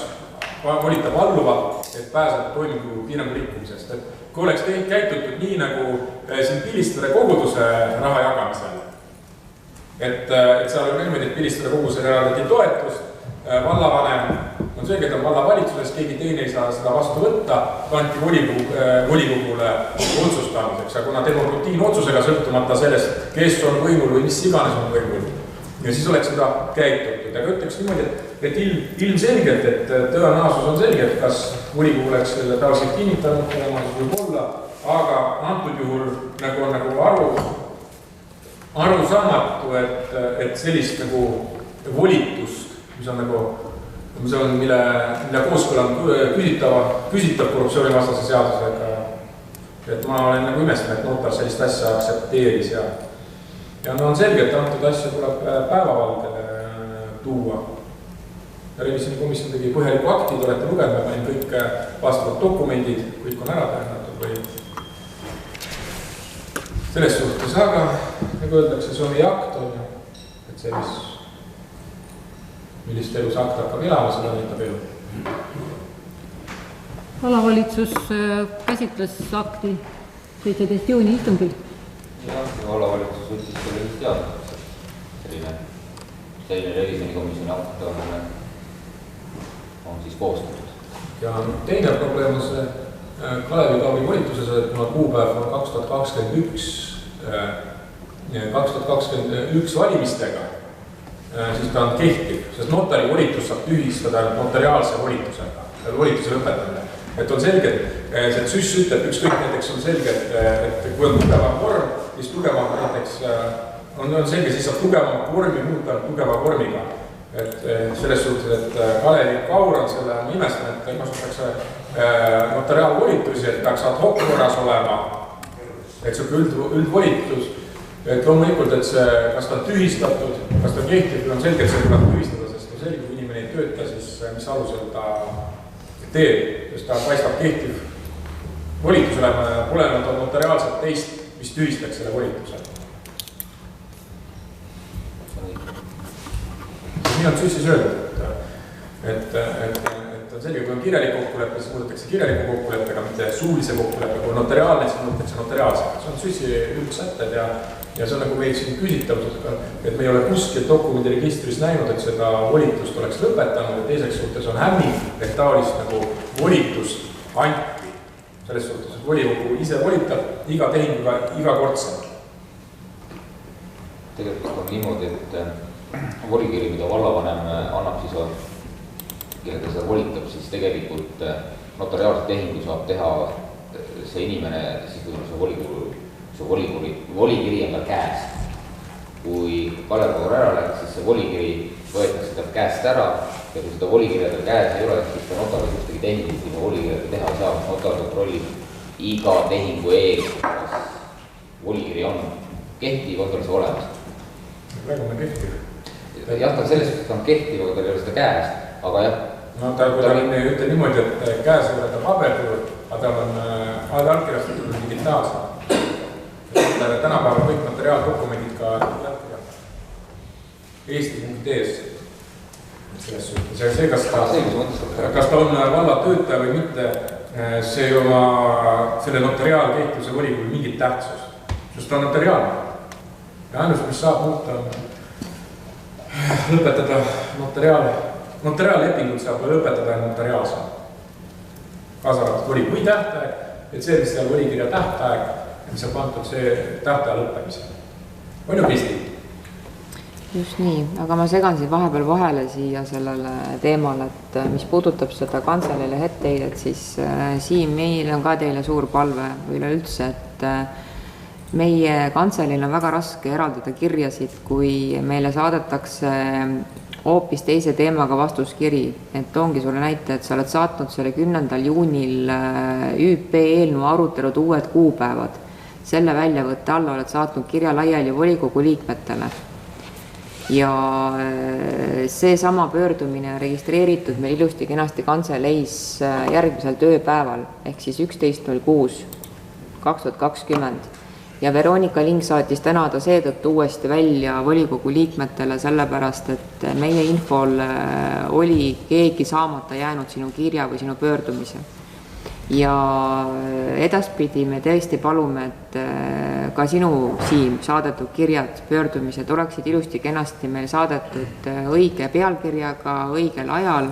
volitab alluvalt, et pääseb toimingu piirangu rikkumisest. Et kui oleks käitutud nii nagu siin Pilistare koguduse raha jagamisel, et seal oli niimoodi, et Pilistare koguduse eraldati toetust, vallavanem on selge, et on vallavalitsuses, keegi teine ei saa seda vastu võtta, kanti volikogule otsustamiseks, aga kuna tema rutiinotsusega sõltumata sellest, kes on võimul või mis iganes on võimul, ja siis oleks seda käitutud. Aga ütleks niimoodi, et ilmselgelt, et tõenäosus on selge, et kas volikogu oleks selle tavaliselt kinnitanud, tõenäosus võib olla, aga antud juhul nagu on nagu arusaamatu, et sellist nagu volitust, mis on nagu, mille kooskõla on küsitav korruptsioonivastase seadusega, et ma olen nagu imestanud, et notar sellist asja aksepteeris ja on selge, et antud asja tuleb päevavalgele tuua. Revisjonikomisjon tegi põhjaliku akti, te olete lugenud, ma panin kõik vastavad dokumendid, kõik on ära tähendatud või selles suhtes, aga nagu öeldakse, see on meie akt on ju, et see, millist elus akt hakkab elama, seda näitab elu. Vallavalitsus käsitles akti 17. juuni istungil. Ja vallavalitsus võttis selle vist teadmiseks, selline selline revisjonikomisjoni akt on siis koostatud. Ja teine probleem on see Kalevi Kaabi volituses, et kuna kuupäev on 2021 valimistega, siis ta on kehtiv, sest notari volitus saab tühistada notariaalse volitusega, volituse lõpetamine. Et on selge, et süss ütleb, ükskõik näiteks on selge, et kui on tugevam vorm, siis tugevam näiteks on selge, siis saab tugevama vormi muuta tugeva vormiga. Et selles suhtes, et Kalevi Kaur on selle, ma imestan, et kasutatakse notariaalvolitusi, et peaks ad hoc korras olema, et see üldvolitus, et loomulikult, et see, kas ta on tühistatud, kas ta on kehtiv, või on selge, et see tuleb tühistada, sest on selge, kui inimene ei tööta, siis mis alusel ta teeb, sest ta paistab kehtiv volitus olema ja pole notariaalselt teist, mis tühistaks selle volituse. Nii on süssis öeldud, et on selge, kui on kirjalik kokkulepe, siis muudetakse kirjaliku kokkuleppega, mitte suulise kokkuleppe, kui on notariaalne, siis muudetakse notariaalsega. See on süssi üldsätted ja see on nagu meil siin küsitavus, et me ei ole kuskil dokumendiregistris näinud, et seda volitust oleks lõpetanud ja teiseks suhtes on hämming, et taolist nagu volitust anti. Selles suhtes, et volikogu ise volitab iga tehinguga igakordselt. Tegelikult on niimoodi, et volikiri, mida vallavanem annab, siis kellega seda volitab, siis tegelikult notariaalse tehingu saab teha see inimene, siis kui see volikiri on tal käes. Kui Kalev Kaur ära läks, siis see volikiri võetakse tal käest ära ja kui seda volikirja tal käes ei ole, siis ta notaris ühtegi tehingit ilma volikirjata teha ei saa. Notar kontrollib iga tehingu ees, kas volikiri on kehtiv, on tal see olemas. Praegu on kehtiv. Jah, ta selles suhtes on kehtiv, aga tal ei ole seda käes, aga jah. No ta ütle niimoodi, et käes ei ole ta paberil, aga tal on allkirjastatud digitaalselt. Tänapäeval kõik materiaaldokumendid ka Eesti.ees. Selles suhtes. See, kas ta on valla töötaja või mitte, see ei oma selle notariaalkehtluse volikogul mingit tähtsust. Sest ta on notariaalne. Ja ainus, mis saab muuta, lõpetada notariaallepingut saab lõpetada notariaalse. Kaasarvatud volikogu tähtaeg, et see, mis seal volikirja tähtaeg, mis on pandud see tähtaja lõppemise. On ju Kristi? Just nii, aga ma segan siin vahepeal vahele siia sellele teemale, et mis puudutab seda kantseleile etteheidet, siis siin meil on ka teile suur palve üleüldse, et meie kantseleil on väga raske eraldada kirjasid, kui meile saadetakse hoopis teise teemaga vastuskiri. Et ongi sulle näite, et sa oled saatnud selle 10. juunil ÜP eelnõu arutelud uued kuupäevad. Selle väljavõtte alla oled saatnud kirja laiali volikogu liikmetele. Ja see sama pöördumine registreeritud meil ilusti kenasti kantseleis järgmisel tööpäeval, ehk siis 11.06.2020. Ja Veronika Ling saatis täna ta seetõttu uuesti välja volikogu liikmetele, sellepärast, et meie infol oli keegi saamata jäänud sinu kirja või sinu pöördumise. Ja edaspidi me tõesti palume, et ka sinu Siim saadetud kirjad, pöördumised oleksid ilusti kenasti meil saadetud õige pealkirjaga, õigel ajal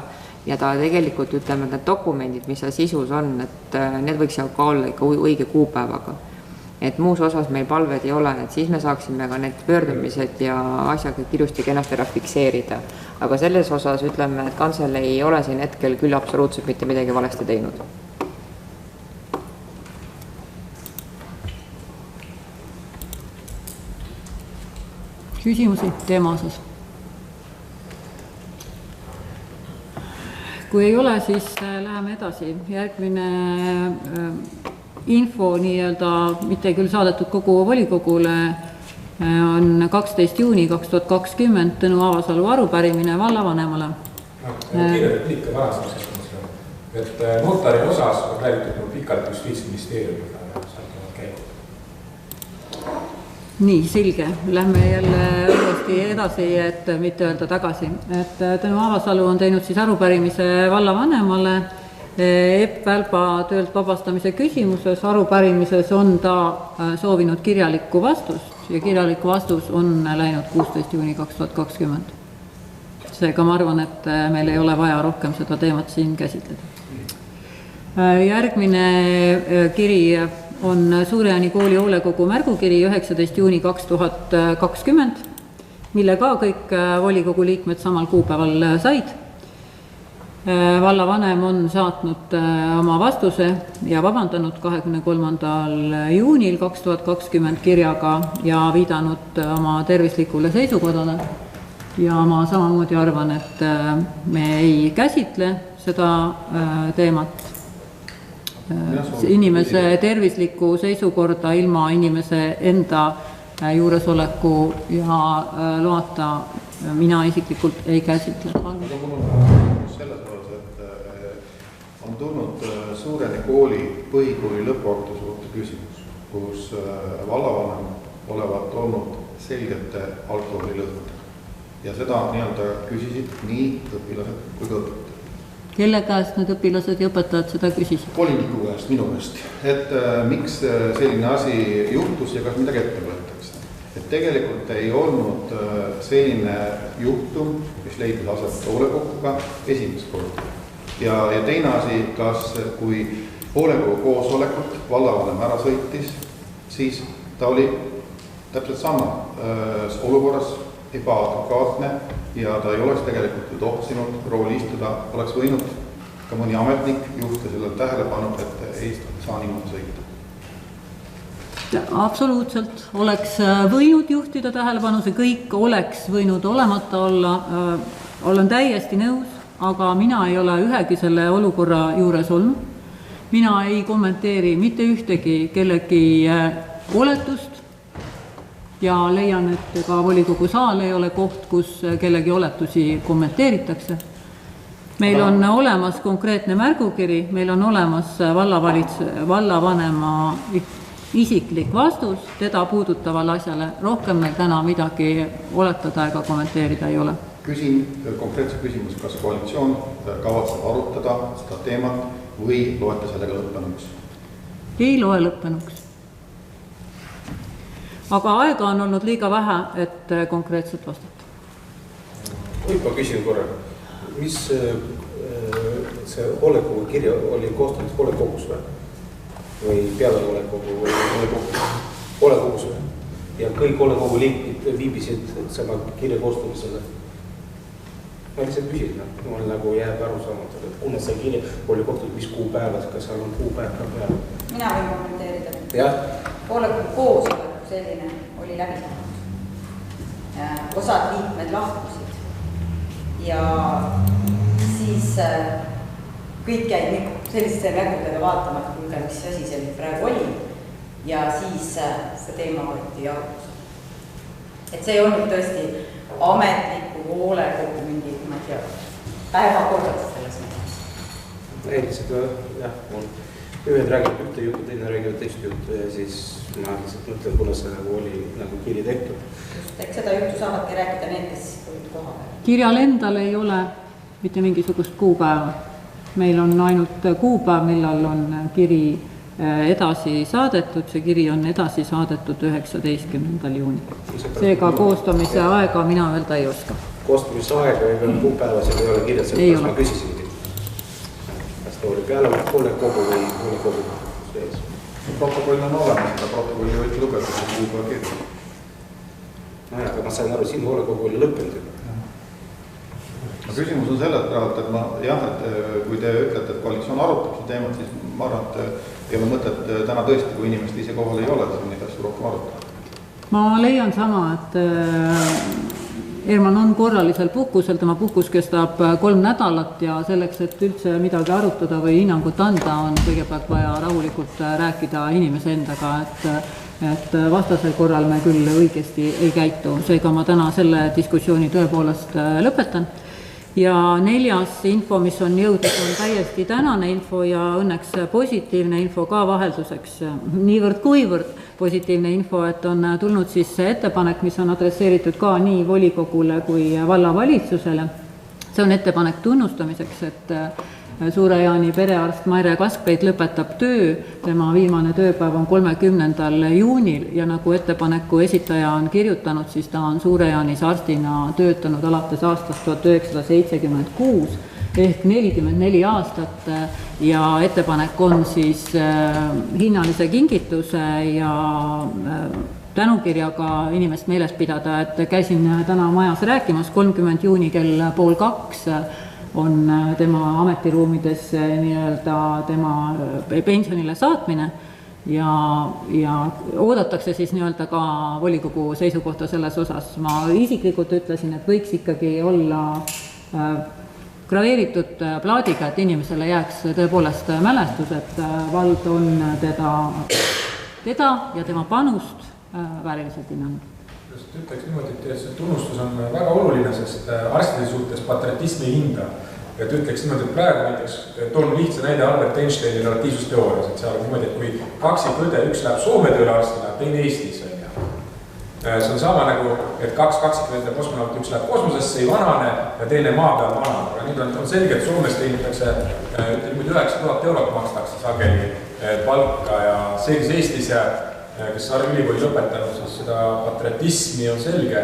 ja ta tegelikult ütleme, et need dokumendid, mis seal sisus on, et need võiks ka olla ikka õige kuupäevaga. Et muus osas meil palved ei ole, et siis me saaksime ka need pöördumised ja asjaga ilusti kenasti ära fikseerida. Aga selles osas ütleme, et kantsel ei ole siin hetkel küll absoluutselt mitte midagi valesti teinud. Küsimusi teema osas? Kui ei ole, siis läheme edasi. Järgmine info nii-öelda mitte küll saadetud kogu volikogule on 12. juuni 2020 Tõnu Avasalu arupärimine vallavanemale. Kiire repliika varasemast, et notari osas on räägitud pikalt Justiitsministeeriumiga. Nii, selge. Lähme jälle uuesti edasi, et mitte öelda tagasi. Et Tõnu Avasalu on teinud siis arupärimise vallavanemale Epp Välba töölt vabastamise küsimuses. Arupärimises on ta soovinud kirjalikku vastust ja kirjalikku vastus on läinud 16. juuni 2020. seega ma arvan, et meil ei ole vaja rohkem seda teemat siin käsitleda. Järgmine kiri on Suure-Jaani kooli hoolekogu märgukiri 19. juuni 2020, mille ka kõik volikogu liikmed samal kuupäeval said. Vallavanem on saatnud oma vastuse ja vabandanud 23. juunil 2020 kirjaga ja viidanud oma tervislikule seisukorrale. Ja ma samamoodi arvan, et me ei käsitle seda teemat. Inimese tervislikku seisukorda ilma inimese enda juuresoleku ja loata mina isiklikult ei käsitle. Selles osas, et on tulnud Suure-Jaani kooli põhikooli lõpuakti suhte küsimus, kus vallavanem olevat olnud selgete alkoholilõhnadega. Ja seda nii-öelda küsisid nii õpilased kui ka õpetajad. Kelle käest need õpilased ja õpetajad seda küsisid? Voliniku käest, minu käest. Et miks selline asi juhtus ja kas midagi ette võetakse. Et tegelikult ei olnud selline juhtum, mis leidis aset hoolekoguga esimest korda. Ja teine asi, kas kui hoolekogu koosolekut vallavanem ära sõitis, siis ta oli täpselt sama olukorras ebaadekvaatne ja ta ei oleks tegelikult tohtinud rooli istuda, oleks võinud ka mõni ametnik juhti sellele tähelepanu, et ei saa niimoodi sõita. Absoluutselt oleks võinud juhtida tähelepanu, see kõik oleks võinud olemata olla. Olen täiesti nõus, aga mina ei ole ühegi selle olukorra juures olnud. Mina ei kommenteeri mitte ühtegi kellegi oletust ja leian, et ka volikogu saal ei ole koht, kus kellegi oletusi kommenteeritakse. Meil on olemas konkreetne märgukiri, meil on olemas vallavanema isiklik vastus teda puudutavale asjale. Rohkem meil täna midagi oletada ega kommenteerida ei ole. Küsin konkreetse küsimus, kas koalitsioon kavatseb arutada seda teemat või loete sellega lõppenuks? Ei loe lõppenuks. Aga aega on olnud liiga vähe, et konkreetselt vastata. Võib ma küsin korra, mis see hoolekogu kirja oli koostatud hoolekogus või peale hoolekogu või hoolekogus või? Ja kõik hoolekogu liikmed viibisid sama kirja koostamisele. Ma lihtsalt küsin, mul nagu jääb aru saamata, et kuna see kirja oli koostatud, mis kuupäevas, kas seal on kuupäev ka peale? Mina võin kommenteerida. Jah. Hoolekogu koosolek selline oli läbitud. Osad liikmed lahkusid ja siis kõik jäid selliste nägudega vaatama, et kuulge, mis asi see praegu oli ja siis see teema võeti arutusele. Et see ei olnud tõesti ametliku hoolekogu mingi, ma ei tea, päevakorras selles mõttes. Ei, lihtsalt jah, ühed räägivad ühte juttu, teine räägivad teist juttu ja siis ma lihtsalt mõtlen, kuna see nagu oli nagu kiri tehtud. Eks seda juttu saavadki rääkida need, kes olid kohal. Kirjal endal ei ole mitte mingisugust kuupäeva. Meil on ainult kuupäev, millal on kiri edasi saadetud. See kiri on edasi saadetud 19. juunil. Seega koostamise aega mina öelda ei oska. Koostamise aega ei ole kuupäevasel, ei ole kirjas, et ma küsisingi. Kas ta oli peale hoolekogu või hoolekogu sees? Protokoll on olemas, seda protokolli võeti lugeda, see kuupäeva kirja. Aga ma sain aru, siin hoolekogu oli lõppenud. Küsimus on selles praegu, et kui te ütlete, et koalitsioon arutab seda teemat, siis ma arvan, et ei ole mõtet täna tõesti, kui inimest ise kohal ei ole, siis neid asju rohkem arutada. Ma leian sama, et Erman on korralisel puhkusel, tema puhkus kestab 3 nädalat ja selleks, et üldse midagi arutada või hinnangut anda, on kõigepealt vaja rahulikult rääkida inimese endaga, et vastasel korral me küll õigesti ei käitu. Seega ma täna selle diskussiooni tõepoolest lõpetan. Ja 4. info, mis on jõudnud, on täiesti tänane info ja õnneks positiivne info ka vahelduseks. Niivõrd kuivõrd positiivne info, et on tulnud siis ettepanek, mis on adresseeritud ka nii volikogule kui vallavalitsusele. See on ettepanek tunnustamiseks, et Suure-Jaani perearst Maire Kaskpeit lõpetab töö, tema viimane tööpäev on 30. juunil ja nagu ettepaneku esitaja on kirjutanud, siis ta on Suure-Jaanis arstina töötanud alates aastast 1976 ehk 44 aastat ja ettepanek on siis hinnalise kingituse ja tänukirjaga inimest meeles pidada, et käisin täna majas rääkimas, 30. juuni kell 1:30 on tema ametiruumides nii-öelda tema pensionile saatmine ja oodatakse siis nii-öelda ka volikogu seisukohta selles osas. Ma isiklikult ütlesin, et võiks ikkagi olla graveeritud plaadiga, et inimesele jääks tõepoolest mälestus, et vald on teda ja tema panust vääriliselt hinnanud. Just ütleks niimoodi, et see tunnustus on väga oluline, sest arstide suhtes patriotismi hinda. Et ütleks niimoodi, et praegu näiteks toon lihtsa näide Albert Einsteini relatiivsusteoorias, et seal on niimoodi, et kui kaksikõde, üks läheb Soome tööle arstina, teine Eestis on ja. See on sama nagu, et kaks kaksikõde kosmonauti, üks läheb kosmosesse, ei vanane ja teine maa peal vanane. Aga nüüd on selge, et Soomes teenitakse, niimoodi 9000 eurot makstakse sageli palka ja see, kes Eestis ja kes ülikooli lõpetanud, siis seda patriotismi on selge,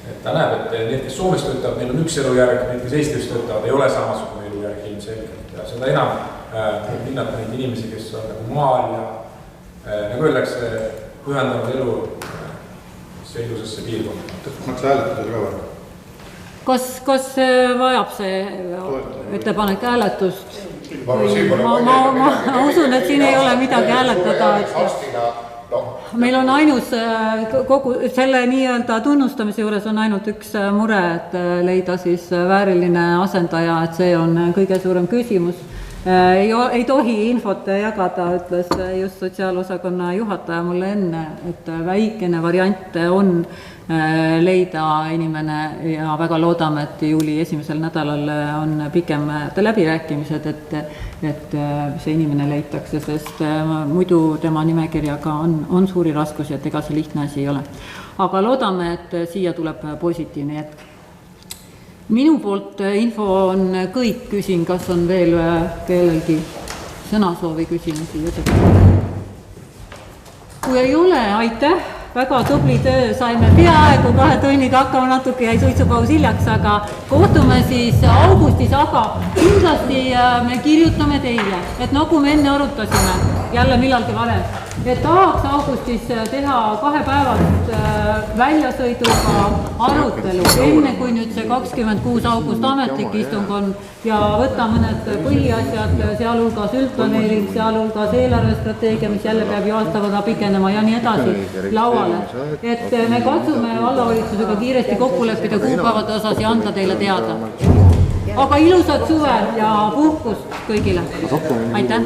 et ta näeb, et need, kes Soomes töötavad, neil on üks elujärg, need, kes Eestis töötavad, ei ole samasugune elujärg ilmselgelt ja seda enam hinnata neid inimesi, kes on nagu maal ja nagu öeldakse, pühendanud elu ilusesse piirkonda. Maks hääletada ka või? Kas vajab see ettepanek hääletust? Ma usun, et siin ei ole midagi hääletada. Meil on ainus kogu selle nii-öelda tunnustamise juures on ainult üks mure, et leida siis vääriline asendaja, et see on kõige suurem küsimus. Ei tohi infot jagada, ütles just sotsiaalosakonna juhataja mulle enne, et väikene variant on leida inimene ja väga loodame, et juuli esimesel nädalal on pikem läbirääkimised, et see inimene leitakse, sest muidu tema nimekirjaga on suuri raskusi, et ega see lihtne asi ei ole. Aga loodame, et siia tuleb positiivne jätk. Minu poolt info on kõik, küsin, kas on veel kellelgi sõnasoovi küsimusi. Kui ei ole, aitäh, väga tubli töö, saime peaaegu 2 tunniga hakkama, natuke jäi suitsupaus hiljaks, aga kohtume siis augustis, aga kindlasti me kirjutame teile, et nagu me enne arutasime, jälle millalgi varem, et tahaks augustis teha 2 päevast väljasõiduga arutelu, enne kui nüüd see 26. august ametlik istung on ja võtta mõned põhiasjad, sealhulgas üldplaneering, sealhulgas eelarvestrateegia, mis jälle peab ju aastavada pikenema ja nii edasi lauale. Et me katsume vallavalitsusega kiiresti kokku leppida kuupäevade osas ja anda teile teada. Aga ilusat suve ja puhkust kõigile. Aitäh!